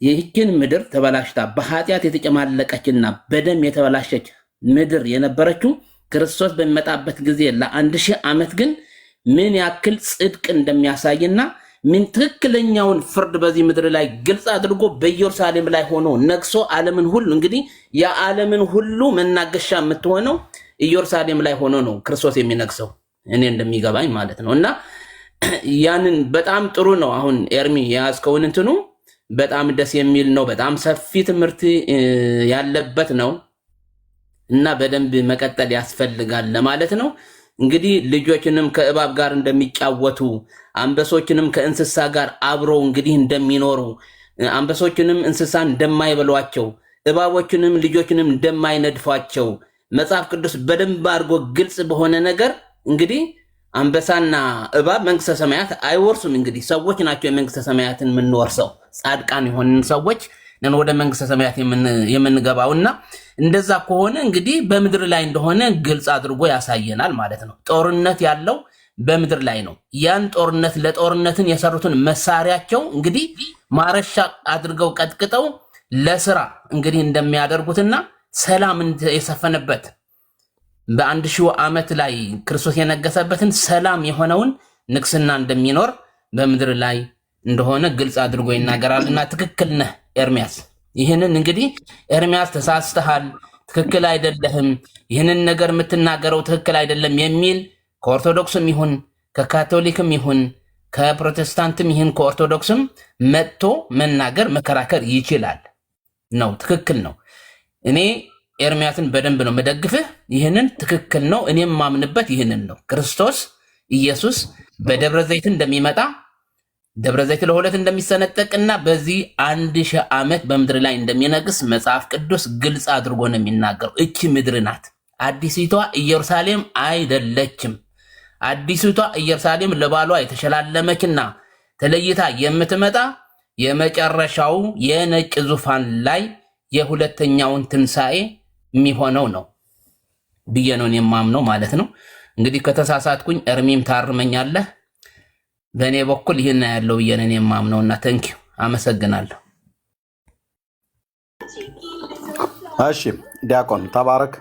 ይህችን ምድር ተበላሽታ በኃጢአት የተጨማለቀችና በደም የተበላሸች ምድር የነበረችው ክርስቶስ በሚመጣበት ጊዜ ለ1000 ዓመት ግን ምን ያክል ጽድቅ እንደሚያሳይና ምን ትክክለኛውን ፍርድ በዚህ ምድር ላይ ግልጽ አድርጎ በኢየሩሳሌም ላይ ሆኖ ነግሶ ዓለምን ሁሉ እንግዲህ የዓለምን ሁሉ መናገሻ የምትሆነው ኢየሩሳሌም ላይ ሆኖ ነው ክርስቶስ የሚነግሰው እኔ እንደሚገባኝ ማለት ነው። እና ያንን በጣም ጥሩ ነው። አሁን ኤርሚ ያስከውን እንትኑ በጣም ደስ የሚል ነው። በጣም ሰፊ ትምህርት ያለበት ነው እና በደንብ መቀጠል ያስፈልጋል ለማለት ነው። እንግዲህ ልጆችንም ከእባብ ጋር እንደሚጫወቱ አንበሶችንም ከእንስሳ ጋር አብረው እንግዲህ እንደሚኖሩ አንበሶችንም እንስሳን እንደማይበሏቸው እባቦችንም ልጆችንም እንደማይነድፏቸው መጽሐፍ ቅዱስ በደንብ አድርጎ ግልጽ በሆነ ነገር እንግዲህ አንበሳና እባብ መንግስተ ሰማያት አይወርሱም። እንግዲህ ሰዎች ናቸው የመንግስተ ሰማያትን የምንወርሰው። ጻድቃን የሆንን ሰዎች ነን ወደ መንግስተ ሰማያት የምንገባውና እንደዛ ከሆነ እንግዲህ በምድር ላይ እንደሆነ ግልጽ አድርጎ ያሳየናል ማለት ነው። ጦርነት ያለው በምድር ላይ ነው። ያን ጦርነት ለጦርነትን የሰሩትን መሳሪያቸው እንግዲህ ማረሻ አድርገው ቀጥቅጠው ለስራ እንግዲህ እንደሚያደርጉትና ሰላም የሰፈነበት በ1000 ዓመት ላይ ክርስቶስ የነገሰበትን ሰላም የሆነውን ንግስና እንደሚኖር በምድር ላይ እንደሆነ ግልጽ አድርጎ ይናገራልና ትክክል ነህ ኤርሚያስ። ይህንን እንግዲህ ኤርሚያስ ተሳስተሃል፣ ትክክል አይደለህም፣ ይህንን ነገር የምትናገረው ትክክል አይደለም የሚል ከኦርቶዶክስም ይሁን ከካቶሊክም ይሁን ከፕሮቴስታንትም ይሁን ከኦርቶዶክስም መጥቶ መናገር መከራከር ይችላል። ነው ትክክል ነው። እኔ ኤርሚያስን በደንብ ነው መደግፍህ። ይህንን ትክክል ነው። እኔም ማምንበት ይህንን ነው። ክርስቶስ ኢየሱስ በደብረ ዘይት እንደሚመጣ ደብረ ዘይት ለሁለት እንደሚሰነጠቅና በዚህ 1000 ዓመት በምድር ላይ እንደሚነግስ መጽሐፍ ቅዱስ ግልጽ አድርጎ ነው የሚናገረው። እቺ ምድር ናት፣ አዲሲቷ ኢየሩሳሌም አይደለችም። አዲሲቷ ኢየሩሳሌም ለባሏ የተሸላለመችና ተለይታ የምትመጣ የመጨረሻው የነጭ ዙፋን ላይ የሁለተኛውን ትንሣኤ የሚሆነው ነው ብዬ ነው የማምነው ማለት ነው። እንግዲህ ከተሳሳትኩኝ እርሚም ታርመኛለህ። በእኔ በኩል ይህን ያለው ብዬ ነው የማምነውና ተንኪው አመሰግናለሁ። እሺ ዲያቆን ተባረክ።